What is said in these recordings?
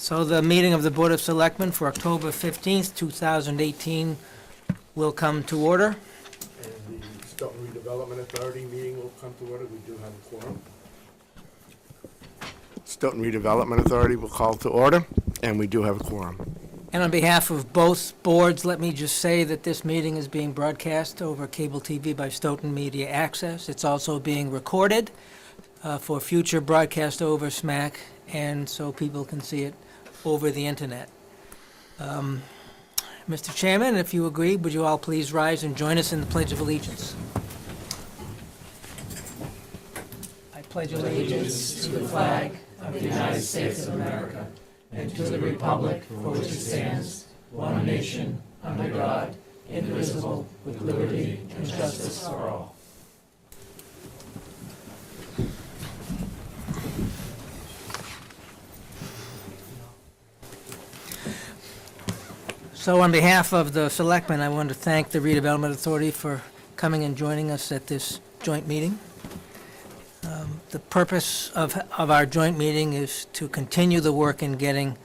So the meeting of the Board of Selectmen for October 15th, 2018 will come to order. And the Stoughton Redevelopment Authority meeting will come to order. We do have a quorum. Stoughton Redevelopment Authority will call to order, and we do have a quorum. And on behalf of both boards, let me just say that this meeting is being broadcast over cable TV by Stoughton Media Access. It's also being recorded for future broadcast over SMAC, and so people can see it over the internet. Mr. Chairman, if you agree, would you all please rise and join us in the Pledge of Allegiance? I pledge allegiance to the flag of the United States of America and to the republic for which it stands, one nation, under God, indivisible, with liberty and justice for all. So on behalf of the Selectmen, I want to thank the Redevelopment Authority for coming and joining us at this joint meeting. The purpose of our joint meeting is to continue the work in getting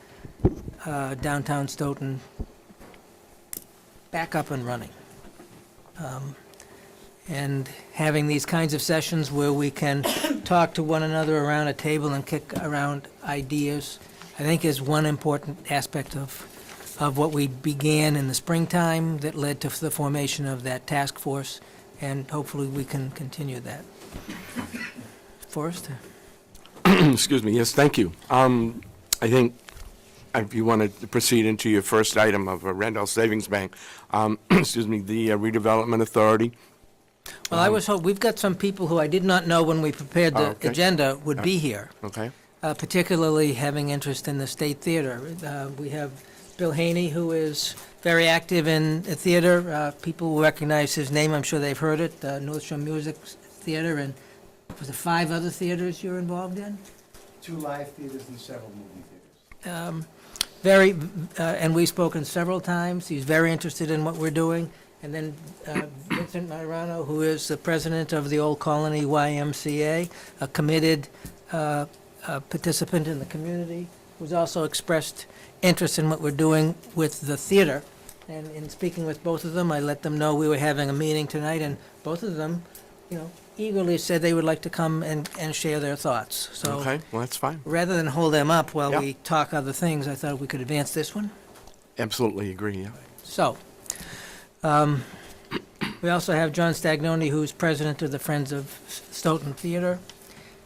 downtown Stoughton back up and running. And having these kinds of sessions where we can talk to one another around a table and kick around ideas, I think is one important aspect of what we began in the springtime that led to the formation of that task force, and hopefully we can continue that. Forrest? Excuse me. Yes, thank you. I think if you want to proceed into your first item of Randall Savings Bank, excuse me, the Redevelopment Authority. Well, I was hoping, we've got some people who I did not know when we prepared the okay. agenda would be here, Okay. Particularly having interest in the State Theater. We have Bill Haney, who is very active in the theater. People will recognize his name. I'm sure they've heard it. North Shore Music Theater, and was it 5 other theaters you're involved in? 2 live theaters and several movie theaters. And we've spoken several times. He's very interested in what we're doing. And then Vincent Myrano, who is the president of the Old Colony YMCA, a committed participant in the community, who's also expressed interest in what we're doing with the theater. And in speaking with both of them, I let them know we were having a meeting tonight, and both of them, eagerly said they would like to come and share their thoughts. So Okay, well, that's fine. rather than hold them up while Yep. we talk other things, I thought we could advance this one. Absolutely agree, yeah. So, we also have John Stagnoni, who's president of the Friends of Stoughton Theater.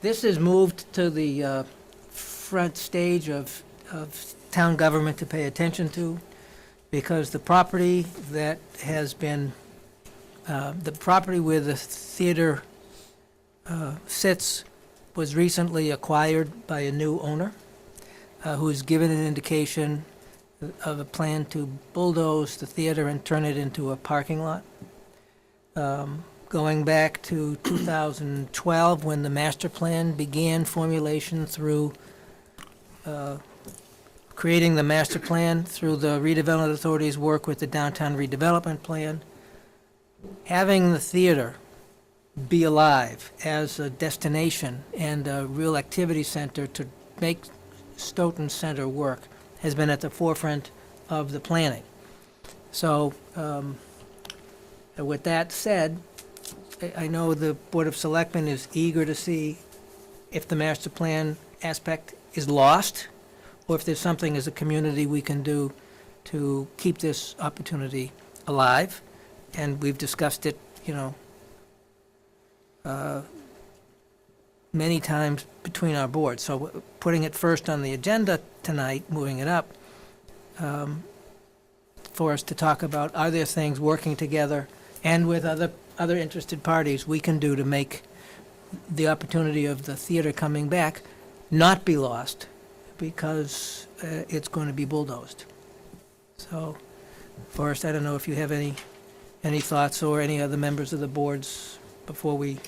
This is moved to the front stage of town government to pay attention to, because the property that has been, the property where the theater sits was recently acquired by a new owner who's given an indication of a plan to bulldoze the theater and turn it into a parking lot. Going back to 2012, when the master plan began formulation through creating the master plan through the Redevelopment Authority's work with the Downtown Redevelopment Plan, having the theater be alive as a destination and a real activity center to make Stoughton Center work has been at the forefront of the planning. So, with that said, I know the Board of Selectmen is eager to see if the master plan aspect is lost, or if there's something as a community we can do to keep this opportunity alive. And we've discussed it, many times between our boards. So putting it first on the agenda tonight, moving it up, for us to talk about, are there things working together and with other interested parties we can do to make the opportunity of the theater coming back not be lost, because it's going to be bulldozed. So, Forrest, I don't know if you have any thoughts, or any other members of the boards, before we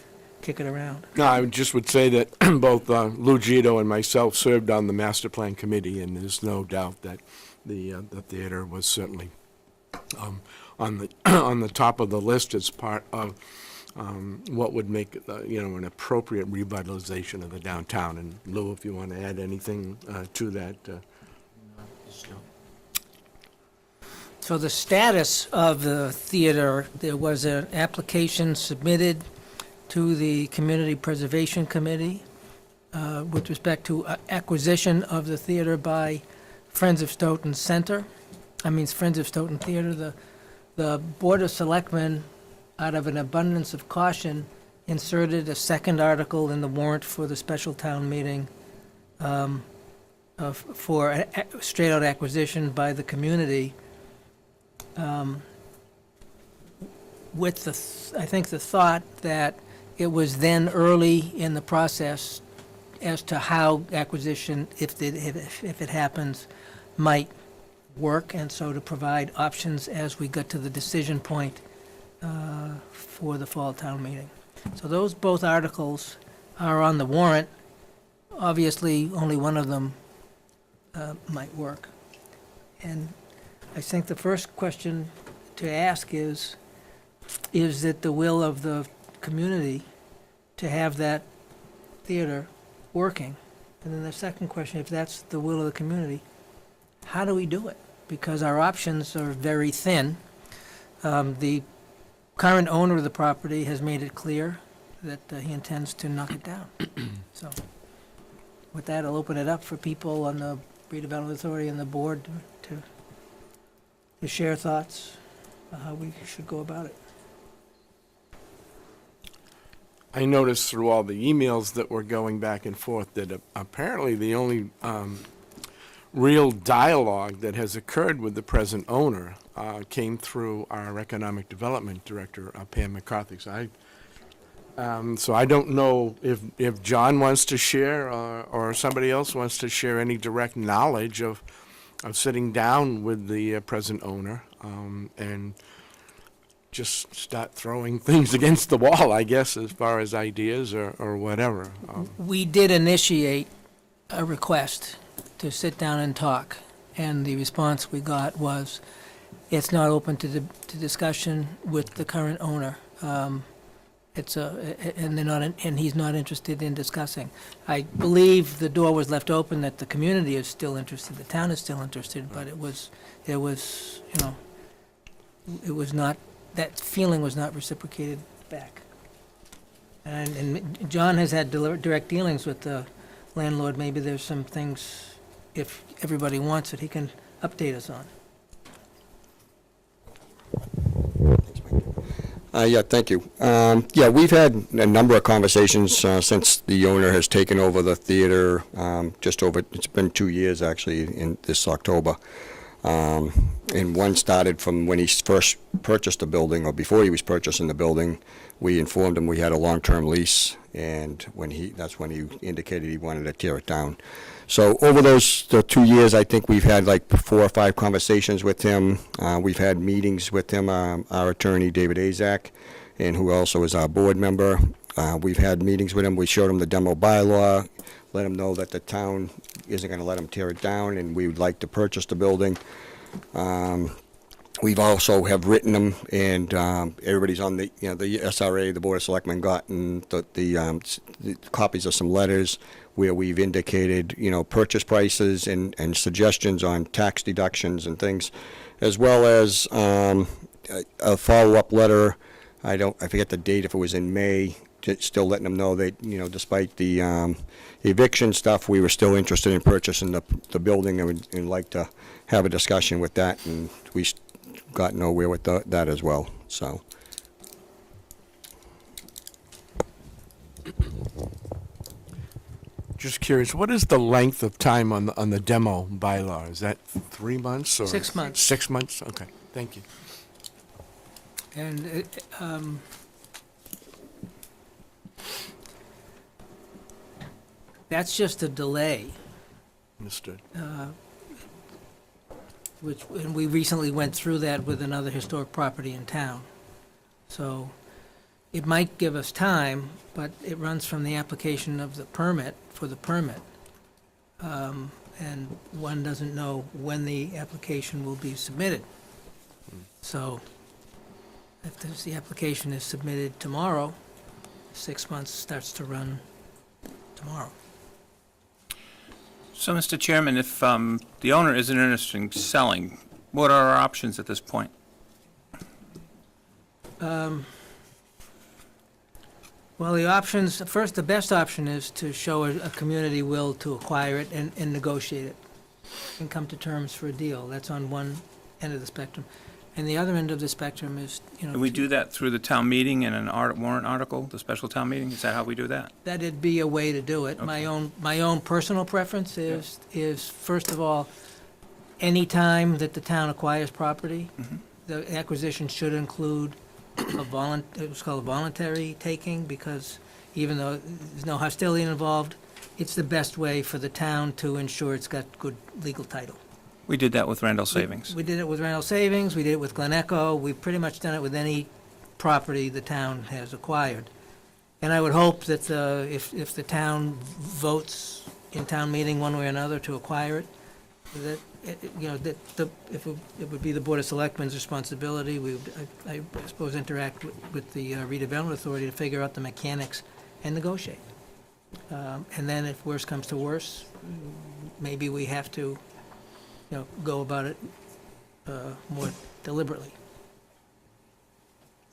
kick it around. No, I just would say that both Lou Gito and myself served on the master plan committee, and there's no doubt that the theater was certainly on the top of the list as part of what would make an appropriate revitalization of the downtown. And Lou, if you want to add anything to that. So the status of the theater, there was an application submitted to the Community Preservation Committee with respect to acquisition of the theater by Friends of Stoughton Center. Friends of Stoughton Theater. The Board of Selectmen, out of an abundance of caution, inserted a second article in the warrant for the special town meeting for a straight-out acquisition by the community, with I think the thought that it was then early in the process as to how acquisition, if it happens, might work, and so to provide options as we got to the decision point for the fall town meeting. So those both articles are on the warrant. Obviously, only one of them might work. And I think the first question to ask is it the will of the community to have that theater working? And then the second question, if that's the will of the community, how do we do it? Because our options are very thin. The current owner of the property has made it clear that he intends to knock it down. So with that, I'll open it up for people on the Redevelopment Authority and the board to share thoughts on how we should go about it. I noticed through all the emails that were going back and forth that apparently the only real dialogue that has occurred with the present owner came through our Economic Development Director, Pam McCarthy. So I don't know if John wants to share or somebody else wants to share any direct knowledge of sitting down with the present owner and just start throwing things against the wall, I guess, as far as ideas or whatever. We did initiate a request to sit down and talk, and the response we got was, it's not open to discussion with the current owner. And he's not interested in discussing. I believe the door was left open that the community is still interested, the town is still interested, but it was not, that feeling was not reciprocated back. And John has had direct dealings with the landlord. Maybe there's some things, if everybody wants it, he can update us on. Yeah, thank you. Yeah, we've had a number of conversations since the owner has taken over the theater, it's been 2 years actually in this October. And one started from when he first purchased the building, or before he was purchasing the building. We informed him we had a long-term lease, and that's when he indicated he wanted to tear it down. So over those 2 years, I think we've had like 4 or 5 conversations with him. We've had meetings with him, our attorney, David Azak, and who also is our board member. We've had meetings with him. We showed him the demo bylaw, let him know that the town isn't going to let him tear it down, and we would like to purchase the building. We've also have written them, and everybody's on the SRA, the Board of Selectmen, gotten the copies of some letters where we've indicated, purchase prices and suggestions on tax deductions and things, as well as a follow-up letter. I forget the date, if it was in May, still letting them know that, despite the eviction stuff, we were still interested in purchasing the building and would like to have a discussion with that, and we got nowhere with that as well. So. Just curious, what is the length of time on the demo bylaw? Is that 3 months or 6 months. 6 months? Okay, thank you. And that's just a delay. Understood. And we recently went through that with another historic property in town. So it might give us time, but it runs from the application of the permit for the permit. And one doesn't know when the application will be submitted. So if the application is submitted tomorrow, 6 months starts to run tomorrow. So, Mr. Chairman, if the owner isn't interested in selling, what are our options at this point? Well, the options, first, the best option is to show a community will to acquire it and negotiate it and come to terms for a deal. That's on one end of the spectrum. And the other end of the spectrum is, Do we do that through the town meeting and an warrant article, the special town meeting? Is that how we do that? that'd be a way to do it. Okay. My own personal preference is first of all, any time that the town acquires property, the acquisition should include it's called a voluntary taking, because even though there's no hostility involved, it's the best way for the town to ensure it's got good legal title. We did that with Randall Savings. We did it with Randall Savings, we did it with Glen Echo, we've pretty much done it with any property the town has acquired. And I would hope that if the town votes in town meeting one way or another to acquire it, that, if it would be the Board of Selectmen's responsibility, we would, I suppose, interact with the Redevelopment Authority to figure out the mechanics and negotiate. And then if worse comes to worse, maybe we have to, go about it more deliberately.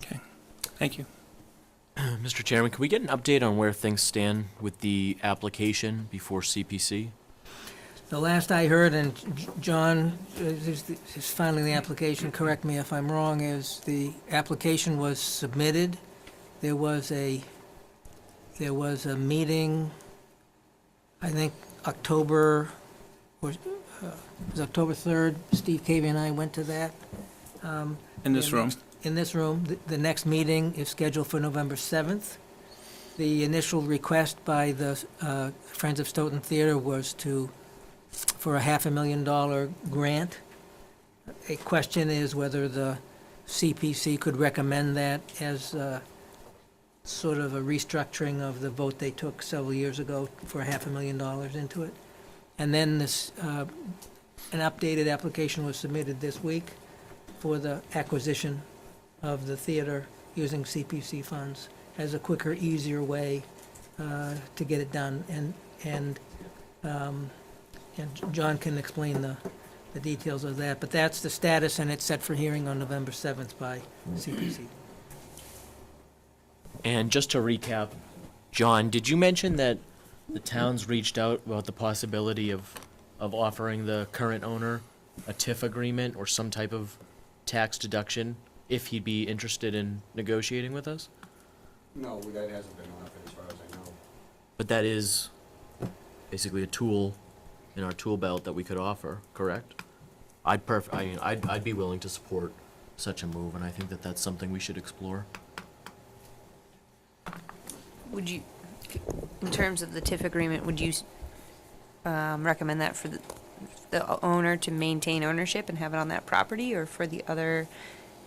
Okay, thank you. Mr. Chairman, can we get an update on where things stand with the application before CPC? The last I heard, and John is filing the application, correct me if I'm wrong, is the application was submitted. There was a meeting, I think October, it was October 3rd. Steve Cavey and I went to that. In this room? In this room. The next meeting is scheduled for November 7th. The initial request by the Friends of Stoughton Theater was for a $500,000 grant. A question is whether the CPC could recommend that as sort of a restructuring of the vote they took several years ago for $500,000 into it. And then an updated application was submitted this week for the acquisition of the theater using CPC funds as a quicker, easier way to get it done. And John can explain the details of that, but that's the status, and it's set for hearing on November 7th by CPC. And just to recap, John, did you mention that the town's reached out about the possibility of offering the current owner a TIF agreement or some type of tax deduction if he'd be interested in negotiating with us? No, that hasn't been offered as far as I know. But that is basically a tool in our tool belt that we could offer, correct? I'd be willing to support such a move, and I think that that's something we should explore. Would you, in terms of the TIF agreement, would you recommend that for the owner to maintain ownership and have it on that property, or for the other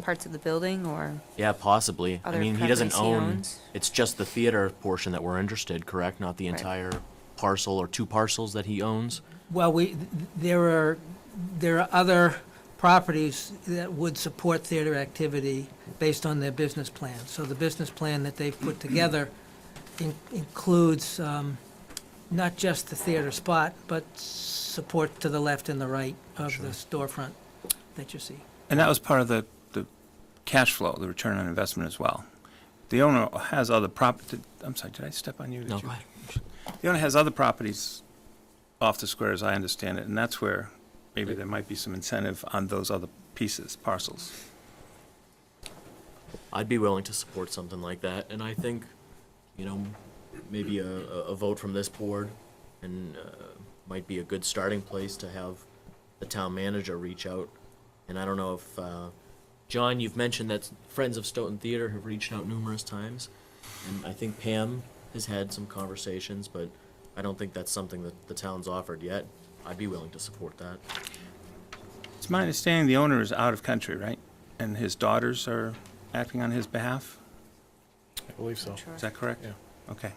parts of the building, or Yeah, possibly. I other mean, he doesn't properties he own, owns? it's just the theater portion that we're interested, correct? Not the Right. entire parcel or two parcels that he owns? Well, there are other properties that would support theater activity based on their business plan. So the business plan that they've put together includes not just the theater spot, but support to the left and the right of the storefront that you see. And that was part of the cash flow, the return on investment as well. The owner has other I'm sorry, did I step on you? Did No, you- go ahead. The owner has other properties off the square, as I understand it, and that's where maybe there might be some incentive on those other pieces, parcels. I'd be willing to support something like that, and I think, maybe a vote from this board and might be a good starting place to have the town manager reach out. And I don't know if, John, you've mentioned that Friends of Stoughton Theater have reached out numerous times, and I think Pam has had some conversations, but I don't think that's something that the town's offered yet. I'd be willing to support that. It's my understanding the owner is out of country, right? And his daughters are acting on his behalf? I believe so. Is that correct? Yeah. Okay.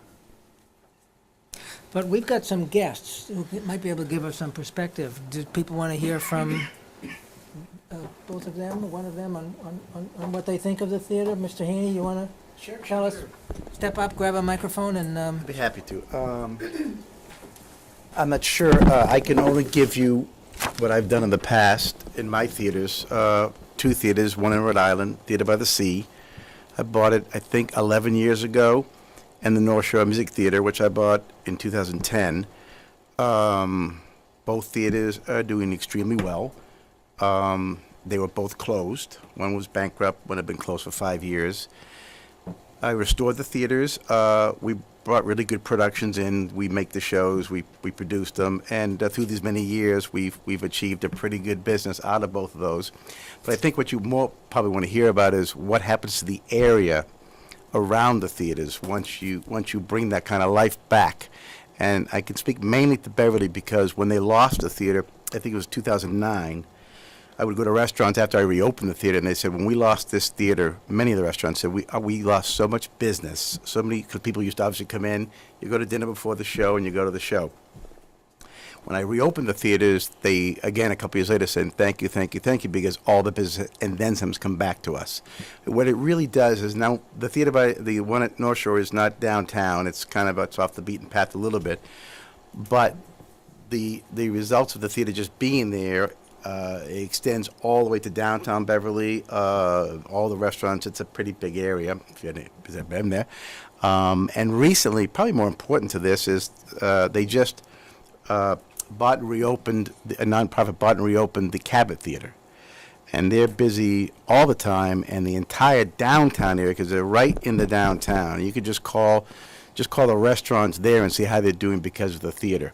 But we've got some guests who might be able to give us some perspective. Do people want to hear from both of them, or one of them, on what they think of the theater? Mr. Haney, you want to tell us? Step up, grab a microphone, and I'd be happy to. I'm not sure, I can only give you what I've done in the past in my theaters. Two theaters, one in Rhode Island, Theater by the Sea. I bought it, I think, 11 years ago, and the North Shore Music Theater, which I bought in 2010. Both theaters are doing extremely well. They were both closed. One was bankrupt, one had been closed for 5 years. I restored the theaters. We brought really good productions in. We make the shows, we produce them, and through these many years, we've achieved a pretty good business out of both of those. But I think what you more probably want to hear about is what happens to the area around the theaters once you bring that kind of life back. And I can speak mainly to Beverly because when they lost the theater, I think it was 2009, I would go to restaurants after I reopened the theater, and they said, when we lost this theater, many of the restaurants said, we lost so much business. So many, because people used to obviously come in, you go to dinner before the show, and you go to the show. When I reopened the theaters, they, again, a couple years later said, thank you, thank you, thank you, because all the business and then some's come back to us. What it really does is now, the theater by, the one at North Shore is not downtown, it's kind of, it's off the beaten path a little bit, but the results of the theater just being there, it extends all the way to downtown Beverly, all the restaurants. It's a pretty big area, if you've ever been there. And recently, probably more important to this, is they just bought and reopened, a nonprofit bought and reopened the Cabot Theater. And they're busy all the time, and the entire downtown area, because they're right in the downtown. You could just call the restaurants there and see how they're doing because of the theater.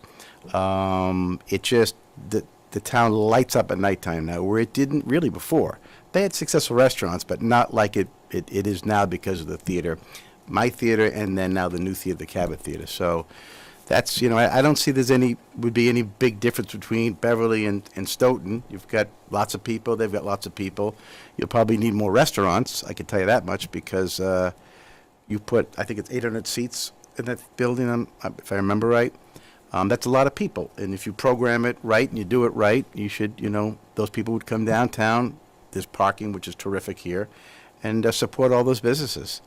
It just, the town lights up at nighttime now, where it didn't really before. They had successful restaurants, but not like it is now because of the theater. My theater, and then now the new theater, the Cabot Theater. So that's, I don't see would be any big difference between Beverly and Stoughton. You've got lots of people, they've got lots of people. You'll probably need more restaurants, I can tell you that much, because you put, I think it's 800 seats in that building, if I remember right. That's a lot of people, and if you program it right and you do it right, you should, those people would come downtown. There's parking, which is terrific here, and support all those businesses.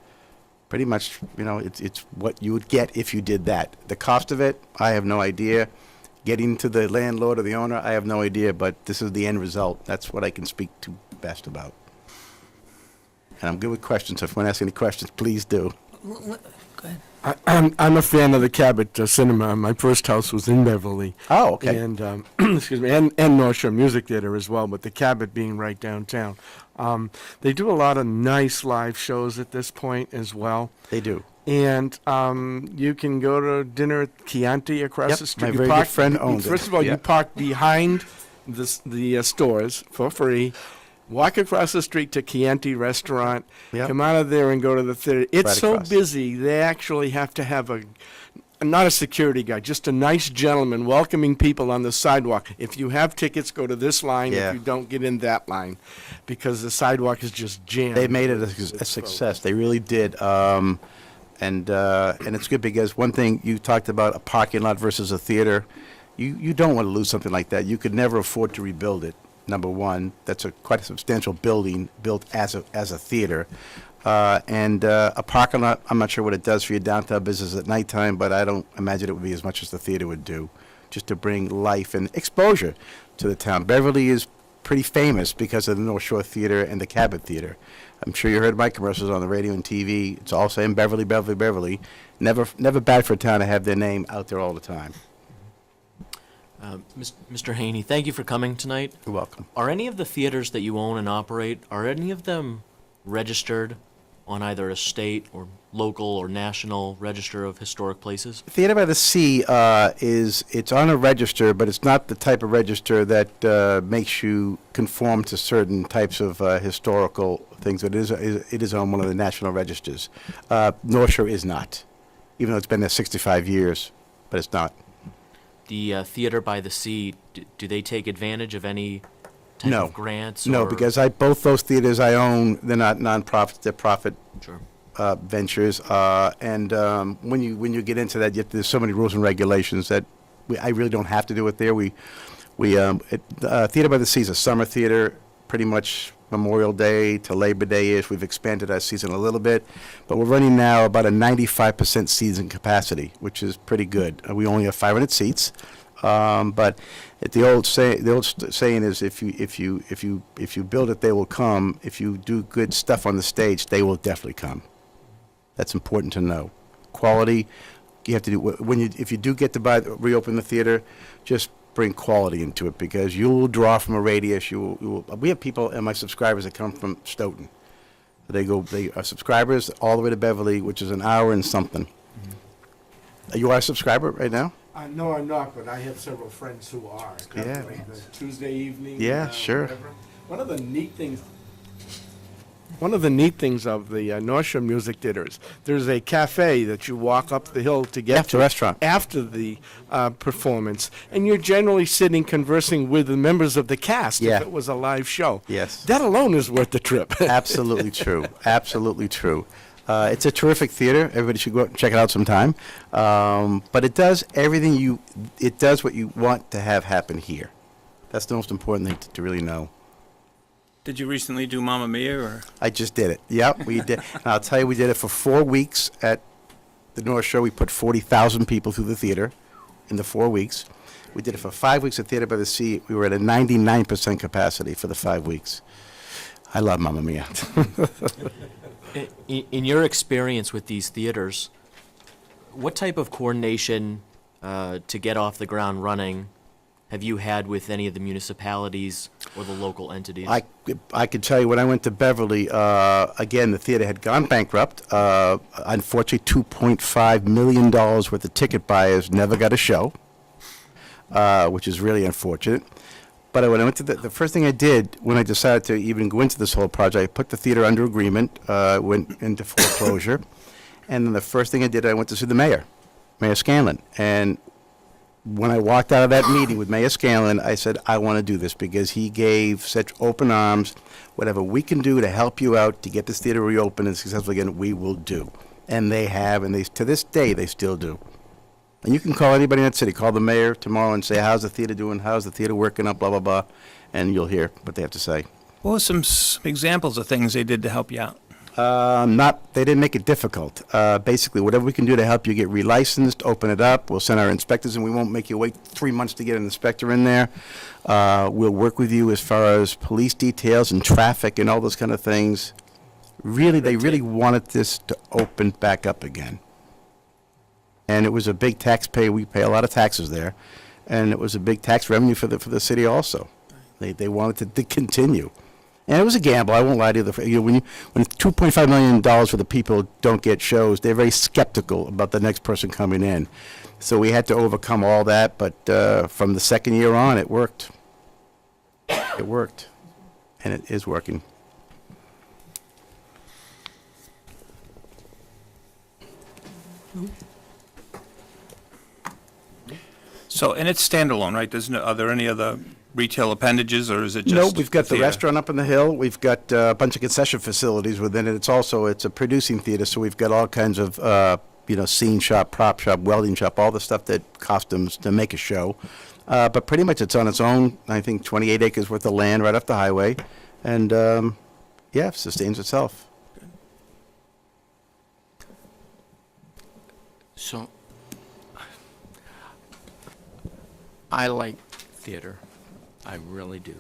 Pretty much, it's what you would get if you did that. The cost of it, I have no idea. Getting to the landlord or the owner, I have no idea, but this is the end result. That's what I can speak to best about. And I'm good with questions, so if you want to ask any questions, please do. Go ahead. I'm a fan of the Cabot Cinema. My first house was in Beverly. Oh, okay. And, excuse me, and North Shore Music Theater as well, but the Cabot being right downtown. They do a lot of nice live shows at this point as well. They do. And you can go to dinner at Chianti across Yep, the street. my You very park- good friend owns it. First of all, Yeah. you park behind the stores for free. Walk across the street to Chianti Restaurant, Yep. come out of there and go to the theater. It's Right so across. busy, they actually have to have not a security guy, just a nice gentleman welcoming people on the sidewalk. If you have tickets, go to this line. Yeah. If you don't, get in that line, because the sidewalk is just jammed. They made it with a success. They really did. And it's good because one thing you talked about, a parking lot versus a theater, you don't want to lose something like that. You could never afford to rebuild it. Number one, that's quite a substantial building built as a theater. And a parking lot, I'm not sure what it does for your downtown business at nighttime, but I don't imagine it would be as much as the theater would do, just to bring life and exposure to the town. Beverly is pretty famous because of the North Shore Theater and the Cabot Theater. I'm sure you heard my commercials on the radio and TV. It's all saying Beverly, Beverly, Beverly. Never bad for a town to have their name out there all the time. Mr. Haney, thank you for coming tonight. You're welcome. Are any of the theaters that you own and operate, are any of them registered on either a state or local or national register of historic places? Theater by the Sea it's on a register, but it's not the type of register that makes you conform to certain types of historical things. It is on one of the national registers. North Shore is not, even though it's been there 65 years, but it's not. The Theater by the Sea, do they take advantage of any type No. of grants? No, or- because both those theaters I own, they're not nonprofits, they're profit Sure. ventures. And when you get into that, there's so many rules and regulations that I really don't have to do it there. Theater by the Sea is a summer theater, pretty much Memorial Day to Labor Day-ish. We've expanded our season a little bit, but we're running now about a 95% season capacity, which is pretty good. We only have 500 seats. But the old saying is, if you build it, they will come. If you do good stuff on the stage, they will definitely come. That's important to know. Quality, you have to do, if you do get to reopen the theater, just bring quality into it, because you will draw from a radius. We have people, and my subscribers, that come from Stoughton. They are subscribers all the way to Beverly, which is an hour and something. You are a subscriber right now? No, I'm not, but I have several friends who are. Kind Yeah. of like the Tuesday evening. Yeah, sure. Whatever. One of the neat things of the North Shore Music Theater is there's a cafe that you walk up the hill to get Yeah, it's a restaurant. after the performance, and you're generally sitting conversing with the members of the cast Yeah. if it was a live show. Yes. That alone is worth the trip. Absolutely true. Absolutely true. It's a terrific theater. Everybody should go out and check it out sometime. But it does everything it does what you want to have happen here. That's the most important thing to really know. Did you recently do Mamma Mia, or? I just did it. Yep, we did. And I'll tell you, we did it for 4 weeks at the North Shore. We put 40,000 people through the theater in the 4 weeks. We did it for 5 weeks at Theater by the Sea. We were at a 99% capacity for the 5 weeks. I love Mamma Mia. In your experience with these theaters, what type of coordination to get off the ground running have you had with any of the municipalities or the local entities? I could tell you, when I went to Beverly, again, the theater had gone bankrupt. Unfortunately, $2.5 million worth of ticket buyers never got a show, which is really unfortunate. But when I went to the first thing I did when I decided to even go into this whole project, I put the theater under agreement, went into foreclosure, and then the first thing I did, I went to see the mayor, Mayor Scanlon. And when I walked out of that meeting with Mayor Scanlon, I said, I want to do this, because he gave such open arms. Whatever we can do to help you out to get this theater reopened and successful again, we will do. And they have, and to this day, they still do. And you can call anybody in that city. Call the mayor tomorrow and say, how's the theater doing? How's the theater working up? Blah, blah, blah. And you'll hear what they have to say. What were some examples of things they did to help you out? They didn't make it difficult. Basically, whatever we can do to help you get relicensed, open it up. We'll send our inspectors, and we won't make you wait 3 months to get an inspector in there. We'll work with you as far as police details and traffic and all those kind of things. Really, they really wanted this to open back up again. And it was a big taxpayer. We pay a lot of taxes there, and it was a big tax revenue for the city also. They wanted it to continue. And it was a gamble. I won't lie to you. When $2.5 million for the people don't get shows, they're very skeptical about the next person coming in. So we had to overcome all that. But from the second year on, it worked. It worked, and it is working. So, and it's standalone, right? Are there any other retail appendages, or is it just? No, we've got the theater? restaurant up on the hill. We've got a bunch of concession facilities within it. It's a producing theater, so we've got all kinds of, scene shop, prop shop, welding shop, all the stuff that costumes to make a show. But pretty much it's on its own, I think 28 acres worth of land right off the highway. And, it sustains itself. So, I like theater. I really do.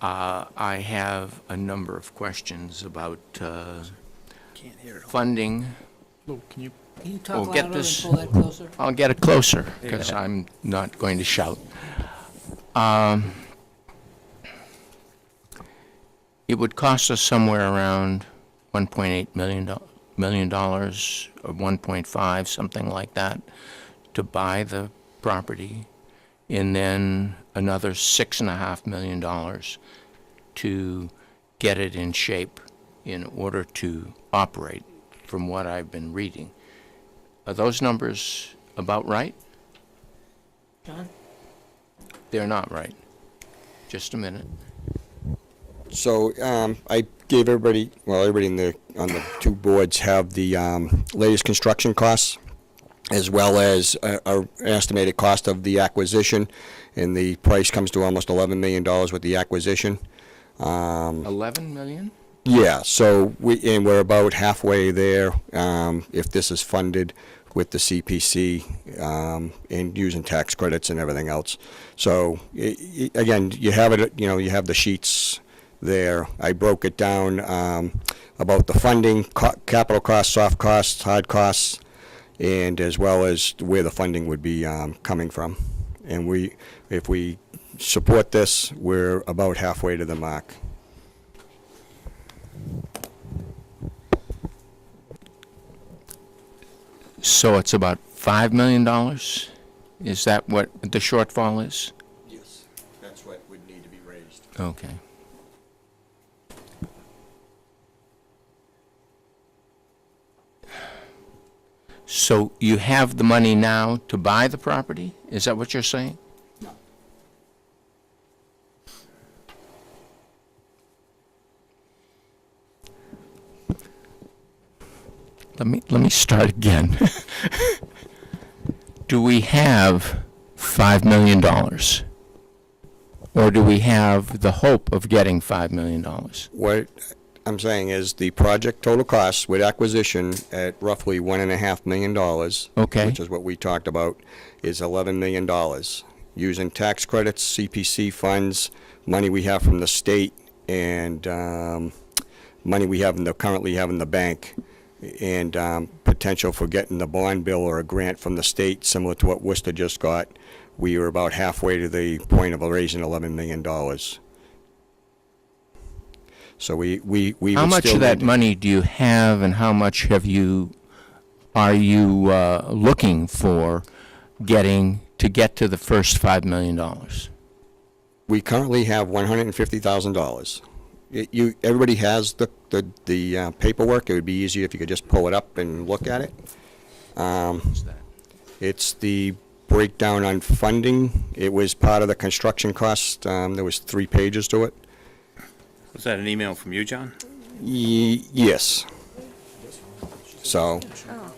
I have a number of questions about Can't hear it. funding. Lou, can you? Can you talk We'll get louder and this- pull that closer? I'll get it closer, because I'm not going to shout. It would cost us somewhere around $1.8 million or 1.5, something like that, to buy the property, and then another $6.5 million to get it in shape in order to operate, from what I've been reading. Are those numbers about right? John? They're not right. Just a minute. So I gave everybody on the two boards have the latest construction costs, as well as an estimated cost of the acquisition, and the price comes to almost $11 million with the acquisition. 11 million? Yeah, so we're about halfway there, if this is funded, with the CPC, and using tax credits and everything else. So, again, you have it, you have the sheets there. I broke it down, about the funding, capital costs, soft costs, hard costs, and as well as where the funding would be, coming from. And if we support this, we're about halfway to the mark. So it's about $5 million? Is that what the shortfall is? Yes, that's what would need to be raised. Okay. So you have the money now to buy the property? Is that what you're saying? No. Let me start again. Do we have $5 million? Or do we have the hope of getting $5 million? What I'm saying is the project total cost with acquisition at roughly $1.5 million. Okay. Which is what we talked about, is $11 million. Using tax credits, CPC funds, money we have from the state, and money we have currently have in the bank, and potential for getting the bond bill or a grant from the state, similar to what Worcester just got. We are about halfway to the point of raising $11 million. So we How would much still of that need to- money do you have, and how much are you looking for to get to the first $5 million? We currently have $150,000. Everybody has the paperwork. It would be easier if you could just pull it up and look at it. What's that? It's the breakdown on funding. It was part of the construction cost. There was 3 pages to it. Was that an email from you, John? Yes. So, Oh,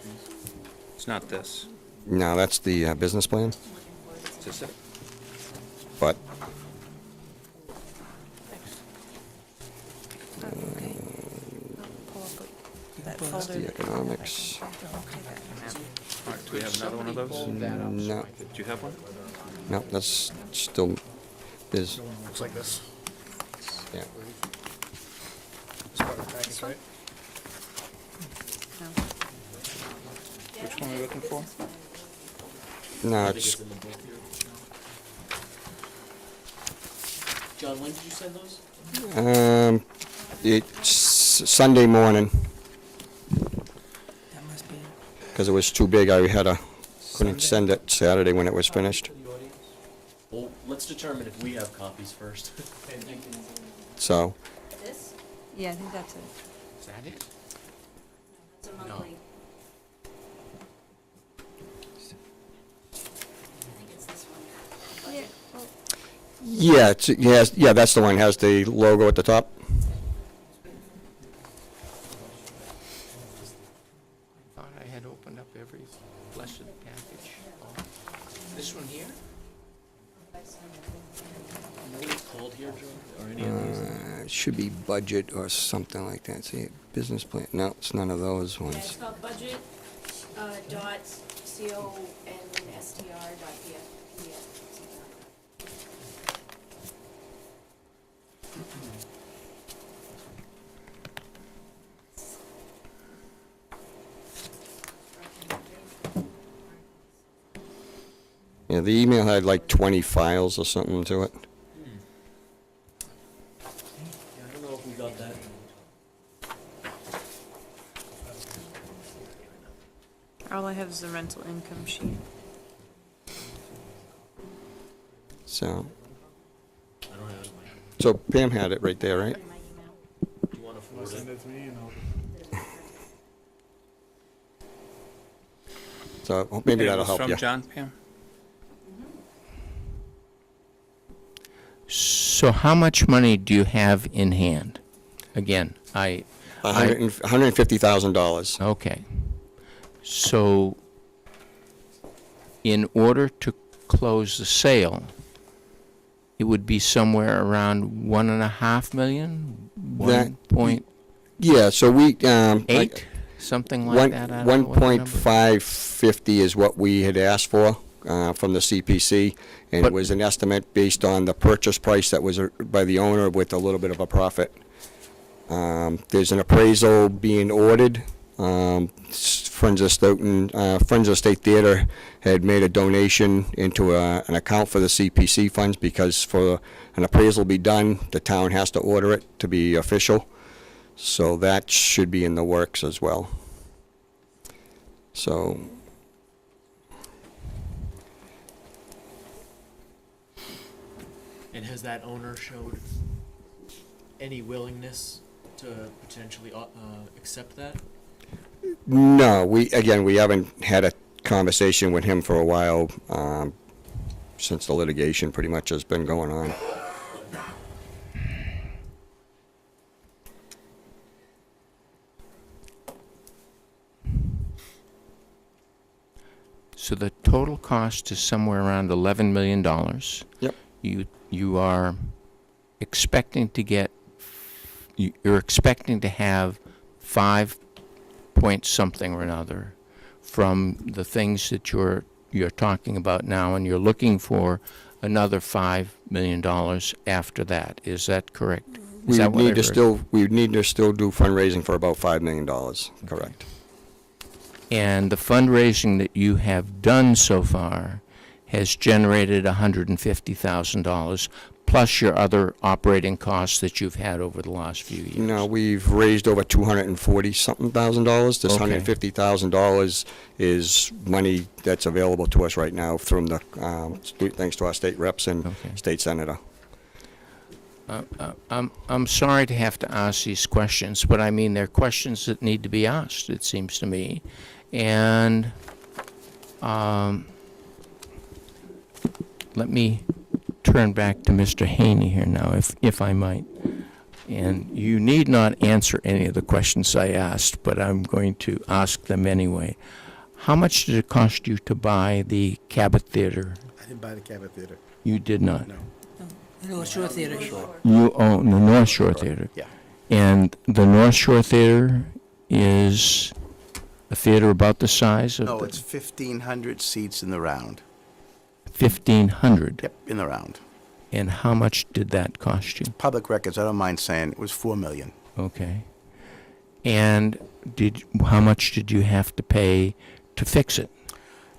It's not this. no, that's the business plan, Is this it? but okay. Pull up that folder. the economics. All right, do we have another one of those? No, Do you have one? no, that's still, is, Looks like this. yeah. It's part of the package, right? No. Which one are we looking for? No, I think it's, it's in the book here. John, when did you send those? it's Sunday morning, That must be it. because it was too big. Couldn't send it Saturday when it was finished. Well, let's determine if we have copies first. So, This? Yeah, I think that's it. Is that it? It's a monthly. Yeah, well, yeah, that's the one. Has the logo at the top. Thought I had opened up every blessed package. Oh. This one here? It's cold here, John, or any of these? It should be budget or something like that. See, business plan. No, it's none of those Yeah, it's ones. called budget, dot CONSTR dot PF. Yeah, the email had like 20 files or something to it. Yeah, I don't know if we got that. all I have is the rental income sheet. So, I don't have it. so Pam had it right there, right? Do you want to forward it? So maybe And it that'll was help from you. John, Pam? So how much money do you have in hand? Again, $150,000. okay. So in order to close the sale, it would be somewhere around 1.5 million? That- 1.8? Yeah, so we, something like that? I don't know what the number- 1.550 is what we had asked for from the CPC, and it But- was an estimate based on the purchase price that was by the owner with a little bit of a profit. There's an appraisal being ordered. Friends of Stoughton, Friends of State Theater had made a donation into an account for the CPC funds, because for an appraisal to be done, the town has to order it to be official. So that should be in the works as well. So, And has that owner showed any willingness to potentially accept that? no, we haven't had a conversation with him for a while, since the litigation pretty much has been going on. So the total cost is somewhere around $11 million. Yep. You are expecting to get, you're expecting to have 5 point something or another from the things that you're talking about now, and you're looking for another $5 million after that. Is that correct? Is that what I heard? We need to still do fundraising for about $5 million, correct. And the fundraising that you have done so far has generated $150,000, plus your other operating costs that you've had over the last few years. No, we've raised over $240-something thousand. This Okay. $150,000 is money that's available to us right now from the, thanks to our state reps and Okay. state senator. I'm sorry to have to ask these questions, but I mean, they're questions that need to be asked, it seems to me. And let me turn back to Mr. Haney here now, if I might. And you need not answer any of the questions I asked, but I'm going to ask them anyway. How much did it cost you to buy the Cabot Theater? I didn't buy the Cabot Theater. You did not? No. North Shore Theater. You own the North Shore Theater? Yeah. And the North Shore Theater is a theater about the size of No, the it's 1,500 seats in the round. 1,500? Yep, in the round. And how much did that cost you? Public records, I don't mind saying, it was $4 million. Okay. And how much did you have to pay to fix it?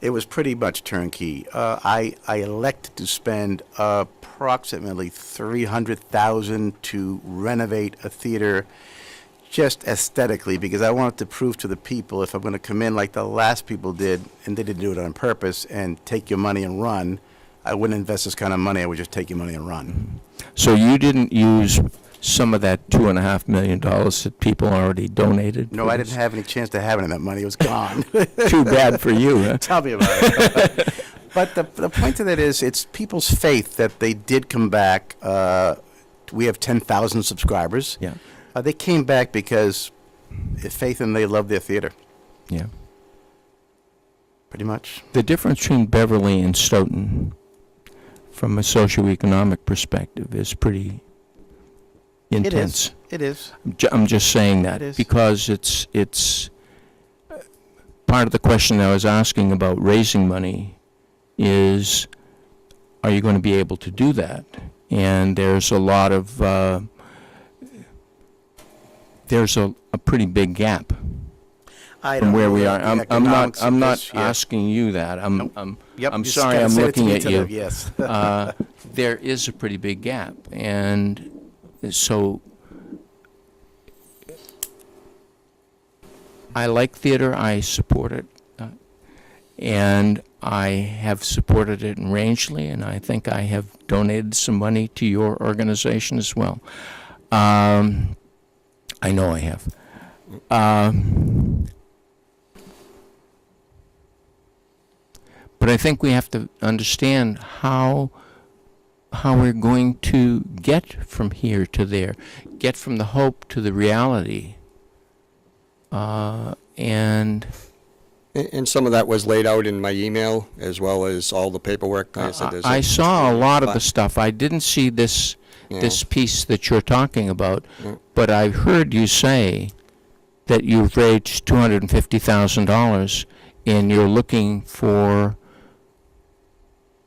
It was pretty much turnkey. I elected to spend approximately $300,000 to renovate a theater just aesthetically, because I wanted to prove to the people, if I'm going to come in like the last people did, and they didn't do it on purpose, and take your money and run, I wouldn't invest this kind of money. I would just take your money and run. So you didn't use some of that $2.5 million that people already donated? No, I didn't have any chance to have any of that money. It was gone. Too bad for you, huh? Tell me about it. But the point of that is, it's people's faith that they did come back. We have 10,000 subscribers. Yeah, They came back because faith and they love their theater, yeah. pretty much. The difference between Beverly and Stoughton, from a socioeconomic perspective, is pretty intense. It is. I'm just saying that It is. because it's part of the question I was asking about raising money is, are you going to be able to do that? And there's a lot of there's a pretty big gap I from don't where know we the are. I'm economics not of this yet. asking you that. Yep, I'm just sorry. kinda I'm said it to looking me at today, you. Yes. There is a pretty big gap, and so I like theater. I support it, and I have supported it in Rangeley, and I think I have donated some money to your organization as well. I know I have. But I think we have to understand how we're going to get from here to there, get from the hope to the reality. And And some of that was laid out in my email, as well as all the paperwork. Like I said, there's I saw a lot of the but- stuff. I didn't see this you know, this piece that you're talking about, Yeah. but I heard you say that you've raised $250,000 and you're looking for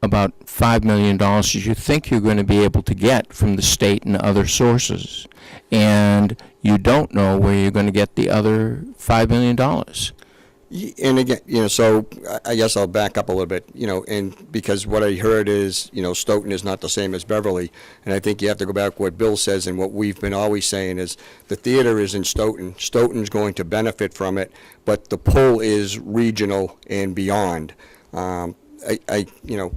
about $5 million that you think you're going to be able to get from the state and other sources, and you don't know where you're going to get the other $5 million. And again, so I guess I'll back up a little bit, and because what I heard is, Stoughton is not the same as Beverly, and I think you have to go back to what Bill says, and what we've been always saying is the theater is in Stoughton. Stoughton's going to benefit from it, but the pull is regional and beyond.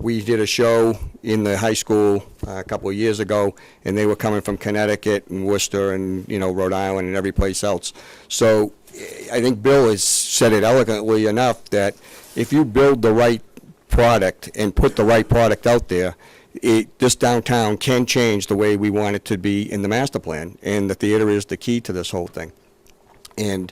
We did a show in the high school a couple of years ago, and they were coming from Connecticut and Worcester and, Rhode Island and every place else. So I think Bill has said it eloquently enough that if you build the right product and put the right product out there, this downtown can change the way we want it to be in the master plan, and the theater is the key to this whole thing. And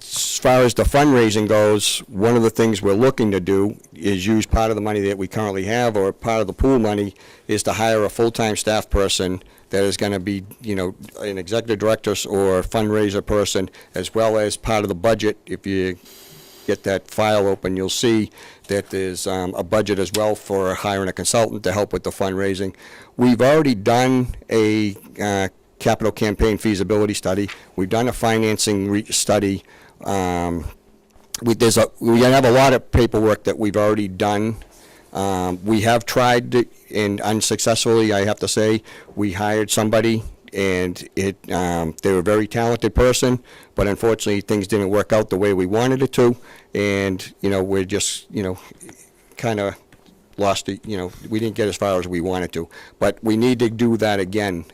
as far as the fundraising goes, one of the things we're looking to do is use part of the money that we currently have, or part of the pool money, is to hire a full-time staff person that is going to be, an executive director or fundraiser person, as well as part of the budget. If you get that file open, you'll see that there's a budget as well for hiring a consultant to help with the fundraising. We've already done a capital campaign feasibility study. We've done a financing study. We have a lot of paperwork that we've already done. We have tried, and unsuccessfully, I have to say. We hired somebody, and they were a very talented person, but unfortunately, things didn't work out the way we wanted it to, and, we're just, kind of lost it, we didn't get as far as we wanted to. But we need to do that again.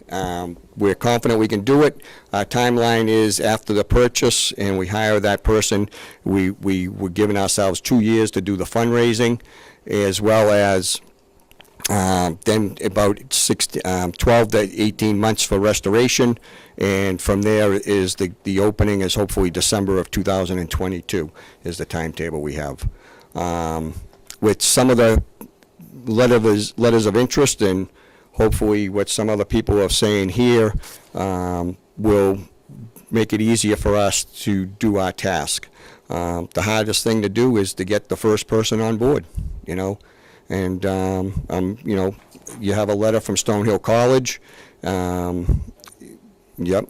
We're confident we can do it. Our timeline is after the purchase, and we hire that person. We were giving ourselves 2 years to do the fundraising, as well as then about 12 to 18 months for restoration, and from there is the opening is hopefully December of 2022 is the timetable we have. With some of the letters of interest, and hopefully what some other people are saying here will make it easier for us to do our task. The hardest thing to do is to get the first person on board, and you have a letter from Stonehill College. Yep.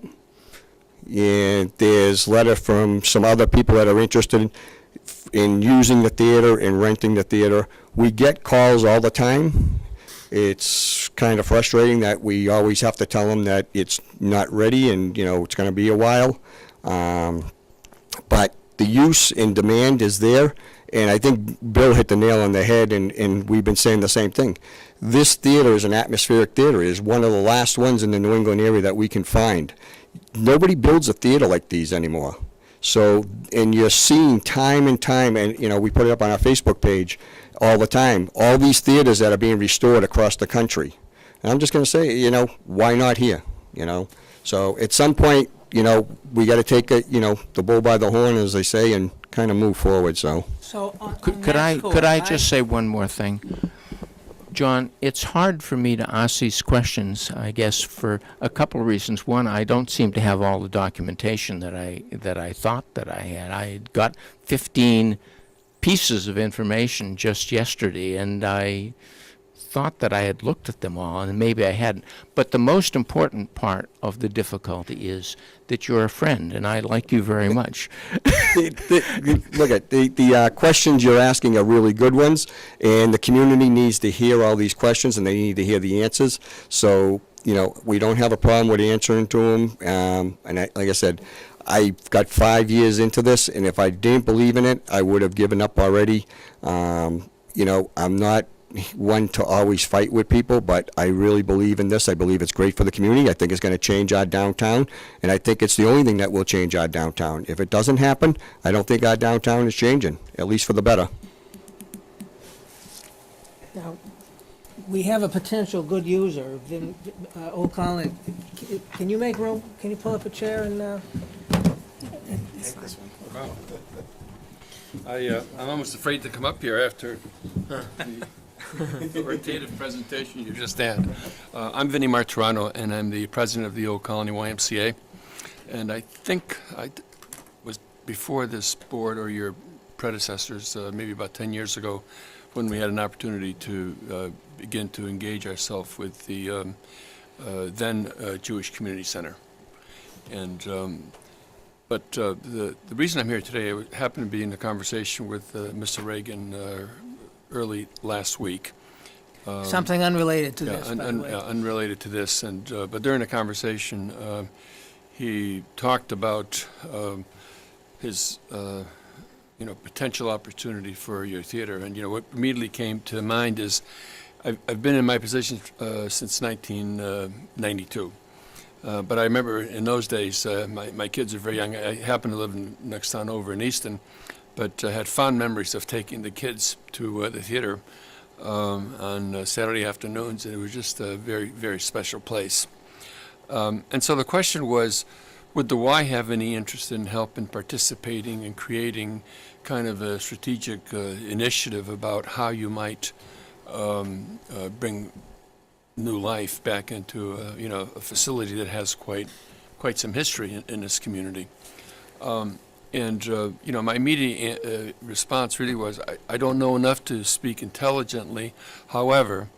And there's a letter from some other people that are interested in using the theater and renting the theater. We get calls all the time. It's kind of frustrating that we always have to tell them that it's not ready and, it's going to be a while. But the use and demand is there, and I think Bill hit the nail on the head, and we've been saying the same thing. This theater is an atmospheric theater. It is one of the last ones in the New England area that we can find. Nobody builds a theater like these anymore. So, and you're seeing time and time, and, we put it up on our Facebook page all the time, all these theaters that are being restored across the country. And I'm just going to say, why not here, So at some point, we got to take it, the bull by the horn, as they say, and kind of move forward, so. So on Could that I score, just say one more thing? John, it's hard for me to ask these questions, I guess, for a couple of reasons. One, I don't seem to have all the documentation that I thought that I had. I got 15 pieces of information just yesterday, and I thought that I had looked at them all, and maybe I hadn't. But the most important part of the difficulty is that you're a friend, and I like you very much. Look at the questions you're asking are really good ones, and the community needs to hear all these questions, and they need to hear the answers. So, we don't have a problem with answering to them. And like I said, I've got 5 years into this, and if I didn't believe in it, I would have given up already. I'm not one to always fight with people, but I really believe in this. I believe it's great for the community. I think it's going to change our downtown, and I think it's the only thing that will change our downtown. If it doesn't happen, I don't think our downtown is changing, at least for the better. Now, we have a potential good user, Old Colony. Can you make room? Can you pull up a chair and, I'm almost afraid to come up here after the authoritative presentation you just had. I'm Vinnie Martirano, and I'm the president of the Old Colony YMCA. And I think was before this board or your predecessors, maybe about 10 years ago, when we had an opportunity to begin to engage ourselves with the then Jewish Community Center. And but the reason I'm here today, I happened to be in a conversation with Mr. Reagan early last week. Something unrelated to Yeah, this, by the way. unrelated to this, and but during the conversation, he talked about his potential opportunity for your theater, and what immediately came to mind is I've been in my position since 1992. But I remember in those days, my kids are very young. I happen to live in next town over in Easton, but had fond memories of taking the kids to the theater on Saturday afternoons, and it was just a very, very special place. And so the question was, would the Y have any interest in help in participating and creating kind of a strategic initiative about how you might bring new life back into a facility that has quite some history in this community. My immediate response really was, I don't know enough to speak intelligently. However,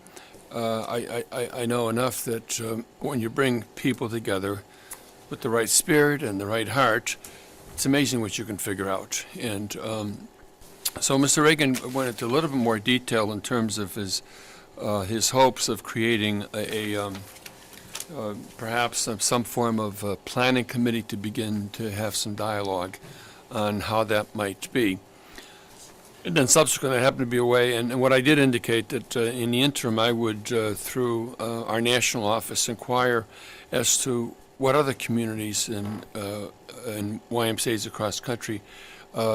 I know enough that when you bring people together with the right spirit and the right heart, it's amazing what you can figure out. And so Mr. Reagan went into a little bit more detail in terms of his hopes of creating perhaps some form of planning committee to begin to have some dialogue on how that might be. And then subsequently, I happened to be away, and what I did indicate that in the interim, I would, through our national office, inquire as to what other communities and YMCAs across the country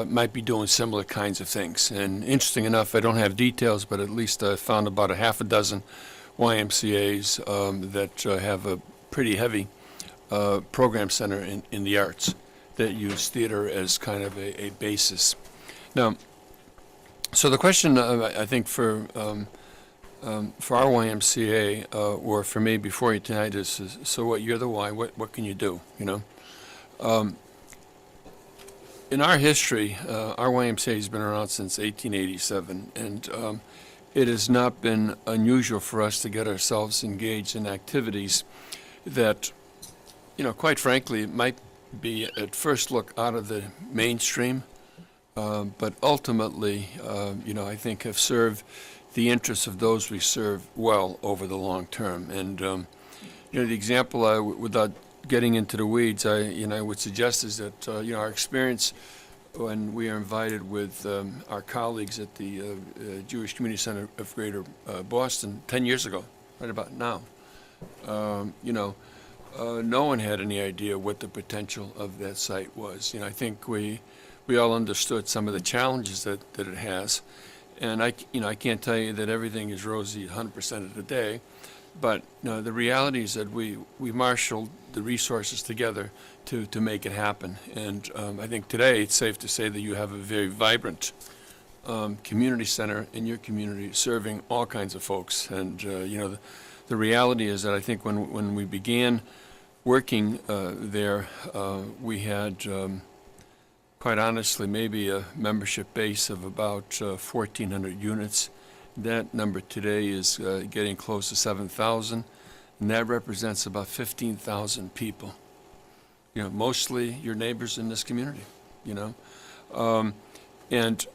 might be doing similar kinds of things. And interesting enough, I don't have details, but at least I found about a half a dozen YMCAs that have a pretty heavy program center in the arts that use theater as kind of a basis. Now, so the question I think for our YMCA or for me before you tonight is so what, you're the Y, what can you do, in our history, our YMCA has been around since 1887, and it has not been unusual for us to get ourselves engaged in activities that, quite frankly, might be at first look out of the mainstream, but ultimately, I think have served the interests of those we serve well over the long term. And, the example, without getting into the weeds, I would suggest is that our experience when we are invited with our colleagues at the Jewish Community Center of Greater Boston 10 years ago, right about now, no one had any idea what the potential of that site was. I think we all understood some of the challenges that it has, and I can't tell you that everything is rosy 100% of the day. But the reality is that we marshaled the resources together to make it happen. And I think today it's safe to say that you have a very vibrant community center in your community serving all kinds of folks. And, the reality is that I think when we began working there, we had, quite honestly, maybe a membership base of about 1,400 units. That number today is getting close to 7,000, and that represents about 15,000 people. Mostly your neighbors in this community. And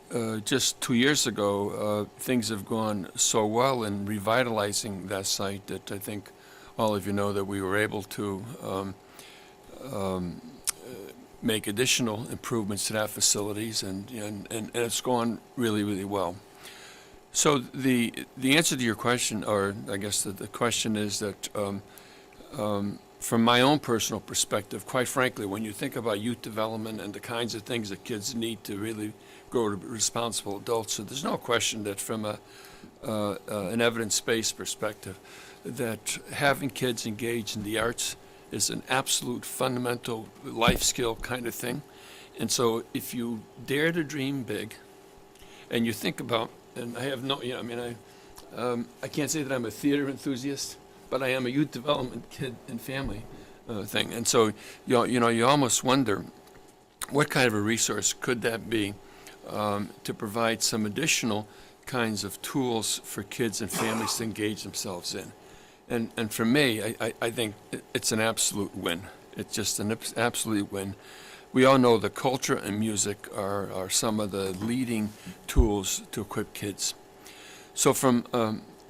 just 2 years ago, things have gone so well in revitalizing that site that I think all of you know that we were able to make additional improvements to that facilities, and it's gone really, really well. So the answer to your question, or I guess the question is that from my own personal perspective, quite frankly, when you think about youth development and the kinds of things that kids need to really grow to be responsible adults, so there's no question that from an evidence-based perspective, that having kids engaged in the arts is an absolute fundamental life skill kind of thing. And so if you dare to dream big and you think about, and I have no, I can't say that I'm a theater enthusiast, but I am a youth development kid and family thing. And so, you almost wonder what kind of a resource could that be to provide some additional kinds of tools for kids and families to engage themselves in? And for me, I think it's an absolute win. It's just an absolute win. We all know that culture and music are some of the leading tools to equip kids. So from,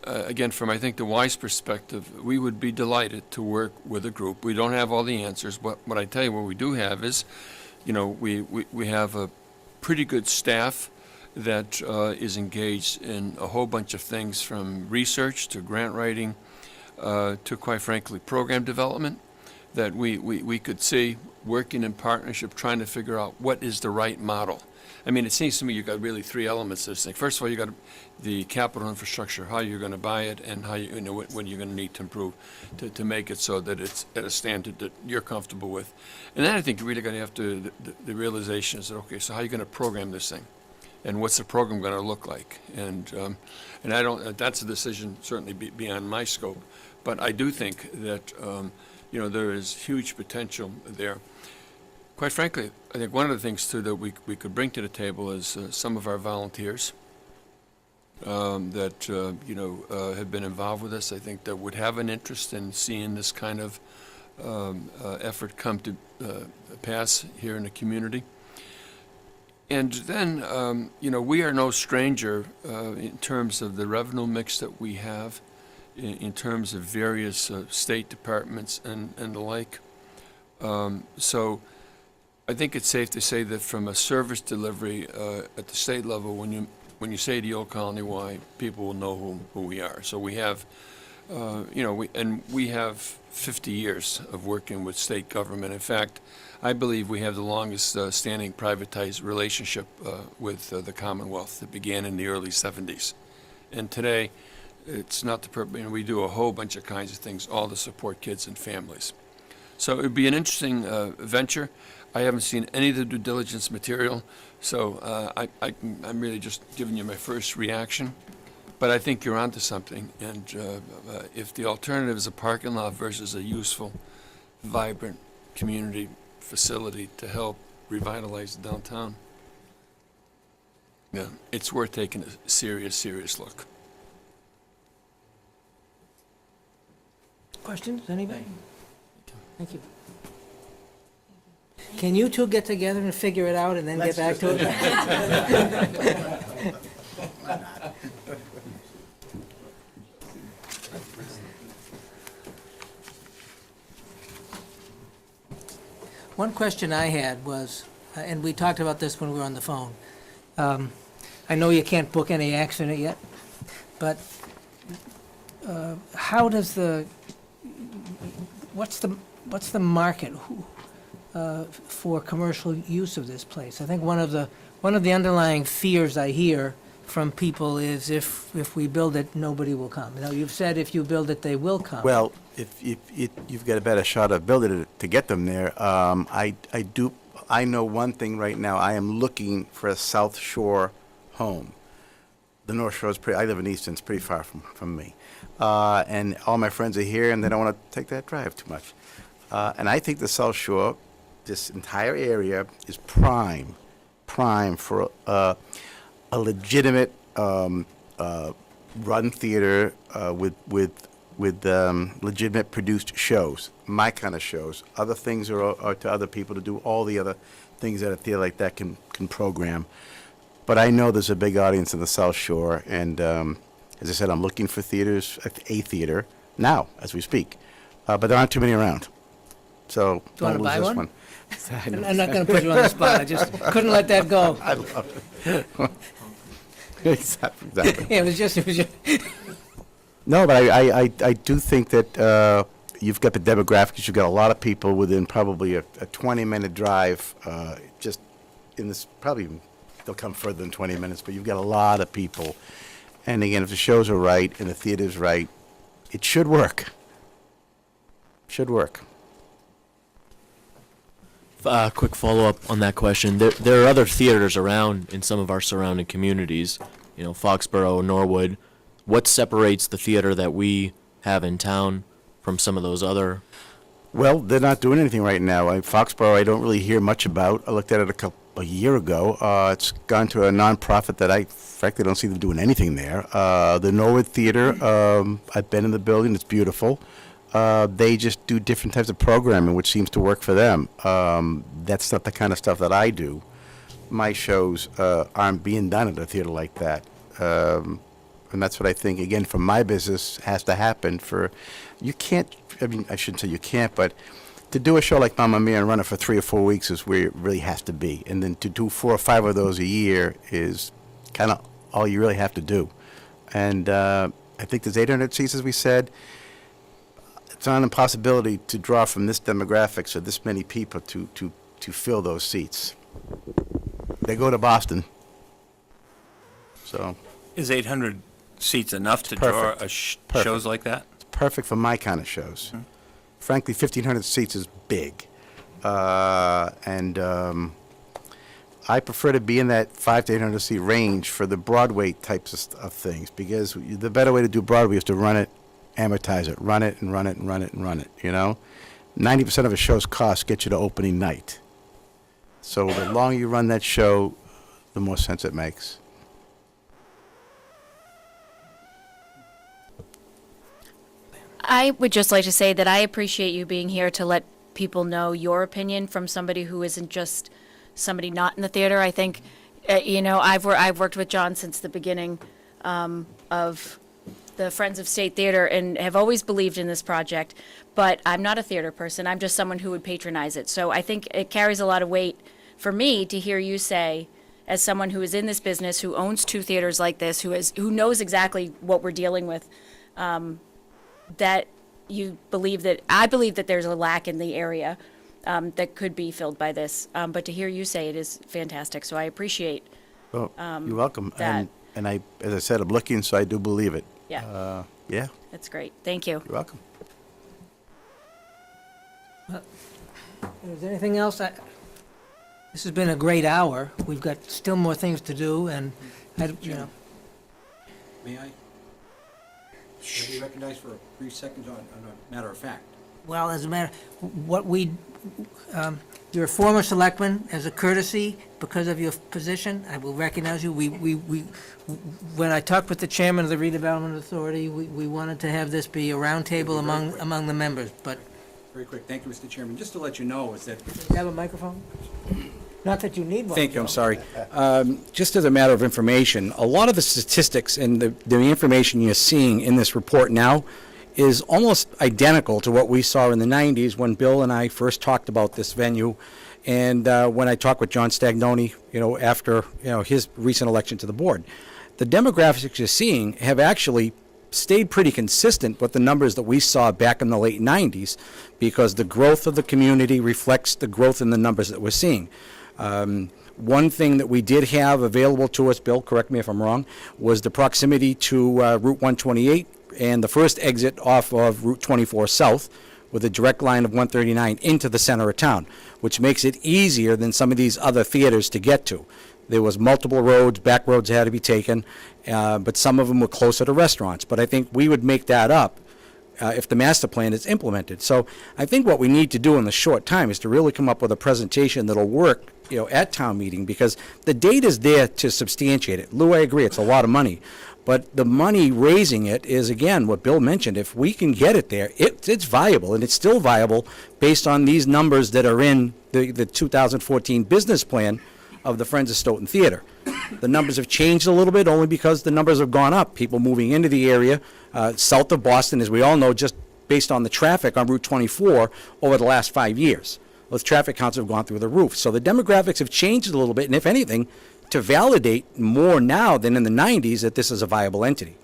again, from I think the WISE perspective, we would be delighted to work with a group. We don't have all the answers, but what I tell you what we do have is, you know, we have a pretty good staff that is engaged in a whole bunch of things, from research to grant writing to, quite frankly, program development, that we could see working in partnership, trying to figure out what is the right model. I mean, it seems to me you've got really three elements to this thing. First of all, you got the capital infrastructure, how you're going to buy it, and how you know what you're going to need to improve to make it so that it's at a standard that you're comfortable with. And then I think you're really going to have to, the realization is that, okay, so how are you going to program this thing? And what's the program going to look like? And I don't, that's a decision certainly beyond my scope. But I do think that, you know, there is huge potential there. Quite frankly, I think one of the things, too, that we could bring to the table is some of our volunteers that, you know, have been involved with us. I think that would have an interest in seeing this kind of effort come to pass here in the community. And then, you know, we are no stranger in terms of the revenue mix that we have, in terms of various state departments and the like. So I think it's safe to say that from a service delivery at the state level, when you say the Old Colony Y, people will know who we are. So we have, you know, we have 50 years of working with state government. In fact, I believe we have the longest standing privatized relationship with the Commonwealth that began in the early 70s. And today, it's not the purpose, you know, we do a whole bunch of kinds of things, all to support kids and families. So it would be an interesting venture. I haven't seen any of the due diligence material, so I'm really just giving you my first reaction. But I think you're onto something, and if the alternative is a parking lot versus a useful, vibrant community facility to help revitalize the downtown, yeah, it's worth taking a serious look. Questions, anybody? Thank you. Can you two get together and figure it out and then get back to it? One question I had was, and we talked about this when we were on the phone. I know you can't book any acts in it yet, but how does what's the market for commercial use of this place? I think one of the underlying fears I hear from people is if we build it, nobody will come. Now, you've said if you build it, they will come. Well, if you've got a better shot of building it to get them there, I know one thing right now. I am looking for a South Shore home. The North Shore is I live in Easton, it's pretty far from me. And all my friends are here, and they don't want to take that drive too much. And I think the South Shore, this entire area, is prime for a legitimate run theater with legitimate produced shows, my kind of shows. Other things are to other people to do all the other things that a theater like that can program. But I know there's a big audience in the South Shore, and as I said, I'm looking for theaters, a theater, now, as we speak. But there aren't too many around. So Do you want don't to lose buy this one? one. I'm not going to put you on the spot. I just couldn't let that go. I love it. Exactly. Yeah, it was just. No, but I do think that you've got the demographics. You've got a lot of people within probably a 20-minute drive. Just in this, probably they'll come further than 20 minutes, but you've got a lot of people. And again, if the shows are right and the theater's right, it should work. Should work. Quick follow-up on that question. There are other theaters around in some of our surrounding communities, you know, Foxborough, Norwood. What separates the theater that we have in town from some of those other Well, they're not doing anything right now. Foxborough, I don't really hear much about. I looked at it a year ago. It's gone to a nonprofit that I frankly don't see them doing anything there. The Norwood Theater, I've been in the building. It's beautiful. They just do different types of programming, which seems to work for them. That's not the kind of stuff that I do. My shows aren't being done at a theater like that. And that's what I think, again, for my business, has to happen. You can't, I mean, I shouldn't say you can't, but to do a show like Mamma Mia and run it for 3 or 4 weeks is where it really has to be. And then to do 4 or 5 of those a year is kind of all you really have to do. And I think there's 800 seats, as we said. It's not an impossibility to draw from this demographics or this many people to fill those seats. They go to Boston. So Is 800 seats enough to draw Perfect. shows like that? it's perfect for my kind of shows. Frankly, 1,500 seats is big. And I prefer to be in that 500 to 800 seat range for the Broadway types of things, because the better way to do Broadway is to run it, amortize it, run it and run it and run it and run it, you know? 90% of a show's cost gets you to opening night. So the longer you run that show, the more sense it makes. I would just like to say that I appreciate you being here to let people know your opinion from somebody who isn't just somebody not in the theater. I think, I've worked with John since the beginning of the Friends of State Theater and have always believed in this project, but I'm not a theater person. I'm just someone who would patronize it. So I think it carries a lot of weight for me to hear you say, as someone who is in this business, who owns 2 theaters like this, who knows exactly what we're dealing with, that you believe that, I believe that there's a lack in the area that could be filled by this. But to hear you say it is fantastic. So I appreciate, Well, you're welcome. that. And I, as I said, I'm looking, so I do believe it. yeah, Yeah, that's great. Thank you. you're welcome. Is there anything else? This has been a great hour. We've got still more things to do, and, May I? Should I be recognized for a brief second on a matter of fact? well, as a matter, you're a former selectman. As a courtesy, because of your position, I will recognize you. When I talked with the chairman of the Redevelopment Authority, we wanted to have this be a roundtable among the members, but, Very quick, thank you, Mr. Chairman. Just to let you know is that, you have a microphone? Not that you need one. Thank you, I'm Joe. sorry. Just as a matter of information, a lot of the statistics and the information you're seeing in this report now is almost identical to what we saw in the 90s when Bill and I first talked about this venue, and when I talked with John Stagnoni, after, his recent election to the board. The demographics you're seeing have actually stayed pretty consistent with the numbers that we saw back in the late 90s, because the growth of the community reflects the growth in the numbers that we're seeing. One thing that we did have available to us, Bill, correct me if I'm wrong, was the proximity to Route 128 and the first exit off of Route 24 South with a direct line of 139 into the center of town, which makes it easier than some of these other theaters to get to. There was multiple roads, back roads had to be taken, but some of them were closer to restaurants. But I think we would make that up if the master plan is implemented. So I think what we need to do in the short time is to really come up with a presentation that'll work, at town meeting, because the data's there to substantiate it. Lou, I agree, it's a lot of money. But the money raising it is, again, what Bill mentioned. If we can get it there, it's viable, and it's still viable based on these numbers that are in the 2014 business plan of the Friends of Stoughton Theater. The numbers have changed a little bit only because the numbers have gone up. People moving into the area, south of Boston, as we all know, just based on the traffic on Route 24 over the last 5 years. Those traffic counts have gone through the roof. So the demographics have changed a little bit, and if anything, to validate more now than in the 90s that this is a viable entity.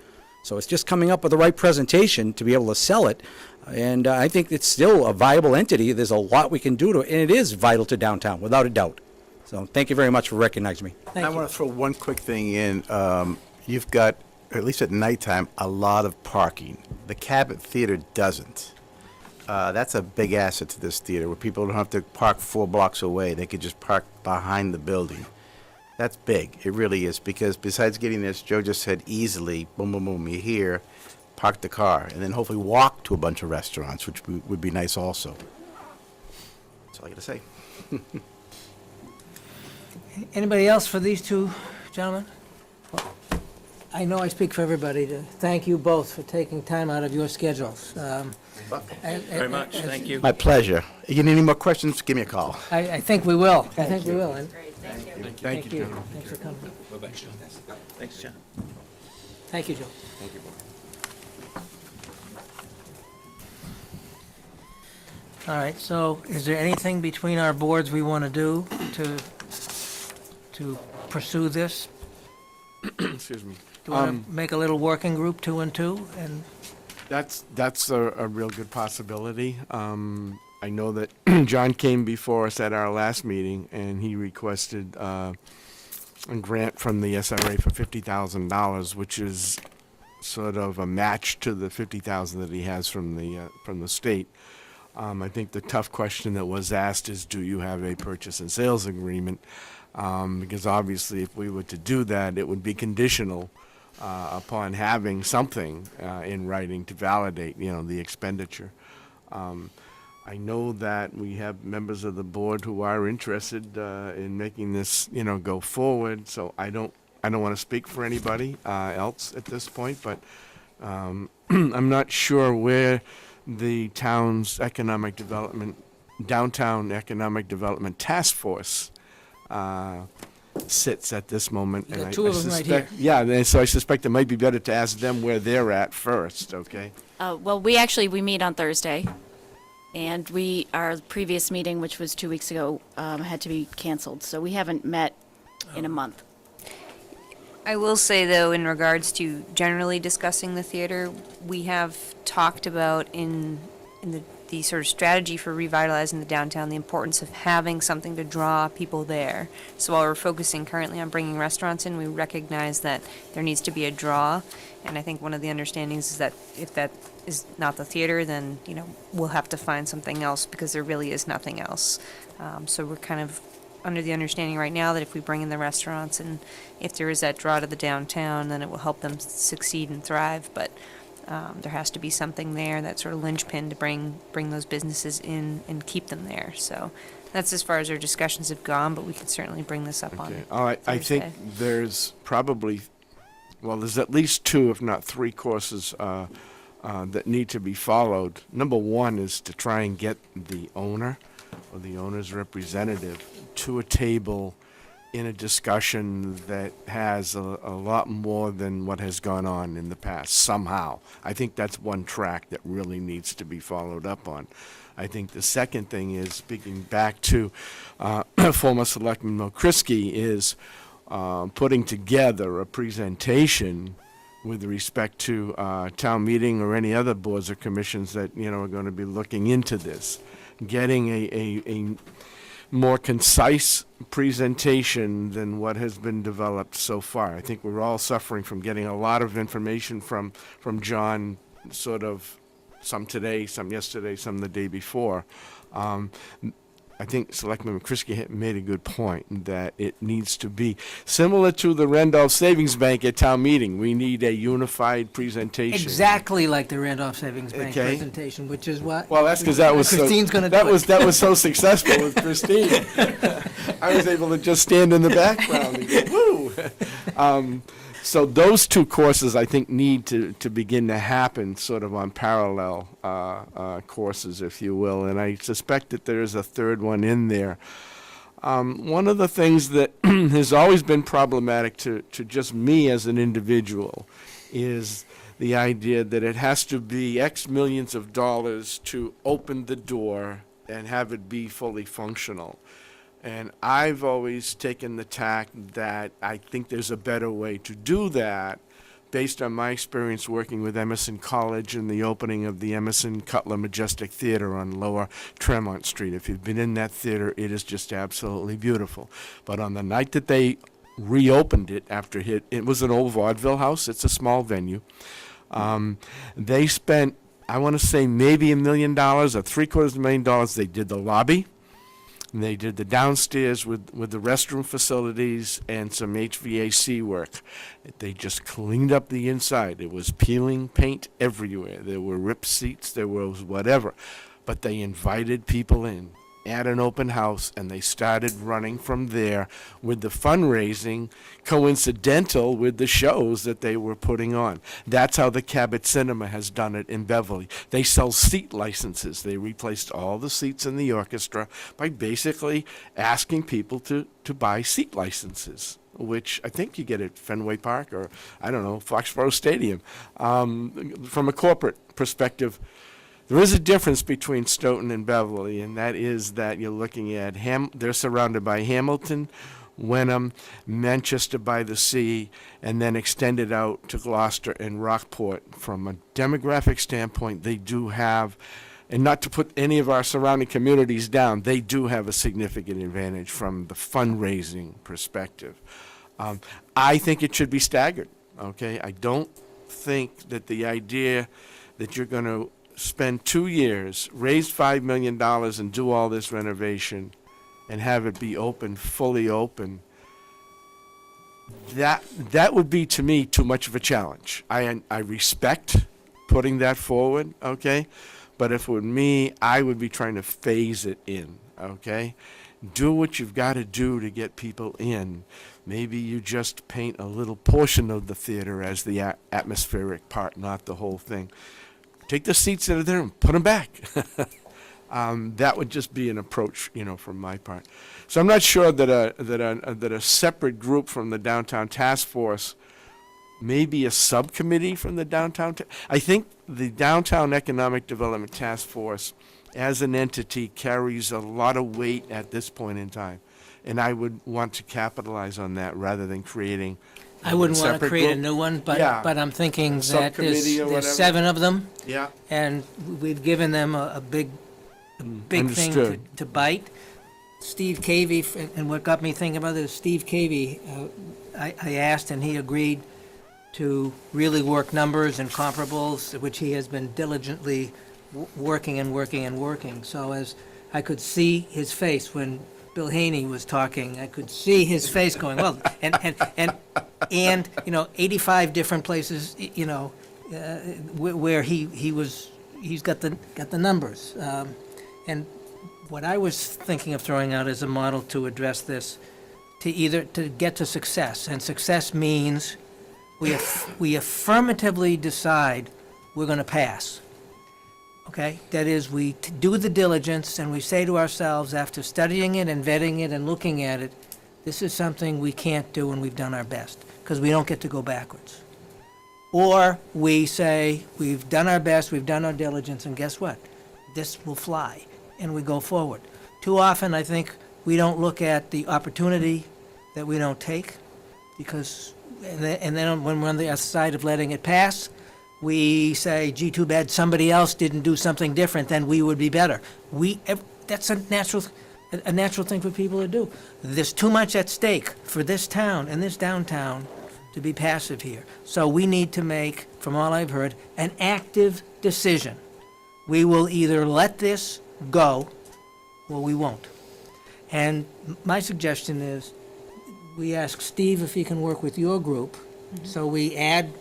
So it's just coming up with the right presentation to be able to sell it, and I think it's still a viable entity. There's a lot we can do to it, and it is vital to downtown, without a doubt. So thank you very much for recognizing me. Thank I you. want to throw one quick thing in. You've got, at least at nighttime, a lot of parking. The Cabot Theater doesn't. That's a big asset to this theater, where people don't have to park 4 blocks away. They could just park behind the building. That's big. It really is, because besides getting this, Joe just said, easily, boom, boom, boom, you're here, park the car, and then hopefully walk to a bunch of restaurants, which would be nice also. That's all I got to say. Anybody else for these two gentlemen? I know I speak for everybody to thank you both for taking time out of your schedules. Very much, thank you. My pleasure. You get any more questions, give me a call. I think we will. I think we will. And Thank you, gentlemen. Thanks for coming. Thanks, John. Thank you, Joe. All right, so is there anything between our boards we want to do to pursue this? Excuse me. Do we want to make a little working group, 2 and 2, and That's a real good possibility. I know that John came before us at our last meeting, and he requested a grant from the SRA for $50,000, which is sort of a match to the $50,000 that he has from the state. I think the tough question that was asked is, do you have a purchase and sales agreement? Because obviously, if we were to do that, it would be conditional upon having something in writing to validate, the expenditure. I know that we have members of the board who are interested in making this, go forward. So I don't want to speak for anybody else at this point, but I'm not sure where the town's downtown economic development task force sits at this moment. You got And two of them right here. Yeah, and so I suspect it might be better to ask them where they're at first, okay? Well, we meet on Thursday, and our previous meeting, which was 2 weeks ago, had to be canceled, so we haven't met in a month. I will say, though, in regards to generally discussing the theater, we have talked about in the sort of strategy for revitalizing the downtown, the importance of having something to draw people there. So while we're focusing currently on bringing restaurants in, we recognize that there needs to be a draw. And I think one of the understandings is that if that is not the theater, then, we'll have to find something else because there really is nothing else. So we're kind of under the understanding right now that if we bring in the restaurants and if there is that draw to the downtown, then it will help them succeed and thrive. But there has to be something there, that sort of linchpin to bring those businesses in and keep them there. So that's as far as our discussions have gone, but we could certainly bring this up on Okay. All right, I think Thursday. there's probably, there's at least 2, if not 3 courses that need to be followed. Number 1 is to try and get the owner or the owner's representative to a table in a discussion that has a lot more than what has gone on in the past, somehow. I think that's one track that really needs to be followed up on. I think the second thing is, speaking back to former Selectman Mokrisky, is putting together a presentation with respect to town meeting or any other boards or commissions that, are going to be looking into this. Getting a more concise presentation than what has been developed so far. I think we're all suffering from getting a lot of information from John, sort of some today, some yesterday, some the day before. I think Selectman McCrisky made a good point that it needs to be similar to the Randolph Savings Bank at town meeting. We need a unified presentation. exactly like the Randolph Savings Bank Okay. presentation, which is what? Well, that's because that was Christine's gonna that do was it. that was so successful with Christine. I was able to just stand in the background and go, woo. So those 2 courses, I think, need to begin to happen sort of on parallel courses, if you will. And I suspect that there is a third one in there. One of the things that has always been problematic to just me as an individual is the idea that it has to be X millions of dollars to open the door and have it be fully functional. And I've always taken the tack that I think there's a better way to do that based on my experience working with Emerson College and the opening of the Emerson Cutler Majestic Theater on Lower Tremont Street. If you've been in that theater, it is just absolutely beautiful. But on the night that they reopened it after it was an old vaudeville house. It's a small venue. They spent, I want to say, maybe $1 million or $750,000. They did the lobby. And they did the downstairs with the restroom facilities and some HVAC work. They just cleaned up the inside. It was peeling paint everywhere. There were ripped seats. There was whatever. But they invited people in. at an open house, and they started running from there with the fundraising coincidental with the shows that they were putting on. That's how the Cabot Cinema has done it in Beverly. They sell seat licenses. They replaced all the seats in the orchestra by basically asking people to buy seat licenses, which I think you get at Fenway Park or, I don't know, Foxborough Stadium. From a corporate perspective, there is a difference between Stoughton and Beverly, and that is that you're looking at they're surrounded by Hamilton, Wenham, Manchester by the Sea, and then extended out to Gloucester and Rockport. From a demographic standpoint, they do have, and not to put any of our surrounding communities down, they do have a significant advantage from the fundraising perspective. I think it should be staggered, okay? I don't think that the idea that you're going to spend 2 years, raise $5 million and do all this renovation and have it be open, fully open, that would be, to me, too much of a challenge. I respect putting that forward, okay? But if it were me, I would be trying to phase it in, okay? Do what you've got to do to get people in. Maybe you just paint a little portion of the theater as the atmospheric part, not the whole thing. Take the seats that are there and put them back. That would just be an approach, from my part. So I'm not sure that a separate group from the Downtown Task Force, maybe a subcommittee from the Downtown. I think the Downtown Economic Development Task Force, as an entity, carries a lot of weight at this point in time, and I would want to capitalize on that rather than creating. I wouldn't want to separate create a group. new one, but Yeah. I'm thinking that Subcommittee or there's whatever. 7 of them, Yeah. and we've given them a big thing Understood. to bite. Steve Cavey, and what got me thinking about it is Steve Cavey, I asked and he agreed to really work numbers and comparables, which he has been diligently working and working and working. So as I could see his face when Bill Haney was talking, I could see his face going, well, and 85 different places, where he's got the numbers. And what I was thinking of throwing out as a model to address this, to get to success, and success means we affirmatively decide we're going to pass. Okay? That is, we do the diligence and we say to ourselves, after studying it and vetting it and looking at it, this is something we can't do and we've done our best, because we don't get to go backwards. Or we say, we've done our best, we've done our diligence, and guess what? This will fly, and we go forward. Too often, I think, we don't look at the opportunity that we don't take, because, and then when we're on the other side of letting it pass, we say, gee, too bad somebody else didn't do something different, then we would be better. That's a natural thing for people to do. There's too much at stake for this town and this downtown to be passive here. So we need to make, from all I've heard, an active decision. We will either let this go or we won't. And my suggestion is, we ask Steve if he can work with your group, so we add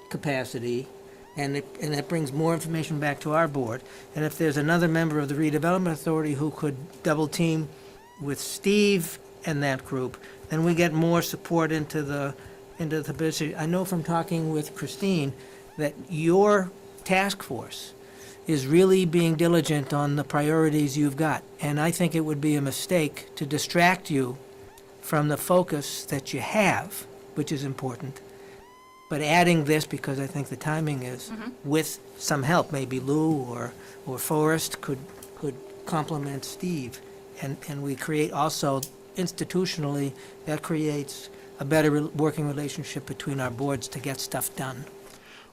capacity, and that brings more information back to our board. And if there's another member of the Redevelopment Authority who could double team with Steve and that group, then we get more support into the position. I know from talking with Christine that your task force is really being diligent on the priorities you've got. And I think it would be a mistake to distract you from the focus that you have, which is important. But adding this, because I think the timing is, with some help, maybe Lou or Forrest could complement Steve. And we create also, institutionally, that creates a better working relationship between our boards to get stuff done.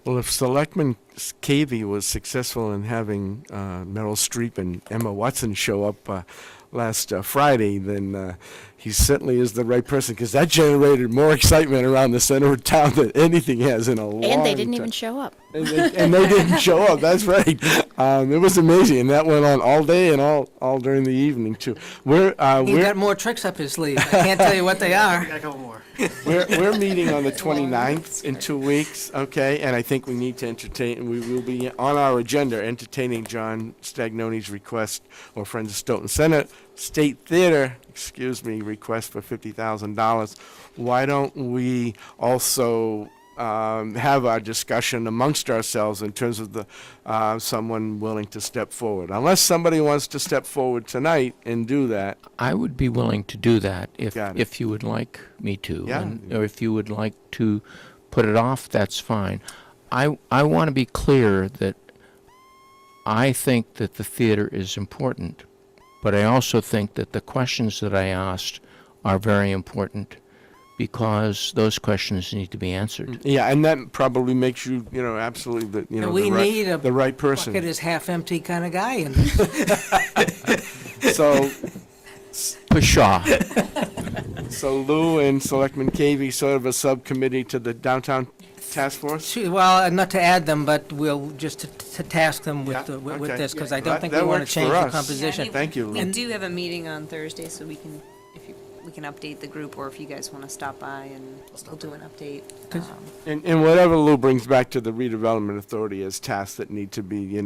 Well, if Selectman Cavey was successful in having Meryl Streep and Emma Watson show up last Friday, then he certainly is the right person, because that generated more excitement around the center of town than anything has in a long time. And they didn't even show up. And they didn't show up, that's right. It was amazing, and that went on all day and all during the evening, too. He's got more tricks up his sleeve. I can't tell you what they are. Got a couple more. We're meeting on the 29th in 2 weeks, okay? And I think we need to entertain, and we will be on our agenda entertaining John Stagnoni's request, or Friends of Stoughton Senate State Theater, request for $50,000, why don't we also have our discussion amongst ourselves in terms of the someone willing to step forward? Unless somebody wants to step forward tonight and do that. I would be willing to do that Got it. if you would like me to. Yeah. Or if you would like to put it off, that's fine. I want to be clear that I think that the theater is important, but I also think that the questions that I asked are very important because those questions need to be answered. Yeah, and that probably makes you, absolutely And the we right, need a the right person. bucket is half empty kind of guy in this. So, Pshaw. so Lou and Selectman Cavey, sort of a subcommittee to the downtown task force? Well, not to add them, but we'll just to task them Yeah, with, with okay. this, because I Well, don't that- think that we want to works for change the us. composition. Thank you, We Lou. do have a meeting on Thursday, so we can, we can update the group, or if you guys want to stop by and we'll do an update. And whatever Lou brings back to the redevelopment authority as tasks that need to be,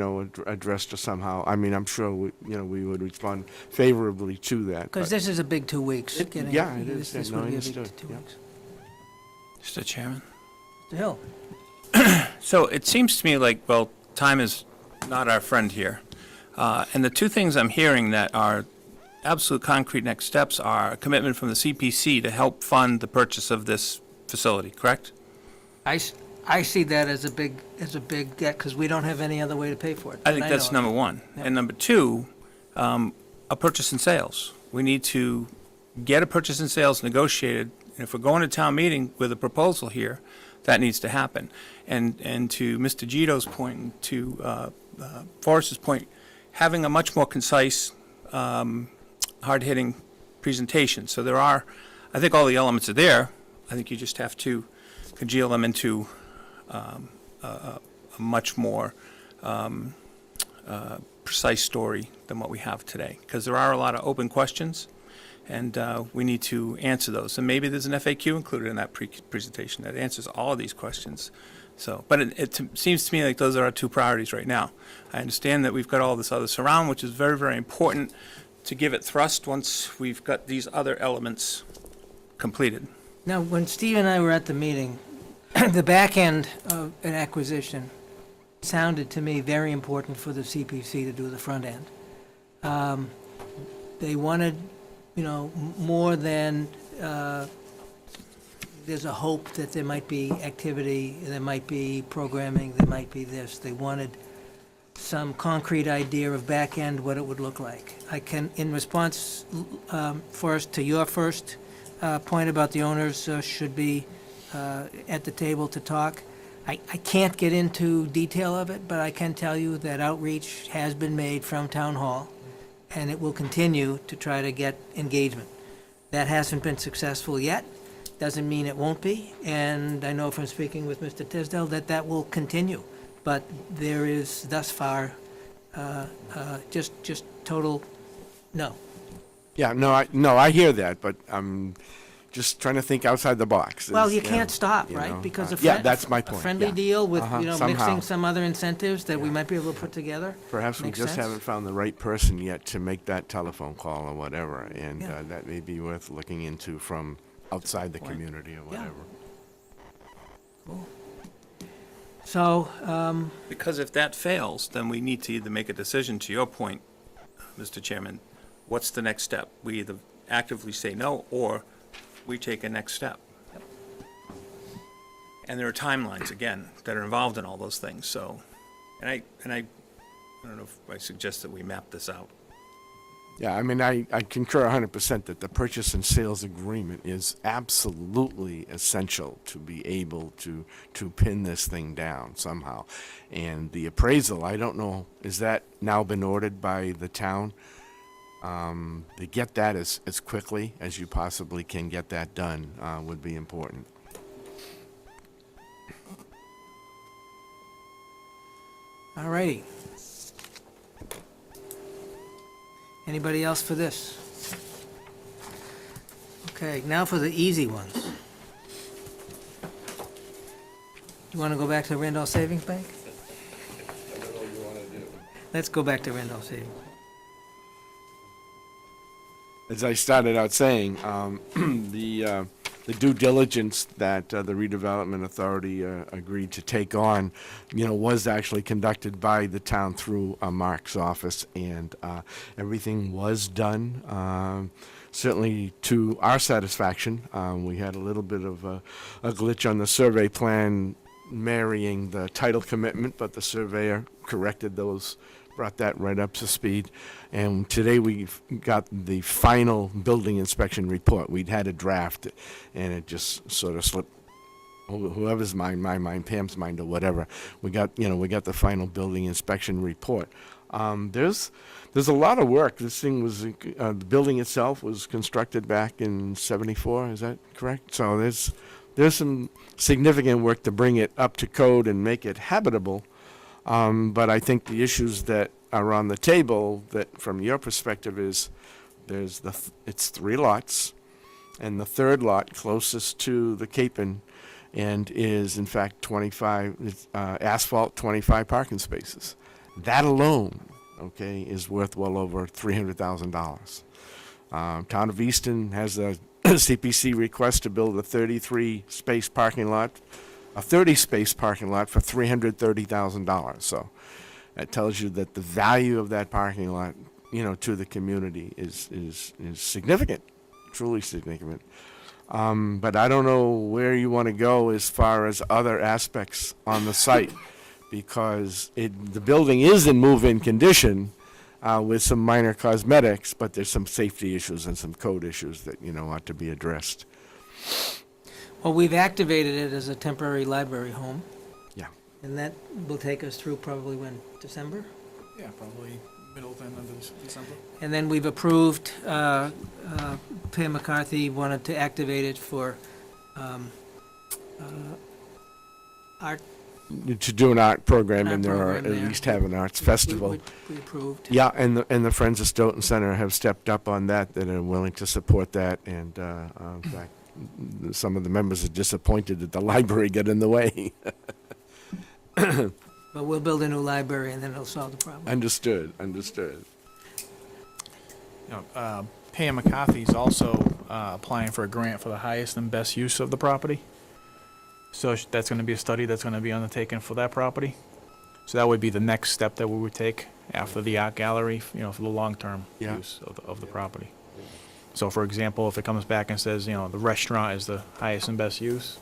addressed somehow, I mean, I'm sure, we would respond favorably to that. Because but- this is a big 2 weeks. getting- yeah, it is. This Yeah, no, would I be a big understood. 2 Yeah. weeks. Mr. Chairman? Mr. Hill? So it seems to me like, well, time is not our friend here. And the two things I'm hearing that are absolute concrete next steps are a commitment from the CPC to help fund the purchase of this facility, correct? I see that as a big get, because we don't have any other way to pay for it. I think that that's know of. number one. Yep. And number two, a purchase and sales. We need to get a purchase and sales negotiated. And if we're going to town meeting with a proposal here, that needs to happen. And to Mr. Gito's point, and to Forrest's point, having a much more concise, hard-hitting presentation. So there are, I think all the elements are there. I think you just have to congeal them into a much more precise story than what we have today. Because there are a lot of open questions, and we need to answer those. And maybe there's an FAQ included in that presentation that answers all of these questions. So, but it seems to me like those are our two priorities right now. I understand that we've got all this other surround, which is very, very important to give it thrust once we've got these other elements completed. Now, when Steve and I were at the meeting, the back end of an acquisition sounded to me very important for the CPC to do the front end. They wanted, more than, there's a hope that there might be activity, there might be programming, there might be this. They wanted some concrete idea of back end, what it would look like. I can, in response, first, to your first point about the owners should be at the table to talk. I can't get into detail of it, but I can tell you that outreach has been made from Town Hall, and it will continue to try to get engagement. That hasn't been successful yet, doesn't mean it won't be, and I know from speaking with Mr. Tisdale that that will continue. But there is thus far just total no. Yeah, no, I hear that, but I'm just trying to think outside the box. Well, is, you can't know, stop, you right? know, Because yeah, that's my point. a friendly yeah. deal with, Somehow. mixing some other incentives that we might be able to put together. Perhaps we Makes just sense. haven't found the right person yet to make that telephone call or whatever, and Yeah. that may be worth looking into from outside the community or whatever. So, Because if that fails, then we need to either make a decision, to your point, Mr. Chairman, what's the next step? We either actively say no, or we take a next step. And there are timelines, again, that are involved in all those things, so, and I don't know if I suggest that we map this out. Yeah, I mean, I concur 100% that the purchase and sales agreement is absolutely essential to be able to pin this thing down somehow. And the appraisal, I don't know, is that now been ordered by the town? To get that as quickly as you possibly can get that done would be important. all righty. Anybody else for this? Okay, now for the easy ones. You want to go back to Randolph Savings Bank? Let's go back to Randolph Savings. as I started out saying, the due diligence that the redevelopment authority agreed to take on, was actually conducted by the town through Mark's office, and everything was done. Certainly to our satisfaction. We had a little bit of a glitch on the survey plan marrying the title commitment, but the surveyor corrected those, brought that right up to speed. And today we've got the final building inspection report. We'd had a draft, and it just sort of slipped whoever's mind, my mind, Pam's mind, or whatever. We got the final building inspection report. There's a lot of work. This thing was, the building itself was constructed back in '74, is that correct? So there's some significant work to bring it up to code and make it habitable. But I think the issues that are on the table, that from your perspective, is it's 3 lots, and the third lot closest to the Capon, and is in fact 25 asphalt, 25 parking spaces. That alone, okay, is worth well over $300,000. Town of Easton has a CPC request to build a 30-space parking lot for $330,000. So that tells you that the value of that parking lot, to the community is significant, truly significant. But I don't know where you want to go as far as other aspects on the site, because the building is in move-in condition with some minor cosmetics, but there's some safety issues and some code issues that, ought to be addressed. Well, we've activated it as a temporary library home. Yeah. And that will take us through probably when, December? Yeah, probably middle to end of December. And then we've approved, Pam McCarthy wanted to activate it for art. To do an art program in there, or Program at there. least have an arts festival. We approved. Yeah, and the Friends of Stoughton Center have stepped up on that are willing to support that, and in fact, some of the members are disappointed that the library got in the way. But we'll build a new library and then it'll solve the problem. Understood. Pam McCarthy's also applying for a grant for the highest and best use of the property. So that's going to be a study that's going to be undertaken for that property. So that would be the next step that we would take after the art gallery, for the long-term Yeah. use of the property. So for example, if it comes back and says, the restaurant is the highest and best use,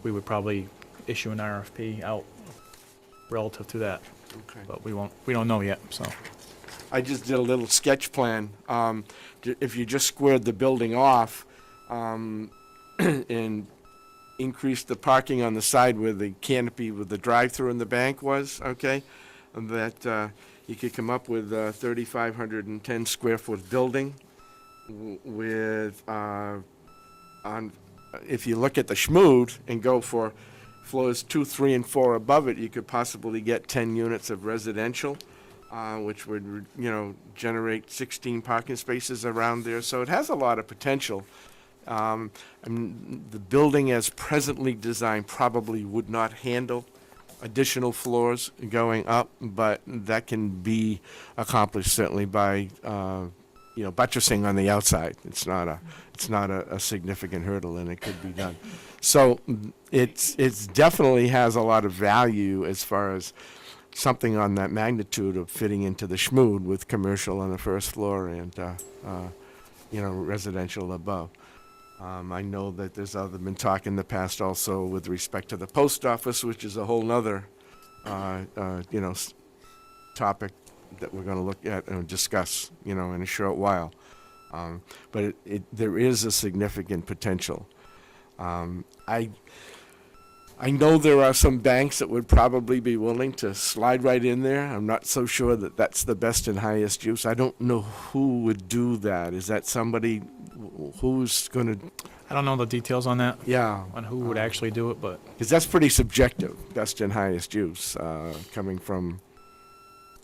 we would probably issue an RFP out relative to that. Okay. But we don't know yet, so. I just did a little sketch plan. If you just squared the building off and increased the parking on the side where the canopy with the drive-through in the bank was, okay, that you could come up with a 3,510 square foot building with, if you look at the schmood and go for floors 2, 3, and 4 above it, you could possibly get 10 units of residential, which would, generate 16 parking spaces around there. So it has a lot of potential. And the building as presently designed probably would not handle additional floors going up, but that can be accomplished certainly by, buttressing on the outside. It's not a significant hurdle, and it could be done. So it's definitely has a lot of value as far as something on that magnitude of fitting into the schmood with commercial on the first floor and, residential above. I know that there's been talk in the past also with respect to the post office, which is a whole nother, topic that we're going to look at and discuss, in a short while. But there is a significant potential. I know there are some banks that would probably be willing to slide right in there. I'm not so sure that that's the best and highest use. I don't know who would do that. Is that somebody who's going to... I don't know the details on that. Yeah. On who would actually do it, but. Because that's pretty subjective, best and highest use, coming from,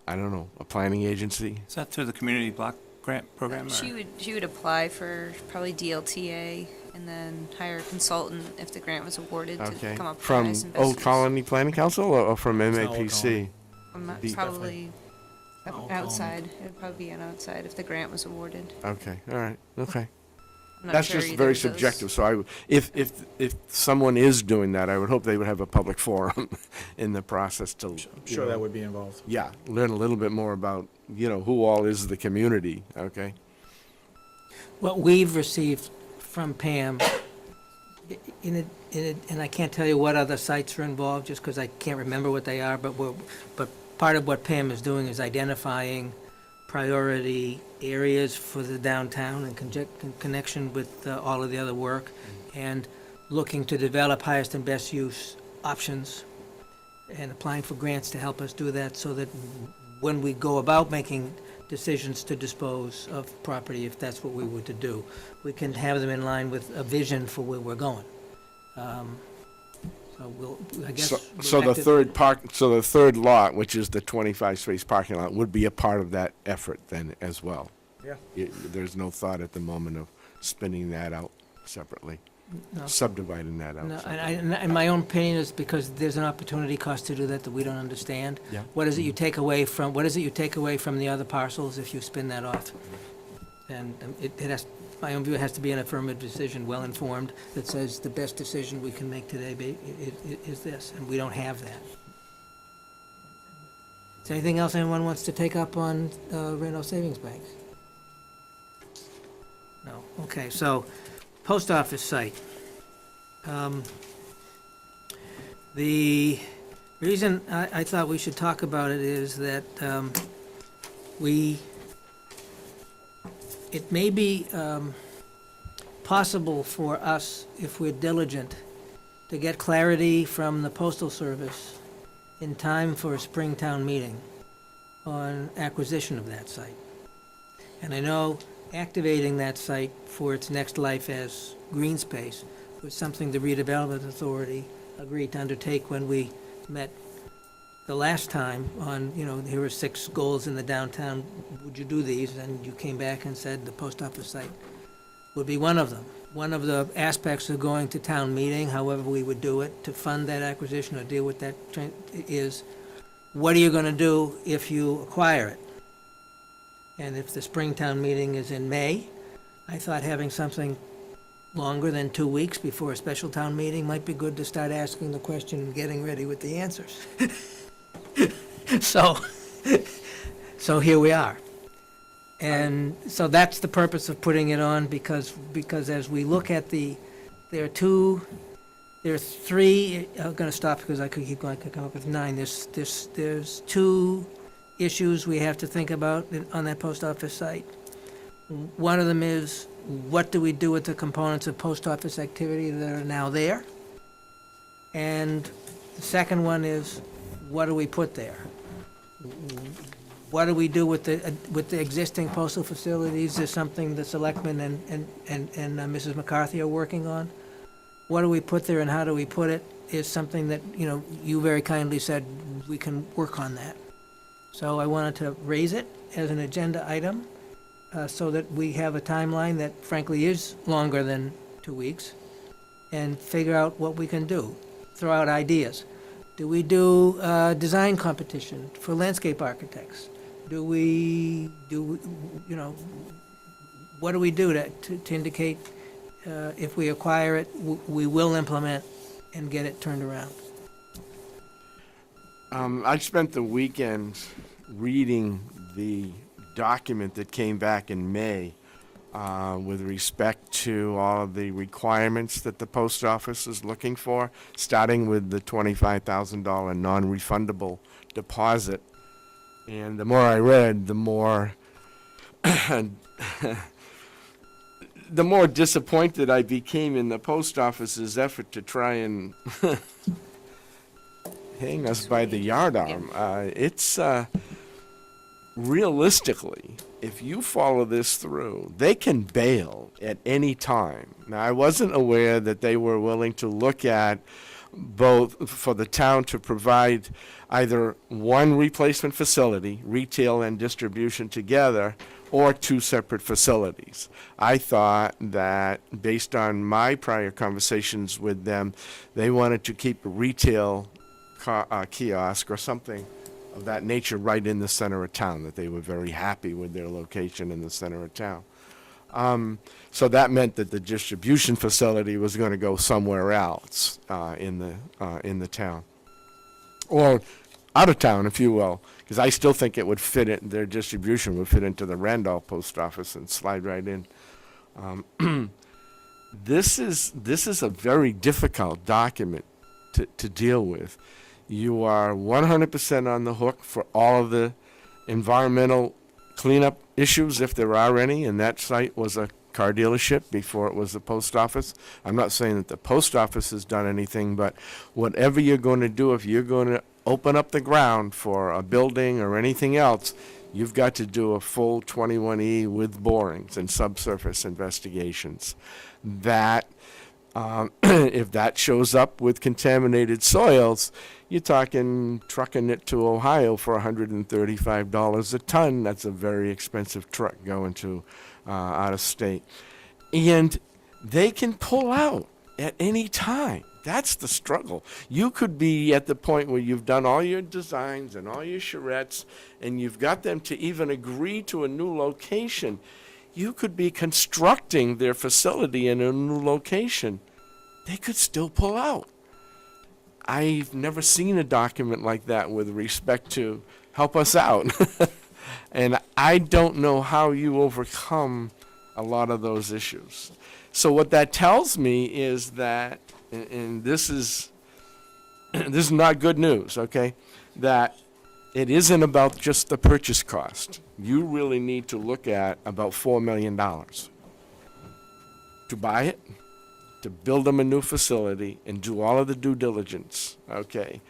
I don't know, a planning agency. Is that through the community block grant program? Or? She would apply for probably DLTA and then hire a consultant if the grant was awarded Okay. to come up with From highest and best Old use. Colony Planning Council or from It's not Old MAPC? I'm not- Be- Probably Outside, it'd probably be an outside if the grant was awarded. Okay, all right, okay. I'm not That's sure just either very of those. subjective, so if someone is doing that, I would hope they would have a public forum in the process to, I'm you sure know, that would be involved. yeah, learn a little bit more about, who all is the community, okay? What we've received from Pam, and I can't tell you what other sites are involved, just because I can't remember what they are, but part of what Pam is doing is identifying priority areas for the downtown in connection with all of the other work, and looking to develop highest and best use options, and applying for grants to help us do that, so that when we go about making decisions to dispose of property, if that's what we were to do, we can have them in line with a vision for where we're going. So I guess. So the third lot, which is the 25-space parking lot, would be a part of that effort then as well? Yeah. There's no thought at the moment of spinning that out separately, No. subdividing that out. No, separately. and my own opinion is because there's an opportunity cost to do that we don't understand. Yeah. What is it you take away from the other parcels if you spin that off? And it has, my own view, it has to be an affirmative decision, well-informed, that says the best decision we can make today is this, and we don't have that. Is there anything else anyone wants to take up on Reno Savings Bank? No. Okay, so, post office site. The reason I thought we should talk about it is that it may be possible for us, if we're diligent, to get clarity from the Postal Service in time for a Springtown meeting on acquisition of that site. And I know activating that site for its next life as green space was something the Redevelopment Authority agreed to undertake when we met the last time on, here are 6 goals in the downtown, would you do these? And you came back and said the post office site would be one of them. One of the aspects of going to town meeting, however we would do it, to fund that acquisition or deal with that, is what are you going to do if you acquire it? And if the Springtown meeting is in May, I thought having something longer than 2 weeks before a special town meeting might be good to start asking the question and getting ready with the answers. So here we are. And so that's the purpose of putting it on, because as we look at there are 3, I'm gonna stop because I could keep going, I could come up with 9. There's 2 issues we have to think about on that post office site. One of them is, what do we do with the components of post office activity that are now there? And the second one is, what do we put there? What do we do with the existing postal facilities? Is something the Selectmen and Mrs. McCarthy are working on? What do we put there and how do we put it is something that, you very kindly said we can work on that. So I wanted to raise it as an agenda item, so that we have a timeline that frankly is longer than 2 weeks, and figure out what we can do, throw out ideas. Do we do a design competition for landscape architects? What do we do to indicate if we acquire it, we will implement and get it turned around? I spent the weekend reading the document that came back in May with respect to all of the requirements that the post office is looking for, starting with the $25,000 non-refundable deposit. And the more I read, the more the more disappointed I became in the post office's effort to try and hang us by the yardarm. It's realistically, if you follow this through, they can bail at any time. Now, I wasn't aware that they were willing to look at both for the town to provide either one replacement facility, retail and distribution together, or 2 separate facilities. I thought that, based on my prior conversations with them, they wanted to keep a retail kiosk or something of that nature right in the center of town, that they were very happy with their location in the center of town. So that meant that the distribution facility was going to go somewhere else in the town, or out of town, if you will, because I still think it would fit in. Their distribution would fit into the Randolph post office and slide right in. This is a very difficult document to deal with. You are 100% on the hook for all of the environmental cleanup issues, if there are any, and that site was a car dealership before it was the post office. I'm not saying that the post office has done anything, but whatever you're going to do, if you're going to open up the ground for a building or anything else, you've got to do a full 21E with borings and subsurface investigations. That, if that shows up with contaminated soils, you're talking trucking it to Ohio for $135 a ton. That's a very expensive truck going to out of state. And they can pull out at any time. That's the struggle. You could be at the point where you've done all your designs and all your charrettes, and you've got them to even agree to a new location. You could be constructing their facility in a new location. They could still pull out. I've never seen a document like that with respect to help us out. And I don't know how you overcome a lot of those issues. So what that tells me is that, and this is not good news, okay, that it isn't about just the purchase cost. You really need to look at about $4 million to buy it, to build them a new facility, and do all of the due diligence, okay?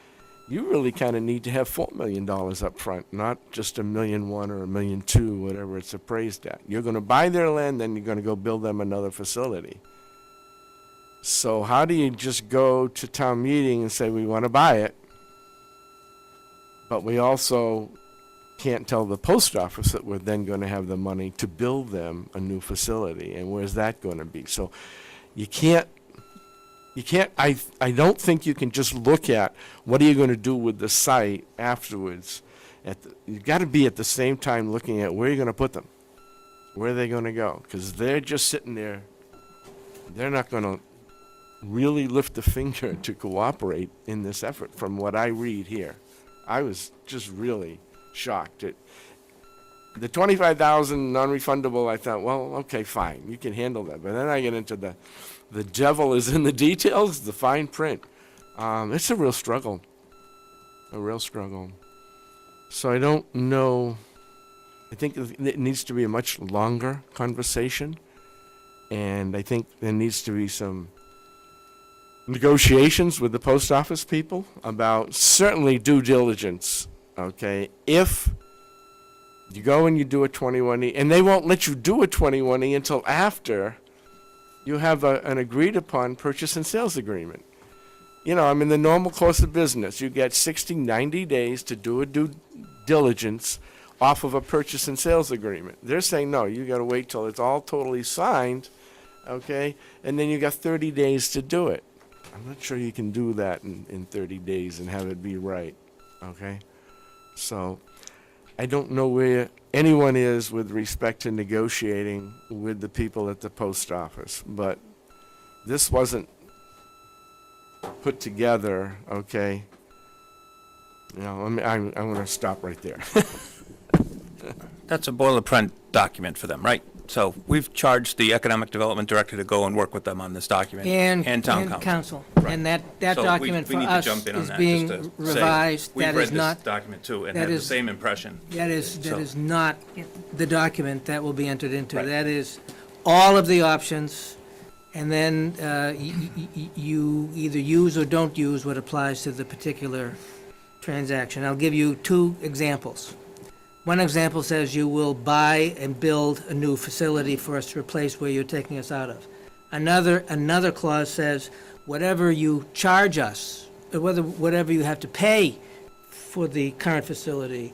You really kind of need to have $4 million up front, not just $1.1 million or $1.2 million, whatever it's appraised at. You're going to buy their land, then you're going to go build them another facility. So how do you just go to town meeting and say we want to buy it, but we also can't tell the post office that we're then going to have the money to build them a new facility, and where's that going to be? So you can't, I don't think you can just look at what are you going to do with the site afterwards. You've got to be at the same time looking at where you're going to put them. Where are they going to go? Because they're just sitting there. They're not going to really lift a finger to cooperate in this effort from what I read here. I was just really shocked. The $25,000 non-refundable, I thought, well, okay, fine, you can handle that. But then I get into the devil is in the details, the fine print. It's a real struggle. So I don't know. I think it needs to be a much longer conversation. And I think there needs to be some negotiations with the post office people about certainly due diligence, okay? If you go and you do a 21E, and they won't let you do a 21E until after you have an agreed upon purchase and sales agreement. You know, I mean, the normal course of business, you get 60, 90 days to do a due diligence off of a purchase and sales agreement. They're saying, no, you got to wait till it's all totally signed, okay? And then you got 30 days to do it. I'm not sure you can do that in 30 days and have it be right, okay? So I don't know where anyone is with respect to negotiating with the people at the post office, but this wasn't put together, okay? You know, I'm going to stop right there. That's a boilerplate document for them, right? So we've charged the economic development director to go and work with them on this document. And town council. Right. And that So document we for need to us jump in on is that, being just to say, revised. we've That read is this not, document too and that had the is- same impression. that So- is not the document that will be entered into. Right. That is all of the options, and then you either use or don't use what applies to the particular transaction. I'll give you two examples. One example says you will buy and build a new facility for us to replace where you're taking us out of. Another clause says whatever you charge us, or whatever you have to pay for the current facility,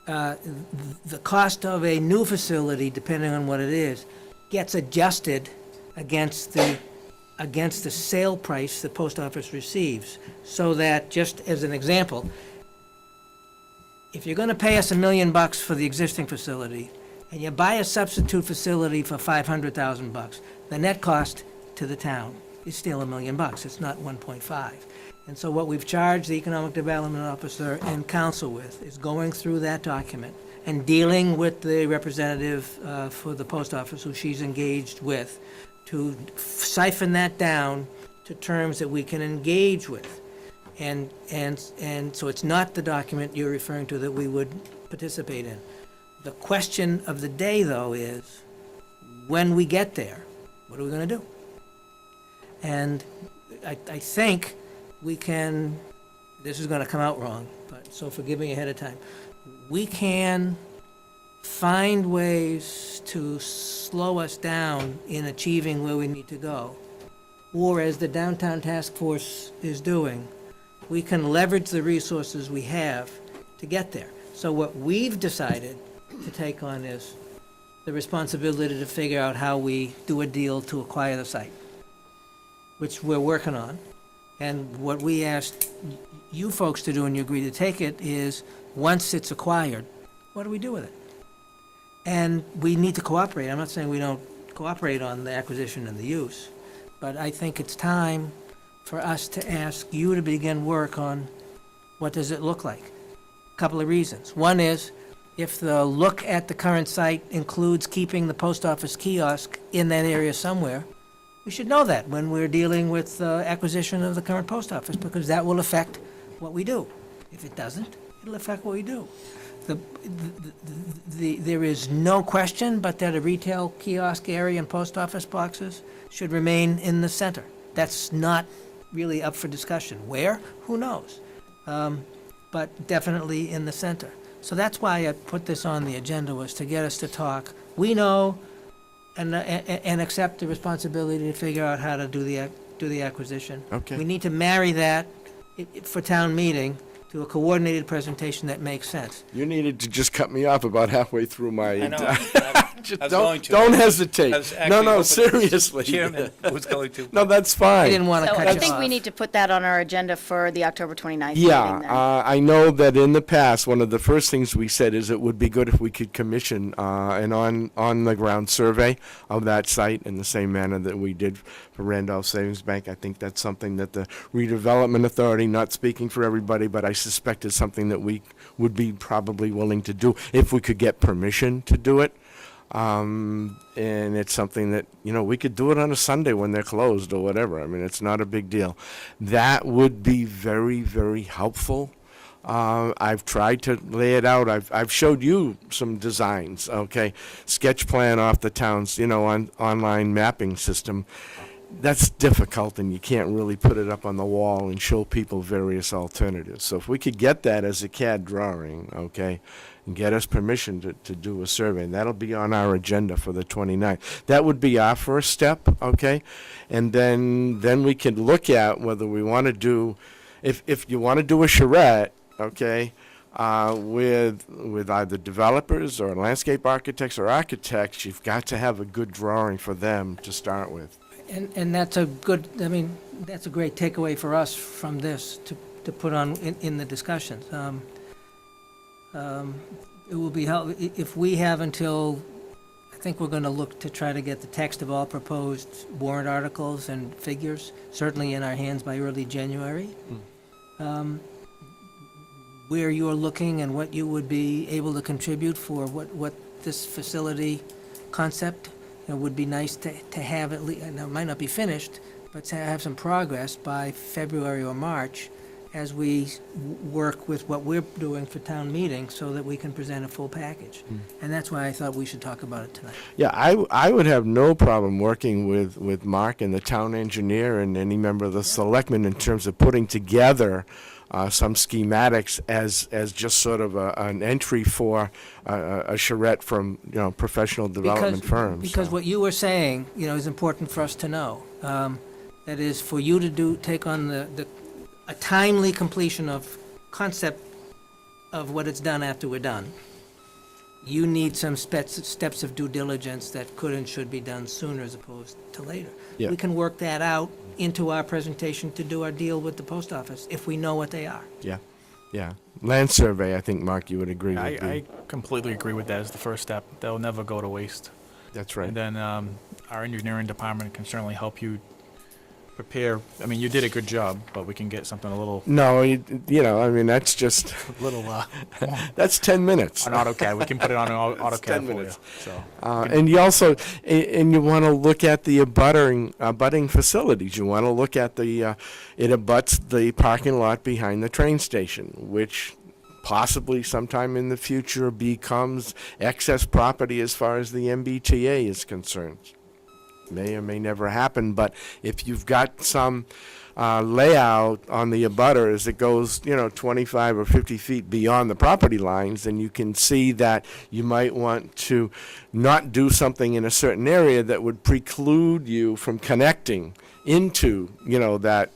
the cost of a new facility, depending on what it is, gets adjusted against the sale price the post office receives. So that, just as an example, if you're gonna pay us $1 million for the existing facility, and you buy a substitute facility for $500,000, the net cost to the town is still $1 million. It's not 1.5. And so what we've charged the Economic Development Officer and council with is going through that document and dealing with the representative for the post office who she's engaged with to siphon that down to terms that we can engage with. And so it's not the document you're referring to that we would participate in. The question of the day, though, is when we get there, what are we going to do? And I think we can, this is going to come out wrong, but so forgive me ahead of time. We can find ways to slow us down in achieving where we need to go. Or as the Downtown Task Force is doing, we can leverage the resources we have to get there. So what we've decided to take on is the responsibility to figure out how we do a deal to acquire the site, which we're working on. And what we asked you folks to do, and you agree to take it, is once it's acquired, what do we do with it? And we need to cooperate. I'm not saying we don't cooperate on the acquisition and the use, but I think it's time for us to ask you to begin work on what does it look like. A couple of reasons. One is, if the look at the current site includes keeping the post office kiosk in that area somewhere, we should know that when we're dealing with acquisition of the current post office, because that will affect what we do. If it doesn't, it'll affect what we do. There is no question but that a retail kiosk area and post office boxes should remain in the center. That's not really up for discussion. Where? Who knows? But definitely in the center. So that's why I put this on the agenda, was to get us to talk. We know and accept the responsibility to figure out how to do the acquisition. Okay. We need to marry that for town meeting to a coordinated presentation that makes sense. You needed to just cut me off about halfway through my. I know. Just I was going to. don't hesitate. I was No, actually no, hoping seriously. Chairman was going to. No, that's fine. I didn't want to So cut I you think we off. need to put that on our agenda for the October 29th meeting Yeah, then. I know that in the past, one of the first things we said is it would be good if we could commission an on-the-ground survey of that site in the same manner that we did for Randolph Savings Bank. I think that's something that the Redevelopment Authority, not speaking for everybody, but I suspect is something that we would be probably willing to do if we could get permission to do it. And it's something that, we could do it on a Sunday when they're closed or whatever. I mean, it's not a big deal. That would be very, very helpful. I've tried to lay it out. I've showed you some designs, okay? Sketch plan off the town's, online mapping system. That's difficult, and you can't really put it up on the wall and show people various alternatives. So if we could get that as a CAD drawing, okay, and get us permission to do a survey, and that'll be on our agenda for the 29th. That would be our first step, okay? And then we can look at whether we want to do, if you want to do a charrette, okay, with either developers or landscape architects or architects, you've got to have a good drawing for them to start with. And that's a good, that's a great takeaway for us from this to put on in the discussions. It will be if we have until, I think we're going to look to try to get the text of all proposed warrant articles and figures, certainly in our hands by early January. Where you're looking and what you would be able to contribute for what this facility concept, it would be nice to have at least, it might not be finished, but to have some progress by February or March as we work with what we're doing for town meeting so that we can present a full package. And that's why I thought we should talk about it tonight. Yeah, I would have no problem working with Mark and the town engineer and any member of the selectmen in terms of putting together some schematics as just sort of an entry for a charrette from professional development firms. Because so. what you were saying, is important for us to know. That is, for you to take on a timely completion of concept of what it's done after we're done. You need some steps of due diligence that could and should be done sooner as opposed to later. Yeah. We can work that out into our presentation to do our deal with the post office if we know what they are. Yeah. Yeah. Land survey, I think, Mark, you would agree with me. I completely agree with that as the first step. That'll never go to waste. That's right. And then our engineering department can certainly help you prepare. I mean, you did a good job, but we can get something a little, No, I mean, that's just, little that's 10 minutes. on AutoCAD. We can put it on an 10 AutoCAD for you. minutes. So And you also, and you want to look at the abutting facilities. You want to look at it abuts the parking lot behind the train station, which possibly sometime in the future becomes excess property as far as the MBTA is concerned. May or may never happen, but if you've got some layout on the abutters that goes, 25 or 50 feet beyond the property lines, then you can see that you might want to not do something in a certain area that would preclude you from connecting into, that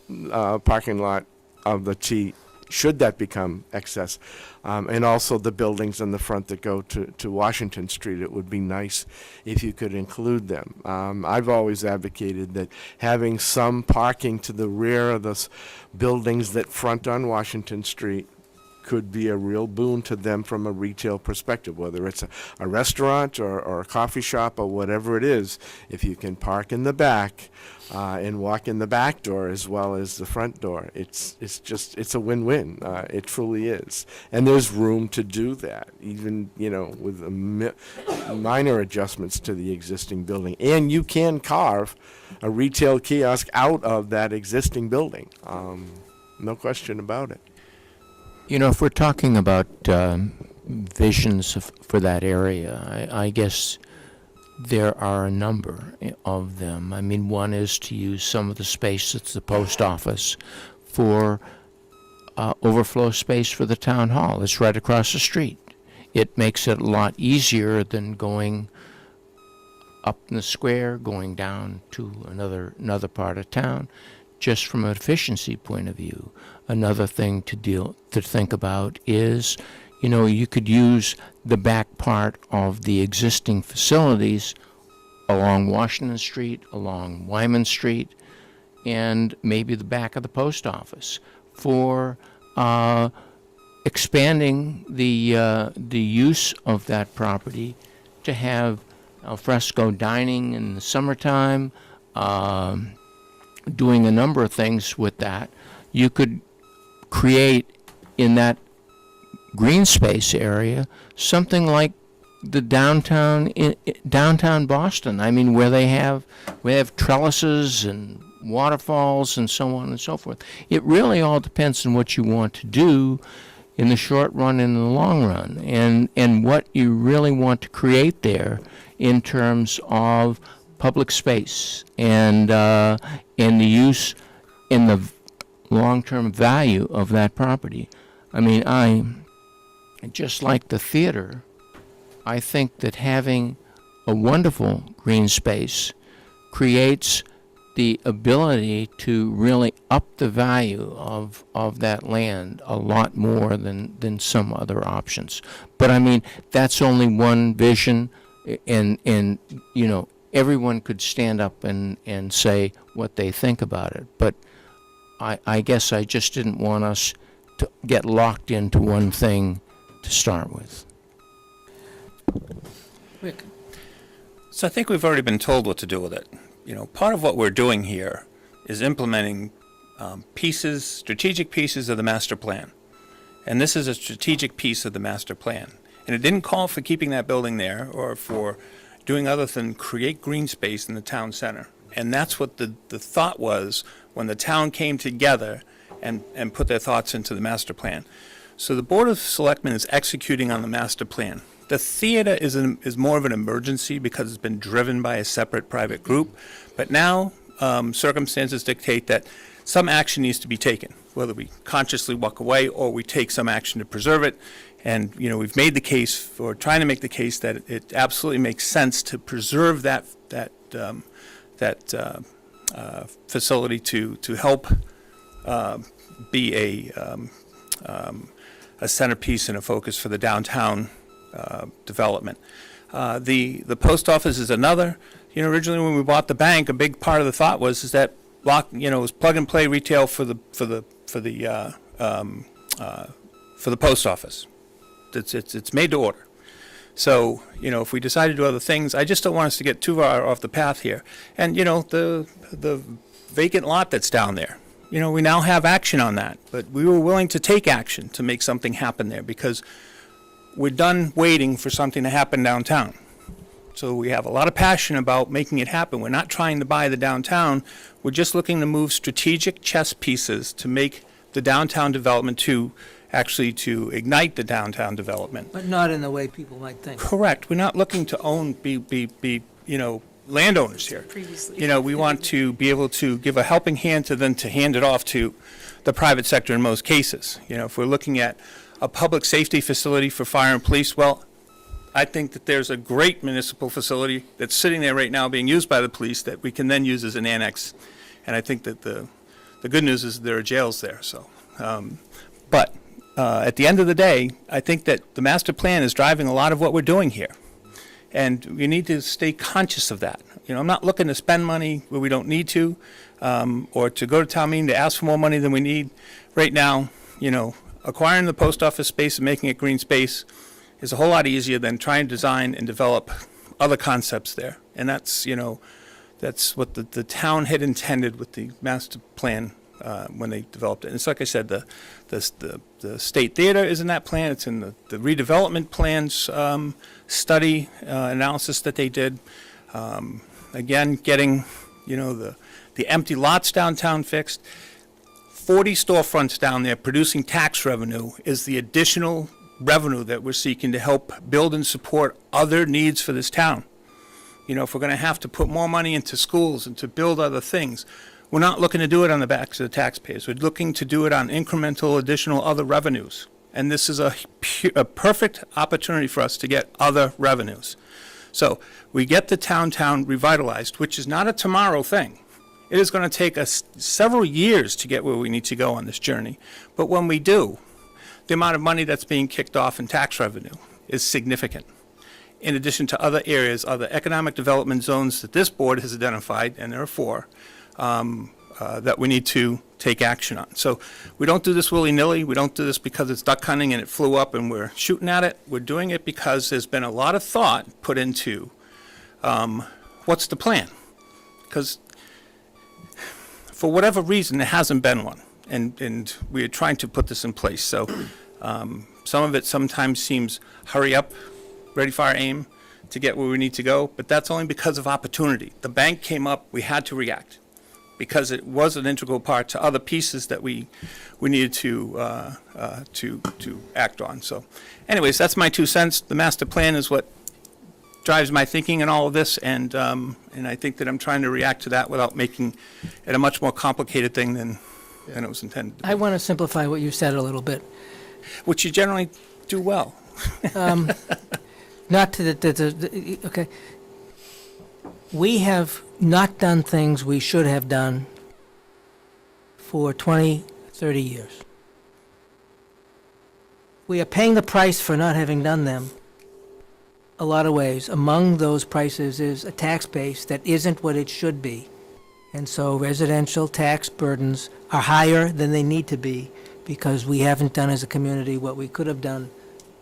parking lot of the T, should that become excess. And also the buildings in the front that go to Washington Street. It would be nice if you could include them. I've always advocated that having some parking to the rear of the buildings that front on Washington Street could be a real boon to them from a retail perspective, whether it's a restaurant or a coffee shop or whatever it is. If you can park in the back and walk in the back door as well as the front door, it's a win-win. It truly is. And there's room to do that, even, with minor adjustments to the existing building. And you can carve a retail kiosk out of that existing building. No question about it. If we're talking about visions for that area, I guess there are a number of them. I mean, one is to use some of the space that's the post office for overflow space for the town hall. It's right across the street. It makes it a lot easier than going up in the square, going down to another part of town, just from an efficiency point of view. Another thing to think about is, you could use the back part of the existing facilities along Washington Street, along Wyman Street, and maybe the back of the post office for expanding the use of that property to have al fresco dining in the summertime, doing a number of things with that. You could create in that green space area something like the downtown Boston. I mean, where we have trellises and waterfalls and so on and so forth. It really all depends on what you want to do in the short run and in the long run, and what you really want to create there in terms of public space and the use and the long-term value of that property. I mean, just like the theater, I think that having a wonderful green space creates the ability to really up the value of that land a lot more than some other options. But I mean, that's only one vision, and everyone could stand up and say what they think about it. But I guess I just didn't want us to get locked into one thing to start with. Rick? So I think we've already been told what to do with it. Part of what we're doing here is implementing strategic pieces of the master plan. And this is a strategic piece of the master plan. And it didn't call for keeping that building there or for doing other than create green space in the town center. And that's what the thought was when the town came together and put their thoughts into the master plan. So the Board of Selectmen is executing on the master plan. The theater is more of an emergency because it's been driven by a separate private group. But now circumstances dictate that some action needs to be taken, whether we consciously walk away or we take some action to preserve it. And, we've made the case, or trying to make the case, that it absolutely makes sense to preserve that facility to help be a centerpiece and a focus for the downtown development. The post office is another. Originally when we bought the bank, a big part of the thought was that it was plug and play retail for the for the post office. It's made to order. So, you know, if we decide to do other things, I just don't want us to get too far off the path here. And, you know, the vacant lot that's down there, you know, we now have action on that, but we were willing to take action to make something happen there because we're done waiting for something to happen downtown. So we have a lot of passion about making it happen. We're not trying to buy the downtown. We're just looking to move strategic chess pieces to make the downtown development to ignite the downtown development. But not in the way people might think. Correct. We're not looking to be you know, landowners here. Previously. You know, we want to be able to give a helping hand to them to hand it off to the private sector in most cases. You know, if we're looking at a public safety facility for fire and police, well, I think that there's a great municipal facility that's sitting there right now being used by the police that we can then use as an annex. And I think that the good news is there are jails there, so. But at the end of the day, I think that the master plan is driving a lot of what we're doing here. And we need to stay conscious of that. You know, I'm not looking to spend money where we don't need to, or to go to town meeting to ask for more money than we need. Right now, you know, acquiring the post office space and making it green space is a whole lot easier than trying to design and develop other concepts there. And that's, you know, that's what the town had intended with the master plan when they developed it. And it's like I said, the state theater is in that plan. It's in the redevelopment plans study analysis that they did. Again, getting, you know, the empty lots downtown fixed. 40 storefronts down there producing tax revenue is the additional revenue that we're seeking to help build and support other needs for this town. You know, if we're going to have to put more money into schools and to build other things, we're not looking to do it on the backs of the taxpayers. We're looking to do it on incremental additional other revenues. And this is a perfect opportunity for us to get other revenues. So we get the town revitalized, which is not a tomorrow thing. It is going to take us several years to get where we need to go on this journey. But when we do, the amount of money that's being kicked off in tax revenue is significant. In addition to other areas, other economic development zones that this board has identified, and there are 4, that we need to take action on. So we don't do this willy-nilly. We don't do this because it's duck hunting and it flew up and we're shooting at it. We're doing it because there's been a lot of thought put into what's the plan. Because for whatever reason, there hasn't been one. And we're trying to put this in place. So some of it sometimes seems hurry up, ready, fire, aim to get where we need to go. But that's only because of opportunity. The bank came up, we had to react because it was an integral part to other pieces that we needed to act on. So anyways, that's my 2 cents. The master plan is what drives my thinking in all of this, and I think that I'm trying to react to that without making it a much more complicated thing than it was intended to be. I want to simplify what you said a little bit. Which you generally do well. Not to okay. We have not done things we should have done for 20, 30 years. We are paying the price for not having done them a lot of ways. Among those prices is a tax base that isn't what it should be. And so residential tax burdens are higher than they need to be because we haven't done as a community what we could have done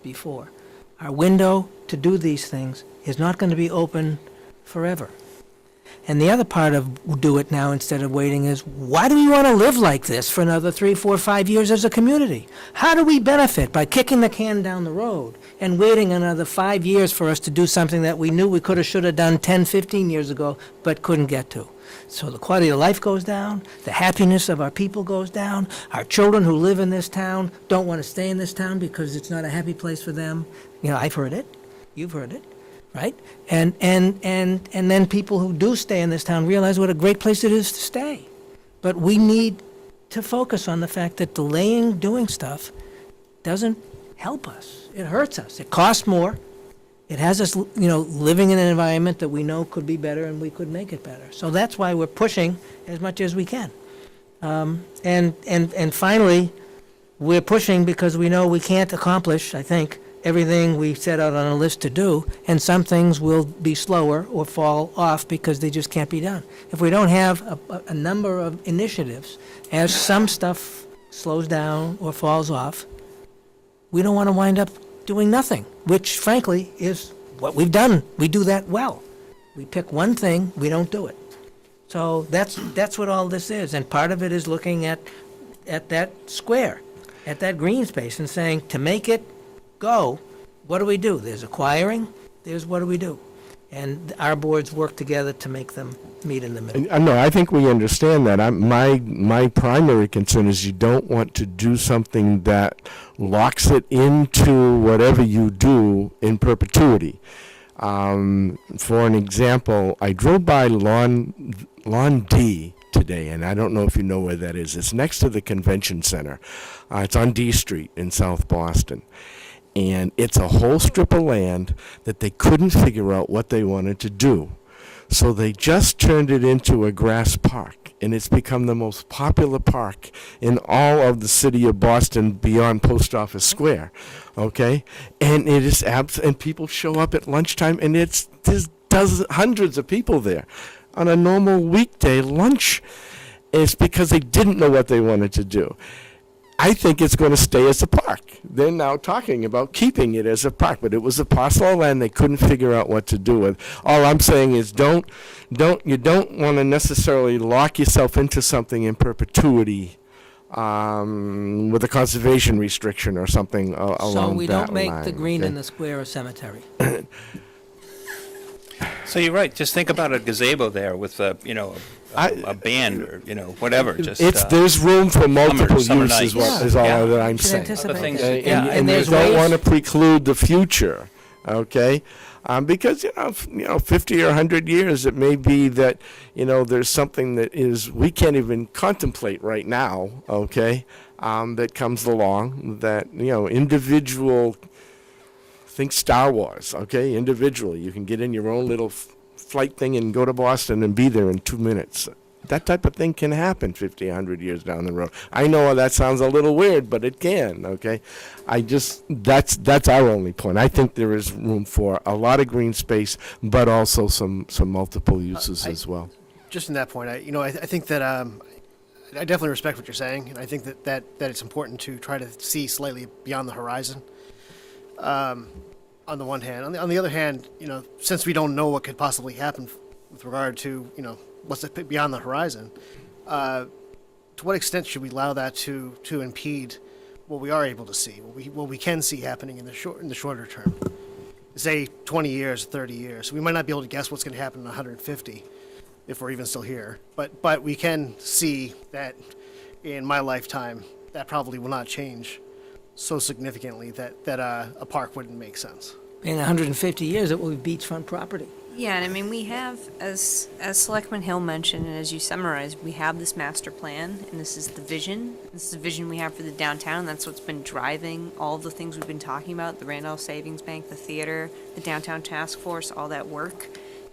before. Our window to do these things is not going to be open forever. And the other part of do it now instead of waiting is, why do we want to live like this for another 3, 4, 5 years as a community? How do we benefit by kicking the can down the road and waiting another 5 years for us to do something that we knew we could have, should have done 10, 15 years ago, but couldn't get to? So the quality of life goes down, the happiness of our people goes down, our children who live in this town don't want to stay in this town because it's not a happy place for them. You know, I've heard it, you've heard it, right? And then people who do stay in this town realize what a great place it is to stay. But we need to focus on the fact that delaying doing stuff doesn't help us. It hurts us. It costs more. It has us, living in an environment that we know could be better and we could make it better. So that's why we're pushing as much as we can. And finally, we're pushing because we know we can't accomplish, I think, everything we set out on a list to do, and some things will be slower or fall off because they just can't be done. If we don't have a number of initiatives, as some stuff slows down or falls off, we don't want to wind up doing nothing, which frankly is what we've done. We do that well. We pick one thing, we don't do it. So that's what all this is, and part of it is looking at that square, at that green space, and saying, to make it go, what do we do? There's acquiring, there's what do we do? And our boards work together to make them meet in the middle. No, I think we understand that. My primary concern is you don't want to do something that locks it into whatever you do in perpetuity. For an example, I drove by Lawn D today, and I don't know if you know where that is. It's next to the convention center. It's on D Street in South Boston. And it's a whole strip of land that they couldn't figure out what they wanted to do. So they just turned it into a grass park, and it's become the most popular park in all of the city of Boston beyond Post Office Square, okay? And it is and people show up at lunchtime, and there's hundreds of people there on a normal weekday lunch. It's because they didn't know what they wanted to do. I think it's going to stay as a park. They're now talking about keeping it as a park, but it was a parcel of land they couldn't figure out what to do with. All I'm saying is you don't want to necessarily lock yourself into something in perpetuity with a conservation restriction or something along that line. So we don't make the green okay? in the square a cemetery. So you're right, just think about a gazebo there with a band or, whatever, just. There's room for multiple summer uses, nights. is all Yeah. that I'm Should saying. anticipate things- that. Okay, Yeah, and we there's don't ways- want to preclude the future, okay? Because 50 or 100 years, it may be that there's something that we can't even contemplate right now, okay? That comes along that individual. Think Star Wars, okay? Individually, you can get in your own little flight thing and go to Boston and be there in 2 minutes. That type of thing can happen 50, 100 years down the road. I know that sounds a little weird, but it can, okay? That's our only point. I think there is room for a lot of green space, but also some multiple uses as well. Just in that point, I think that I definitely respect what you're saying, and I think that it's important to try to see slightly beyond the horizon. On the one hand, on the other hand, since we don't know what could possibly happen with regard to what's beyond the horizon, to what extent should we allow that to impede what we are able to see, what we can see happening in the shorter term? Say 20 years, 30 years. We might not be able to guess what's going to happen in 150 if we're even still here, but we can see that in my lifetime that probably will not change so significantly that a park wouldn't make sense. In 150 years, it will be beachfront property. Yeah, and I mean, we have, as Selectman Hill mentioned, and as you summarized, we have this master plan, and this is the vision. This is the vision we have for the downtown, and that's what's been driving all the things we've been talking about, the Randolph Savings Bank, the theater, the downtown task force, all that work.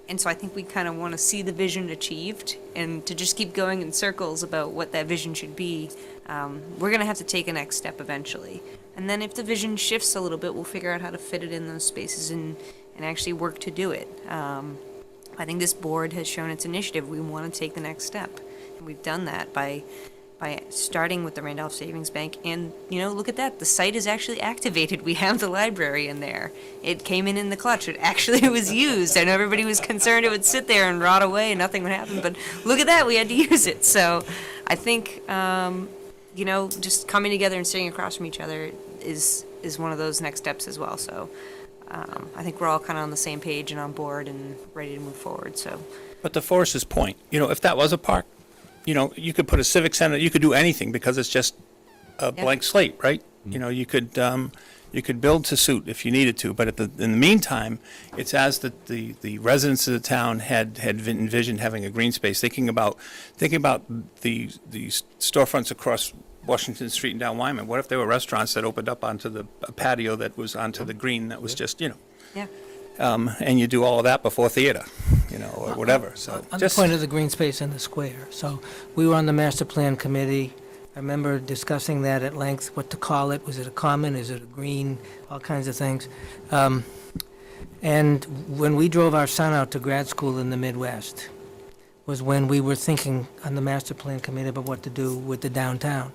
And so I think we kind of want to see the vision achieved, and to just keep going in circles about what that vision should be, we're going to have to take a next step eventually. And then if the vision shifts a little bit, we'll figure out how to fit it in those spaces and actually work to do it. I think this board has shown its initiative. We want to take the next step. And we've done that by starting with the Randolph Savings Bank. And, look at that. The site is actually activated. We have the library in there. It came in the clutch. It actually was used. I know everybody was concerned it would sit there and rot away and nothing would happen. But look at that. We had to use it. So I think, just coming together and sitting across from each other is one of those next steps as well. So I think we're all kind of on the same page and on board and ready to move forward. So, But to Forrest's point, if that was a park, you could put a civic center, you could do anything because it's just a blank slate, right? You could build to suit if you needed to, but in the meantime, it's as the residents of the town had envisioned having a green space, thinking about the storefronts across Washington Street and down Wyman. What if there were restaurants that opened up onto a patio that was onto the green that was just, yeah. And you do all of that before theater, or whatever. So On the point of the green space in the square, so we were on the master plan committee. I remember discussing that at length, what to call it. Was it a common? Is it a green? All kinds of things. And when we drove our son out to grad school in the Midwest, was when we were thinking on the master plan committee about what to do with the downtown.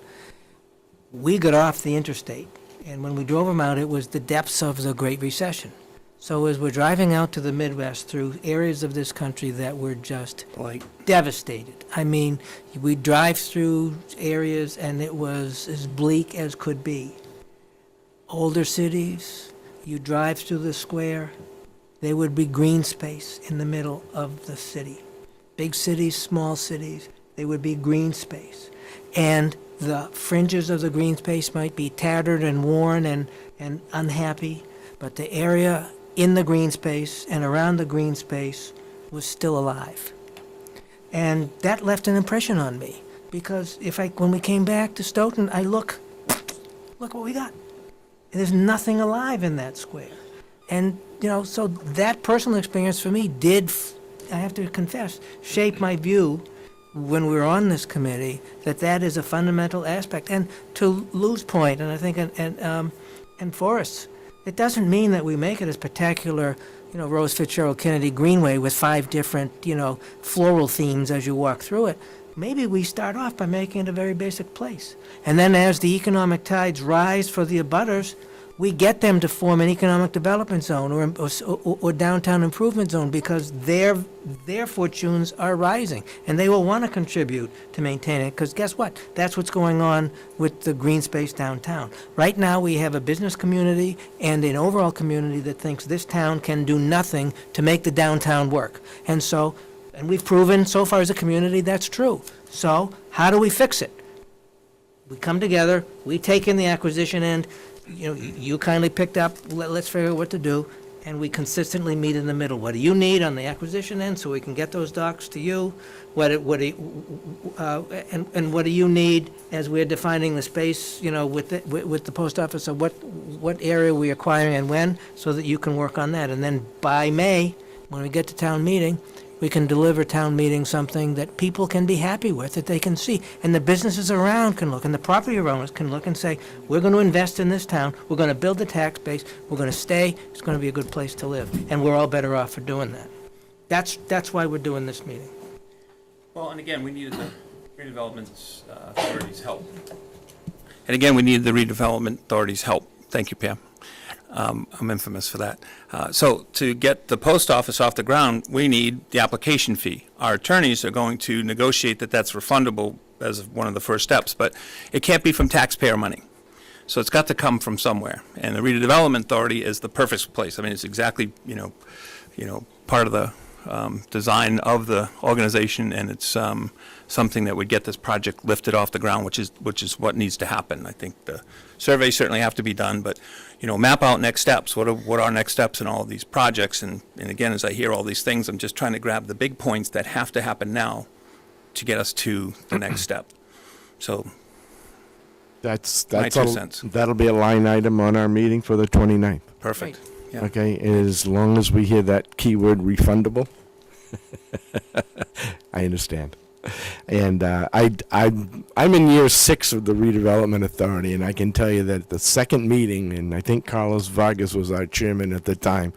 We got off the interstate And when we drove them out, it was the depths of the Great Recession. So as we're driving out to the Midwest through areas of this country that were just devastated. I mean, we drive through areas and it was as bleak as could be. Older cities, you drive through the square, there would be green space in the middle of the city. Big cities, small cities, there would be green space. And the fringes of the green space might be tattered and worn and unhappy, but the area in the green space and around the green space was still alive. And that left an impression on me, because when we came back to Stoughton, I look what we got. There's nothing alive in that square. And, so that personal experience for me did, I have to confess, shape my view when we were on this committee, that is a fundamental aspect. And to Lou's point, and I think, and Forrest's, it doesn't mean that we make it a spectacular, Rose Fitzgerald Kennedy Greenway with 5 different, floral themes as you walk through it. Maybe we start off by making it a very basic place. And then as the economic tides rise for the abutters, we get them to form an economic development zone or downtown improvement zone, because their fortunes are rising, and they will want to contribute to maintaining it, because guess what? That's what's going on with the green space downtown. Right now, we have a business community and an overall community that thinks this town can do nothing to make the downtown work. And we've proven so far as a community that's true. So how do we fix it? We come together, we take in the acquisition end. You kindly picked up, let's figure out what to do, and we consistently meet in the middle. What do you need on the acquisition end so we can get those docs to you? And what do you need as we're defining the space, with the post office, so what area we're acquiring and when, so that you can work on that. And then by May, when we get to town meeting, we can deliver town meeting something that people can be happy with, that they can see. And the businesses around can look, and the property owners can look and say, we're going to invest in this town, we're going to build the tax base, we're going to stay, it's going to be a good place to live. And we're all better off for doing that. That's why we're doing this meeting. Well, and again, we needed the redevelopment authority's help. And again, we needed the redevelopment authority's help. Thank you, Pam. I'm infamous for that. So to get the post office off the ground, we need the application fee. Our attorneys are going to negotiate that that's refundable as one of the first steps, but it can't be from taxpayer money. So it's got to come from somewhere. And the redevelopment authority is the perfect place. I mean, it's exactly, part of the design of the organization, and it's something that would get this project lifted off the ground, which is what needs to happen. I think the surveys certainly have to be done, but map out next steps. What are our next steps in all of these projects? And again, as I hear all these things, I'm just trying to grab the big points that have to happen now to get us to the next step. So That's my 2 cents. That'll be a line item on our meeting for the 29th. Perfect. Yeah. Okay, as long as we hear that keyword refundable. I understand. And I'm in year 6 of the redevelopment authority, and I can tell you that the second meeting, and I think Carlos Vargas was our chairman at the time,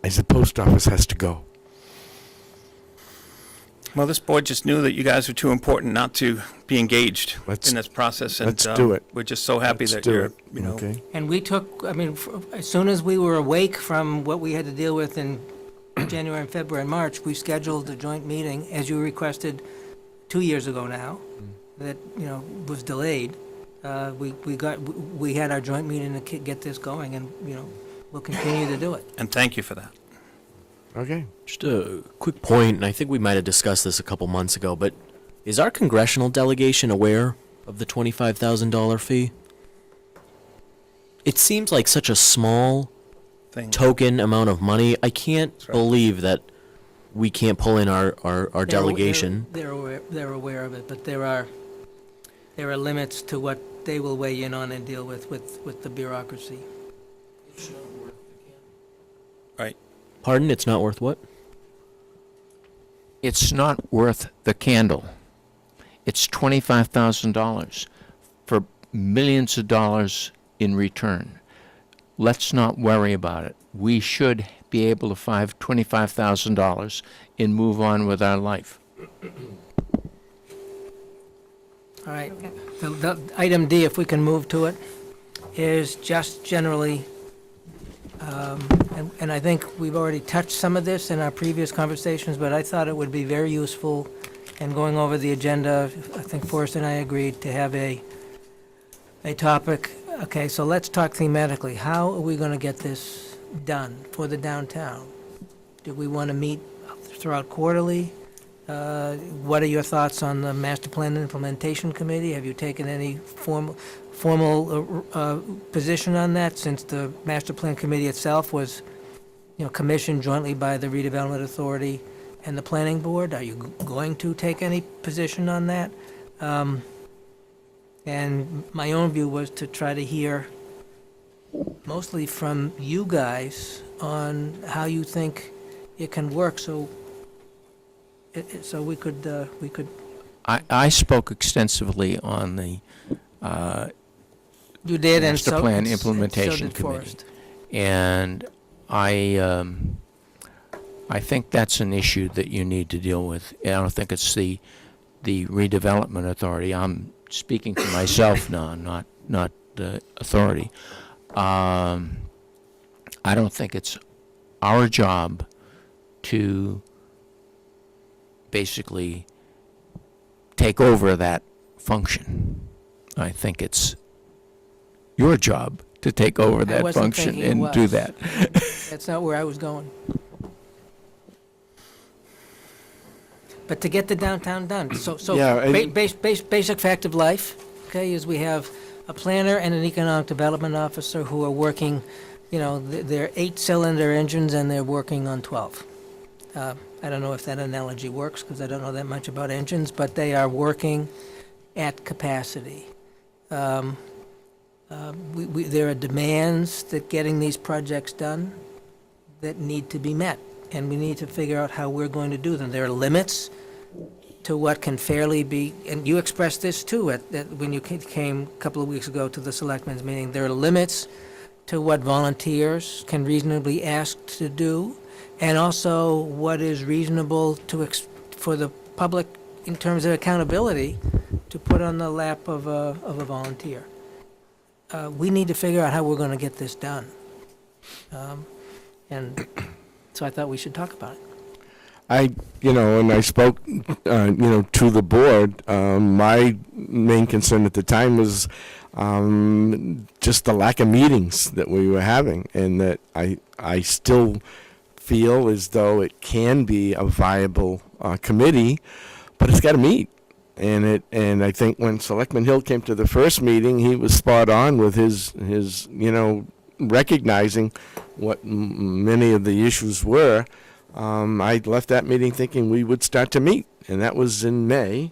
I said, post office has to go. Well, this board just knew that you guys were too important not to be engaged in this process. And, let's do it. We're just so happy Let's that do you're, it. Okay. And we took, as soon as we were awake from what we had to deal with in January and February and March, we scheduled a joint meeting, as you requested 2 years ago now, that, was delayed. We had our joint meeting to get this going, and, we'll continue to do it. and thank you for that. Okay. Just a quick point, and I think we might have discussed this a couple months ago, but is our congressional delegation aware of the $25,000 fee? It seems like such a small token amount of money. I can't believe that we can't pull in our delegation. They're aware of it, but there are limits to what they will weigh in on and deal with the bureaucracy. Right. Pardon? It's not worth what? It's not worth the candle. It's $25,000 for millions of dollars in return. Let's not worry about it. We should be able to find $25,000 and move on with our life. All right. The item D, if we can move to it. is just generally, and I think we've already touched some of this in our previous conversations, but I thought it would be very useful in going over the agenda. I think Forrest and I agreed to have a topic. Okay, so let's talk thematically. How are we going to get this done for the downtown? Do we want to meet throughout quarterly? What are your thoughts on the Master Plan Implementation Committee? Have you taken any formal position on that, since the Master Plan Committee itself was, commissioned jointly by the Redevelopment Authority and the Planning Board? Are you going to take any position on that? And my own view was to try to hear mostly from you guys on how you think it can work, so we could. I spoke extensively on the You did, and Master so. Plan and so Implementation did Committee. Forrest. And I think that's an issue that you need to deal with. I don't think it's the Redevelopment Authority. I'm speaking for myself now, not the authority. I don't think it's our job to basically take over that function. I think it's your job to take over that wasn't function thinking it and do was. that. That's not where I was going. But to get the downtown done, so Yeah, basic fact of life, okay, is we have a planner and an economic development officer who are working, they're 8-cylinder engines and they're working on 12. I don't know if that analogy works, because I don't know that much about engines, but they are working at capacity. There are demands that getting these projects done that need to be met, and we need to figure out how we're going to do them. There are limits to what can fairly be, and you expressed this too when you came a couple of weeks ago to the Selectmen's meeting. There are limits to what volunteers can reasonably ask to do, and also what is reasonable for the public in terms of accountability to put on the lap of a volunteer. We need to figure out how we're going to get this done. And so I thought we should talk about it. And I spoke, to the board, my main concern at the time was just the lack of meetings that we were having, and that I still feel as though it can be a viable committee, but it's got to meet. And I think when Selectman Hill came to the first meeting, he was spot on with his recognizing what many of the issues were. I left that meeting thinking we would start to meet, and that was in May,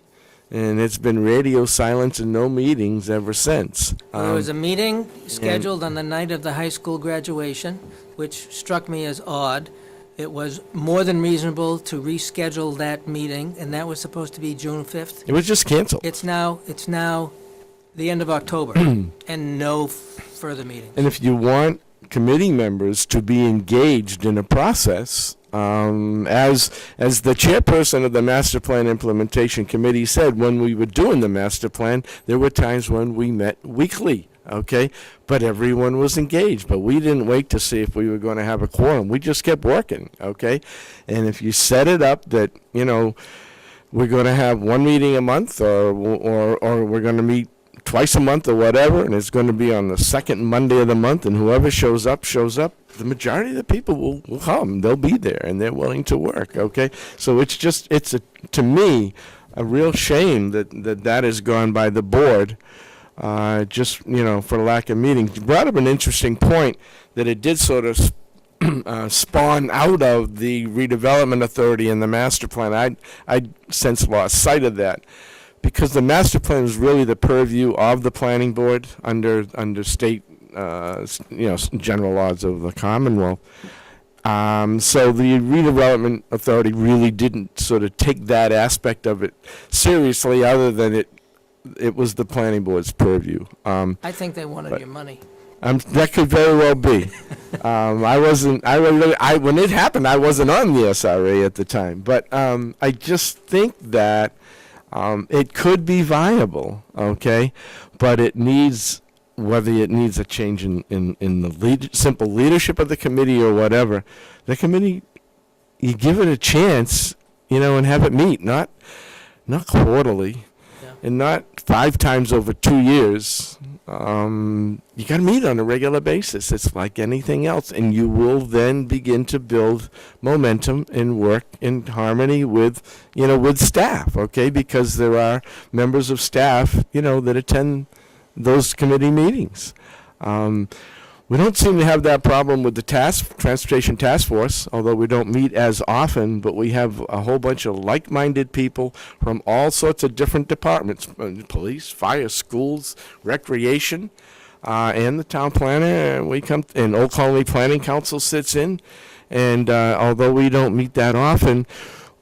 and it's been radio silence and no meetings ever since. There was a meeting scheduled on the night of the high school graduation, which struck me as odd. It was more than reasonable to reschedule that meeting, and that was supposed to be June 5th. It was just canceled. It's now the end of October, and no further meetings. And if you want committee members to be engaged in a process, as the chairperson of the Master Plan Implementation Committee said, when we were doing the master plan, there were times when we met weekly, okay? But everyone was engaged, but we didn't wait to see if we were going to have a quorum. We just kept working, okay? And if you set it up that, we're going to have one meeting a month, or we're going to meet twice a month or whatever, and it's going to be on the second Monday of the month, and whoever shows up, the majority of the people will come. They'll be there, and they're willing to work, okay? So to me, a real shame that has gone by the board, for lack of meetings. You brought up an interesting point that it did sort of spawn out of the Redevelopment Authority and the master plan. I since lost sight of that, because the master plan is really the purview of the planning board under state, general laws of the Commonwealth. So the Redevelopment Authority really didn't sort of take that aspect of it seriously, other than it was the planning board's purview. I think they wanted your money. That could very well be. When it happened, I wasn't on the SRA at the time, but I just think that it could be viable, okay? But it needs whether it needs a change in the simple leadership of the committee or whatever, the committee, you give it a chance, and have it meet, not quarterly, Yeah. and not 5 times over 2 years. You got to meet on a regular basis. It's like anything else, and you will then begin to build momentum and work in harmony with staff, okay? Because there are members of staff, that attend those committee meetings. We don't seem to have that problem with the Transportation Task Force, although we don't meet as often, but we have a whole bunch of like-minded people from all sorts of different departments, police, fire, schools, recreation, and the town planner. And Old Colony Planning Council sits in, and although we don't meet that often,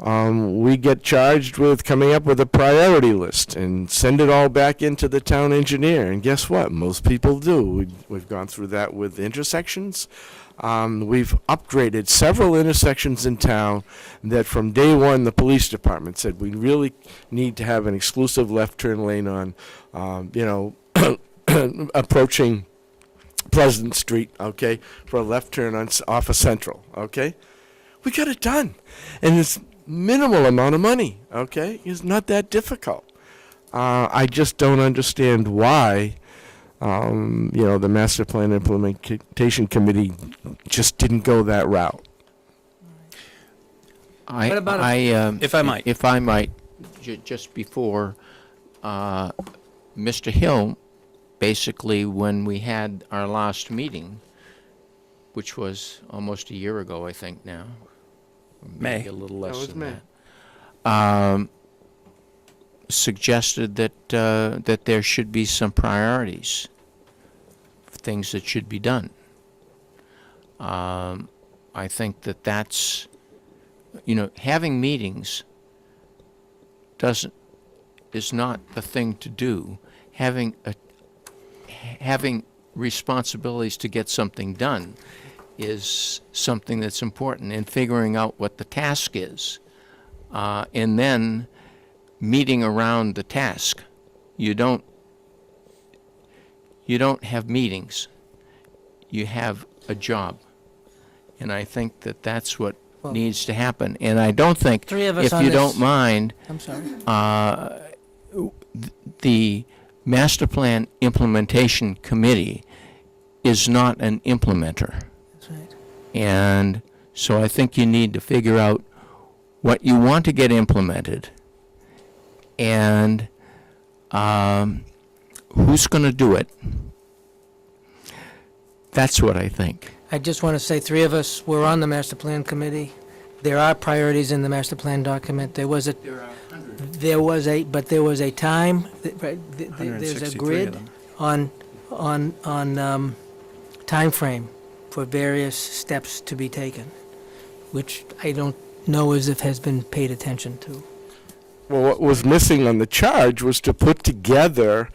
we get charged with coming up with a priority list and send it all back into the town engineer. And guess what? Most people do. We've gone through that with intersections. We've upgraded several intersections in town that from day one the police department said we really need to have an exclusive left turn lane on, approaching Pleasant Street, okay, for a left turn off of Central, okay? We got it done. And it's minimal amount of money, okay? It's not that difficult. I just don't understand why, the Master Plan Implementation Committee just didn't go that route. What about If I might. If I might, just before, Mr. Hill, basically, when we had our last meeting, which was almost a year ago, I think now, May. maybe a little less That was than May. that, suggested that there should be some priorities, things that should be done. I think that's, having meetings is not the thing to do. Having responsibilities to get something done is something that's important, and figuring out what the task is, and then meeting around the task. You don't have meetings. You have a job, and I think that's what Well, needs to happen. And I don't think, Three of us if on you this- don't mind, I'm sorry. the Master Plan Implementation Committee is not an implementer. That's right. And so I think you need to figure out what you want to get implemented and who's going to do it. That's what I think. I just want to say 3 of us were on the master plan committee. There are priorities in the master plan document. There was a time, there's a 163 of grid them. on time frame for various steps to be taken, which I don't know as if has been paid attention to. Well, what was missing on the charge was to put together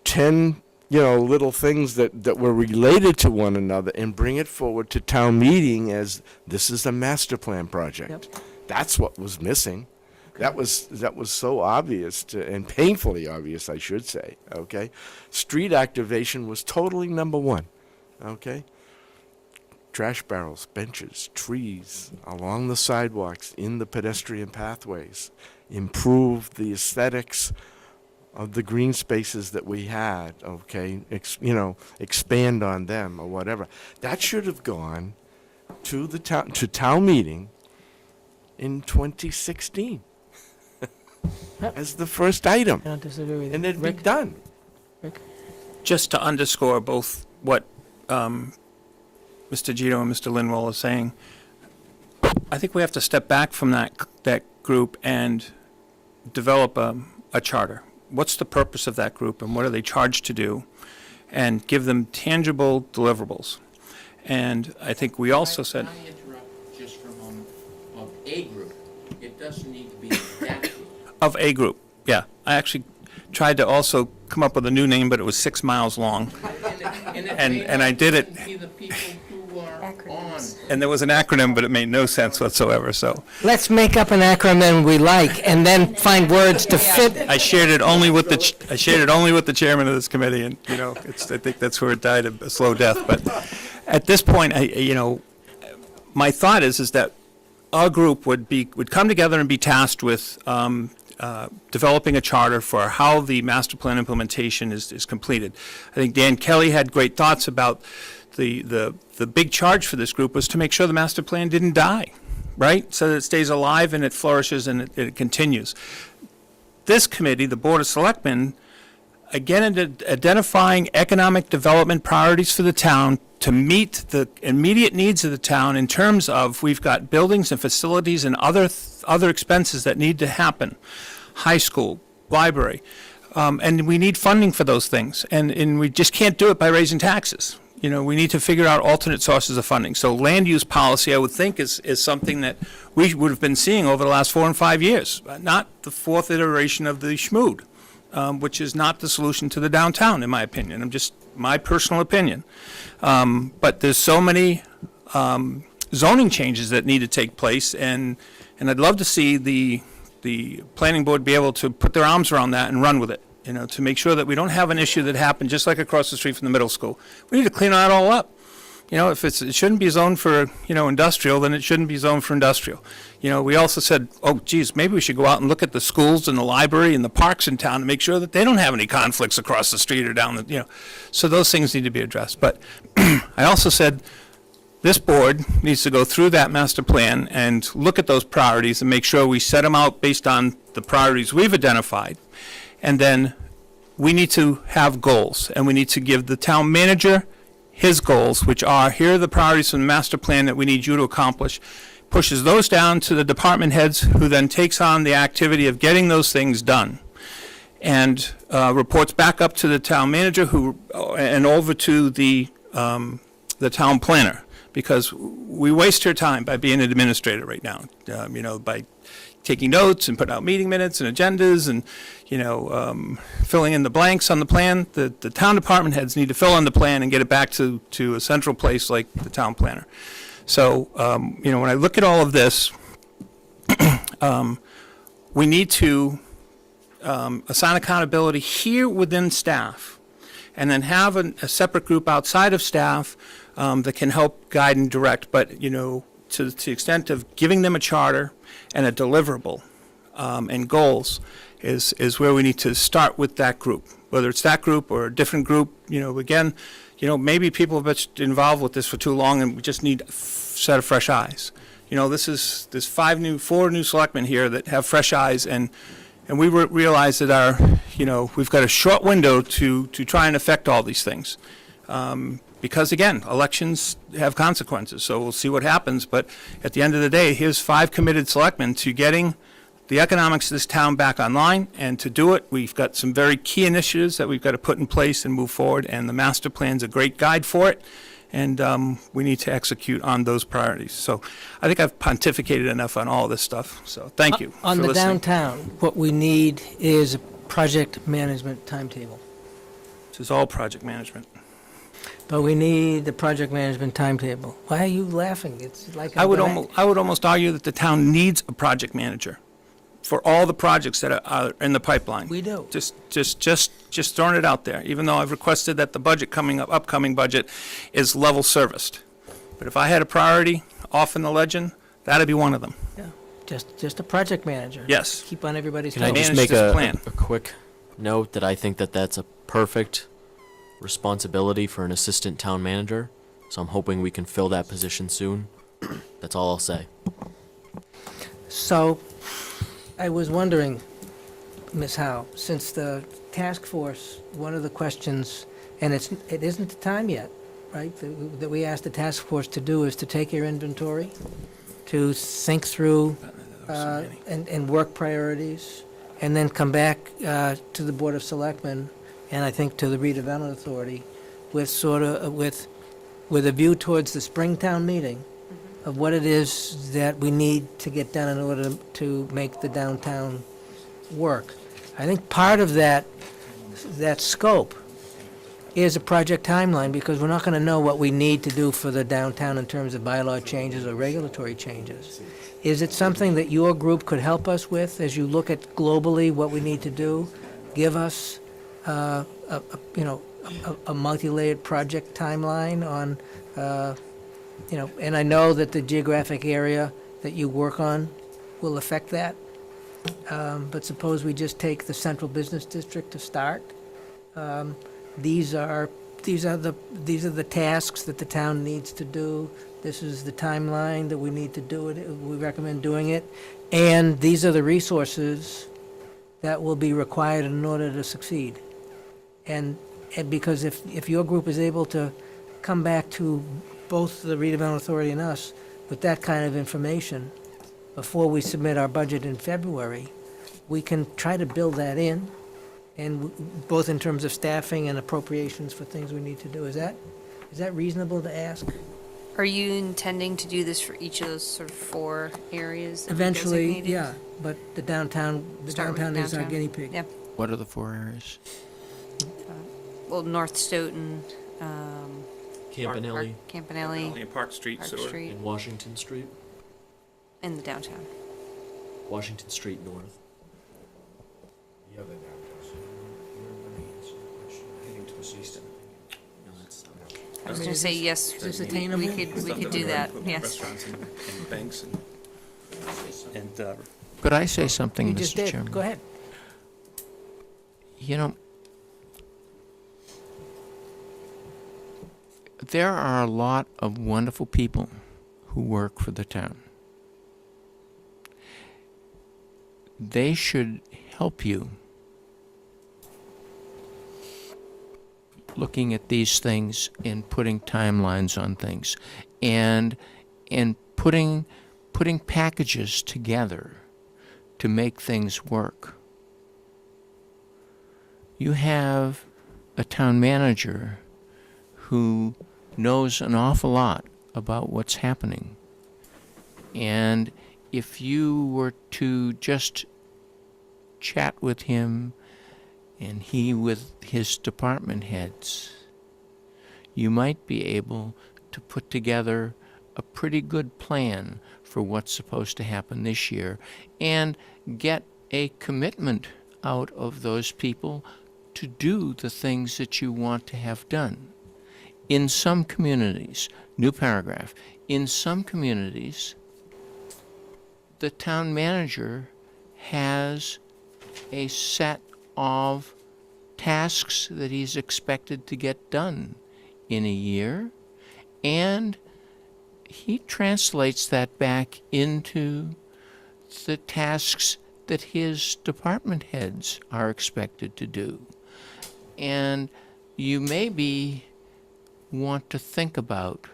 10, little things that were related to one another and bring it forward to town meeting as this is a master plan project. Yep. That's what was missing. That was so obvious and painfully obvious, I should say, okay? Street activation was totally number 1, okay? Trash barrels, benches, trees along the sidewalks, in the pedestrian pathways, improve the aesthetics of the green spaces that we had, okay? Expand on them or whatever. That should have gone to the town meeting in 2016 as the first item, I don't disagree with you. and it'd be Rick? done. Just to underscore both what Mr. Gito and Mr. Linwell are saying, I think we have to step back from that group and develop a charter. What's the purpose of that group, and what are they charged to do, and give them tangible deliverables. And I think we also said, Can I interrupt just for a moment? Of a group. It doesn't need to be that group. of a group, yeah. I actually tried to also come up with a new name, but it was 6 miles long. And I did it, Be the people who are on. and there was an acronym, but it made no sense whatsoever, so. Let's make up an acronym we like and then find words to fit. I shared it only with I shared it only with the chairman of this committee, and, you know, I think that's where it died a slow death. But at this point, my thought is that our group would come together and be tasked with developing a charter for how the master plan implementation is completed. I think Dan Kelly had great thoughts about the big charge for this group was to make sure the master plan didn't die, right? So that it stays alive and it flourishes and it continues. This committee, the Board of Selectmen, again, identifying economic development priorities for the town to meet the immediate needs of the town in terms of we've got buildings and facilities and other expenses that need to happen, high school, library, and we need funding for those things, and we just can't do it by raising taxes. You know, we need to figure out alternate sources of funding. So land use policy, I would think, is something that we would have been seeing over the last 4 and 5 years, not the fourth iteration of the schmood, which is not the solution to the downtown, in my opinion. Just my personal opinion. But there's so many zoning changes that need to take place, and I'd love to see the planning board be able to put their arms around that and run with it, you know, to make sure that we don't have an issue that happened just like across the street from the middle school. We need to clean that all up. You know, if it shouldn't be zoned for, you know, industrial, then it shouldn't be zoned for industrial. You know, we also said, oh, geez, maybe we should go out and look at the schools and the library and the parks in town to make sure that they don't have any conflicts across the street or down the, you know. So those things need to be addressed. But I also said this board needs to go through that master plan and look at those priorities and make sure we set them out based on the priorities we've identified. And then we need to have goals, and we need to give the town manager his goals, which are, here are the priorities from the master plan that we need you to accomplish, pushes those down to the department heads, who then takes on the activity of getting those things done, and reports back up to the town manager, and over to the town planner, because we waste her time by being an administrator right now, you know, by taking notes and putting out meeting minutes and agendas and, you know, filling in the blanks on the plan. The town department heads need to fill in the plan and get it back to a central place like the town planner. So, you know, when I look at all of this, we need to assign accountability here within staff, and then have a separate group outside of staff that can help guide and direct. But, you know, to the extent of giving them a charter and a deliverable and goals is where we need to start with that group, whether it's that group or a different group. You know, again, you know, maybe people have been involved with this for too long and we just need a set of fresh eyes. You know, there's 4 new selectmen here that have fresh eyes, and we realize that you know, we've got a short window to try and affect all these things. Because, again, elections have consequences, so we'll see what happens. But at the end of the day, here's 5 committed selectmen to getting the economics of this town back online, and to do it, we've got some very key initiatives that we've got to put in place and move forward, and the master plan's a great guide for it, and we need to execute on those priorities. So I think I've pontificated enough on all this stuff, so thank you On for the listening. downtown, what we need is a project management timetable. This is all project management. But we need the project management timetable. Why are you laughing? It's like I would almost argue that the town needs a project manager for all the projects that are in the pipeline. We do. Just throwing it out there, even though I've requested that the budget upcoming budget is level serviced. But if I had a priority off in the legend, that'd be one of them. Yeah, just a project manager. Yes. Keep on everybody's Can I toes. just manage make this plan. a quick note that I think that that's a perfect responsibility for an assistant town manager, so I'm hoping we can fill that position soon. That's all I'll say. So, I was wondering, Ms. Howe, since the task force, one of the questions, and it isn't the time yet, right, that we asked the task force to do is to take your inventory, to think through and work priorities, and then come back to the Board of Selectmen, and I think to the Redevelopment Authority, with with a view towards the Springtown meeting of what it is that we need to get done in order to make the downtown work. I think part of that scope is a project timeline, because we're not going to know what we need to do for the downtown in terms of bylaw changes or regulatory changes. Is it something that your group could help us with as you look at globally what we need to do? Give us a multi-layered project timeline on, and I know that the geographic area that you work on will affect that. But suppose we just take the central business district to start. These are the tasks that the town needs to do. This is the timeline that we need to do it. We recommend doing it. And these are the resources that will be required in order to succeed. And because if your group is able to come back to both the redevelopment authority and us with that kind of information before we submit our budget in February, we can try to build that in, and both in terms of staffing and appropriations for things we need to do. Is that reasonable to ask? Are you intending to do this for each of those sort of 4 areas that we Eventually, designated? yeah, but the downtown is our downtown. guinea pig. Yeah. What are the 4 areas? Well, North Stoughton, Campanelli Campanelli, Only in Park Street, Park sewer. Street, and Washington Street, and the downtown. Washington Street North. I was gonna say, yes, Is this we attainable? could do that, yes. Restaurants and banks and Could I say something, You just Mr. did. Chairman? Go ahead. You know, there are a lot of wonderful people who work for the town. They should help you looking at these things and putting timelines on things and putting packages together to make things work. You have a town manager who knows an awful lot about what's happening. And if you were to just chat with him and he with his department heads, you might be able to put together a pretty good plan for what's supposed to happen this year and get a commitment out of those people to do the things that you want to have done. In some communities, new paragraph, in some communities, the town manager has a set of tasks that he's expected to get done in a year, and he translates that back into the tasks that his department heads are expected to do. And you maybe want to think about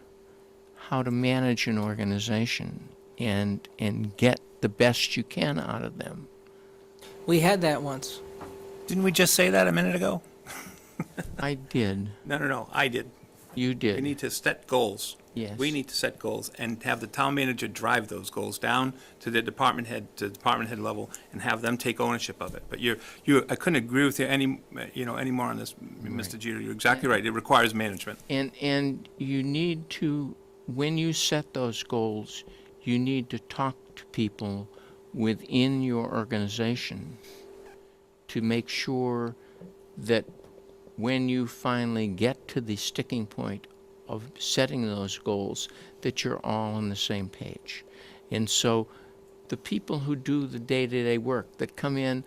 how to manage an organization and get the best you can out of them. We had that once. Didn't we just say that a minute ago? I did. No, I did. You We did. need to set goals. Yes. We need to set goals and have the town manager drive those goals down to the department head, level, and have them take ownership of it. But I couldn't agree with you any more on this, Mr. Jeter. You're exactly right. It requires management. And you need to, when you set those goals, you need to talk to people within your organization to make sure that when you finally get to the sticking point of setting those goals, that you're all on the same page. And so the people who do the day-to-day work, that come in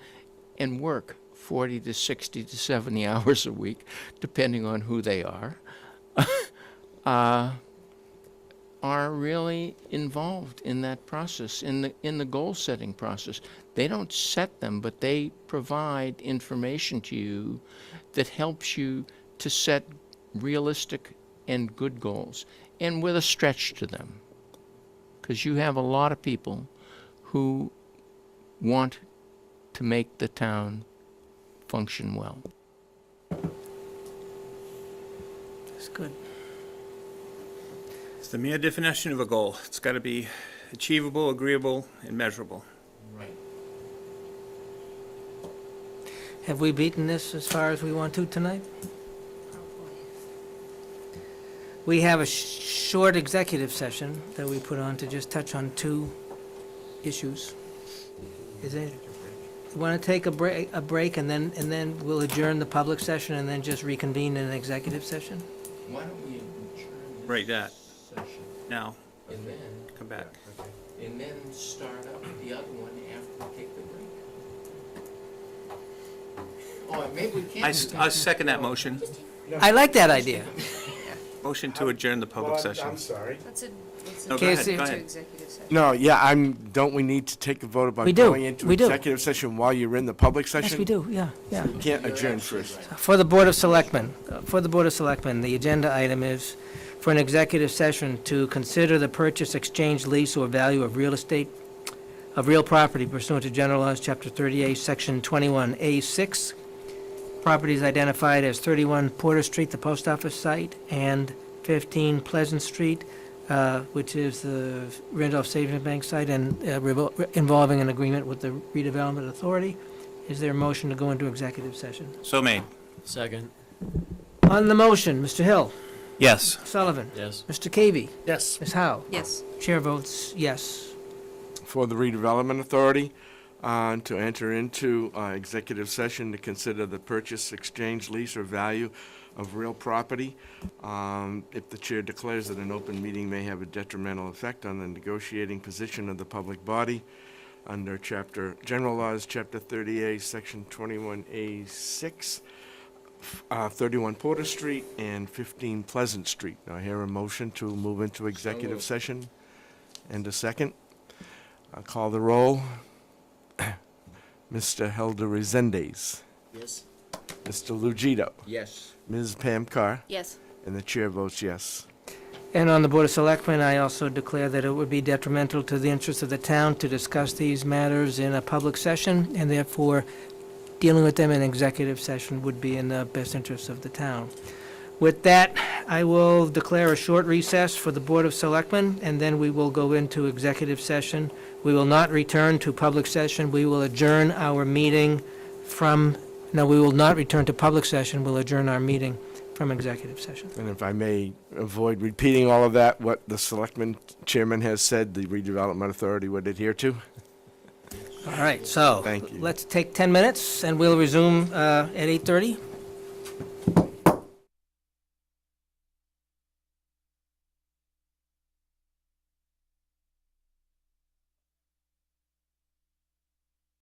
and work 40 to 60 to 70 hours a week, depending on who they are really involved in that process, in the goal-setting process. They don't set them, but they provide information to you that helps you to set realistic and good goals, and with a stretch to them. Because you have a lot of people who want to make the town function well. That's good. It's the mere definition of a goal. It's got to be achievable, agreeable, and measurable. Right. Have we beaten this as far as we want to tonight? We have a short executive session that we put on to just touch on 2 issues. Is it? Want to take a break, and then we'll adjourn the public session and then just reconvene in an executive session? Why don't we adjourn this Right, that. session Now, and then, come back. and then start up the other one after we take the break? Oh, maybe we can't. I second that motion. I like that idea. Motion to adjourn the public session. I'm sorry. No, Okay, go so- ahead, go ahead. executive session. No, yeah, don't we need to take a vote about We do, going into we do. executive session while you're in the public session? Yes, we do, yeah. You can't adjourn first. For the Board of Selectmen, the agenda item is for an executive session to consider the purchase, exchange, lease, or value of real estate, of real property pursuant to General Laws, Chapter 38, Section 21A6. Properties identified as 31 Porter Street, the post office site, and 15 Pleasant Street, which is the Randolph Savings Bank site, and involving an agreement with the Redevelopment Authority. Is there a motion to go into executive session? So made. Second. On the motion, Mr. Hill, Yes. Sullivan, Yes. Mr. Cavey, Yes. Ms. Howe. Yes. Chair votes yes. For the Redevelopment Authority, to enter into executive session to consider the purchase, exchange, lease, or value of real property. If the chair declares that an open meeting may have a detrimental effect on the negotiating position of the public body under General Laws, Chapter 38, Section 21A6, 31 Porter Street and 15 Pleasant Street. Now, I hear a motion to move into executive session. And a second. I'll call the roll. Mr. Helder Resendes, Yes. Mr. Lugito, Yes. Ms. Pam Carr, Yes. and the chair votes yes. And on the Board of Selectmen, I also declare that it would be detrimental to the interests of the town to discuss these matters in a public session, and therefore, dealing with them in executive session would be in the best interests of the town. With that, I will declare a short recess for the Board of Selectmen, and then we will go into executive session. We will not return to public session. We will adjourn our meeting we will not return to public session. We'll adjourn our meeting from executive session. And if I may avoid repeating all of that, what the Selectman Chairman has said, the Redevelopment Authority would adhere to. All right, so Thank you. let's take 10 minutes, and we'll resume at 8:30.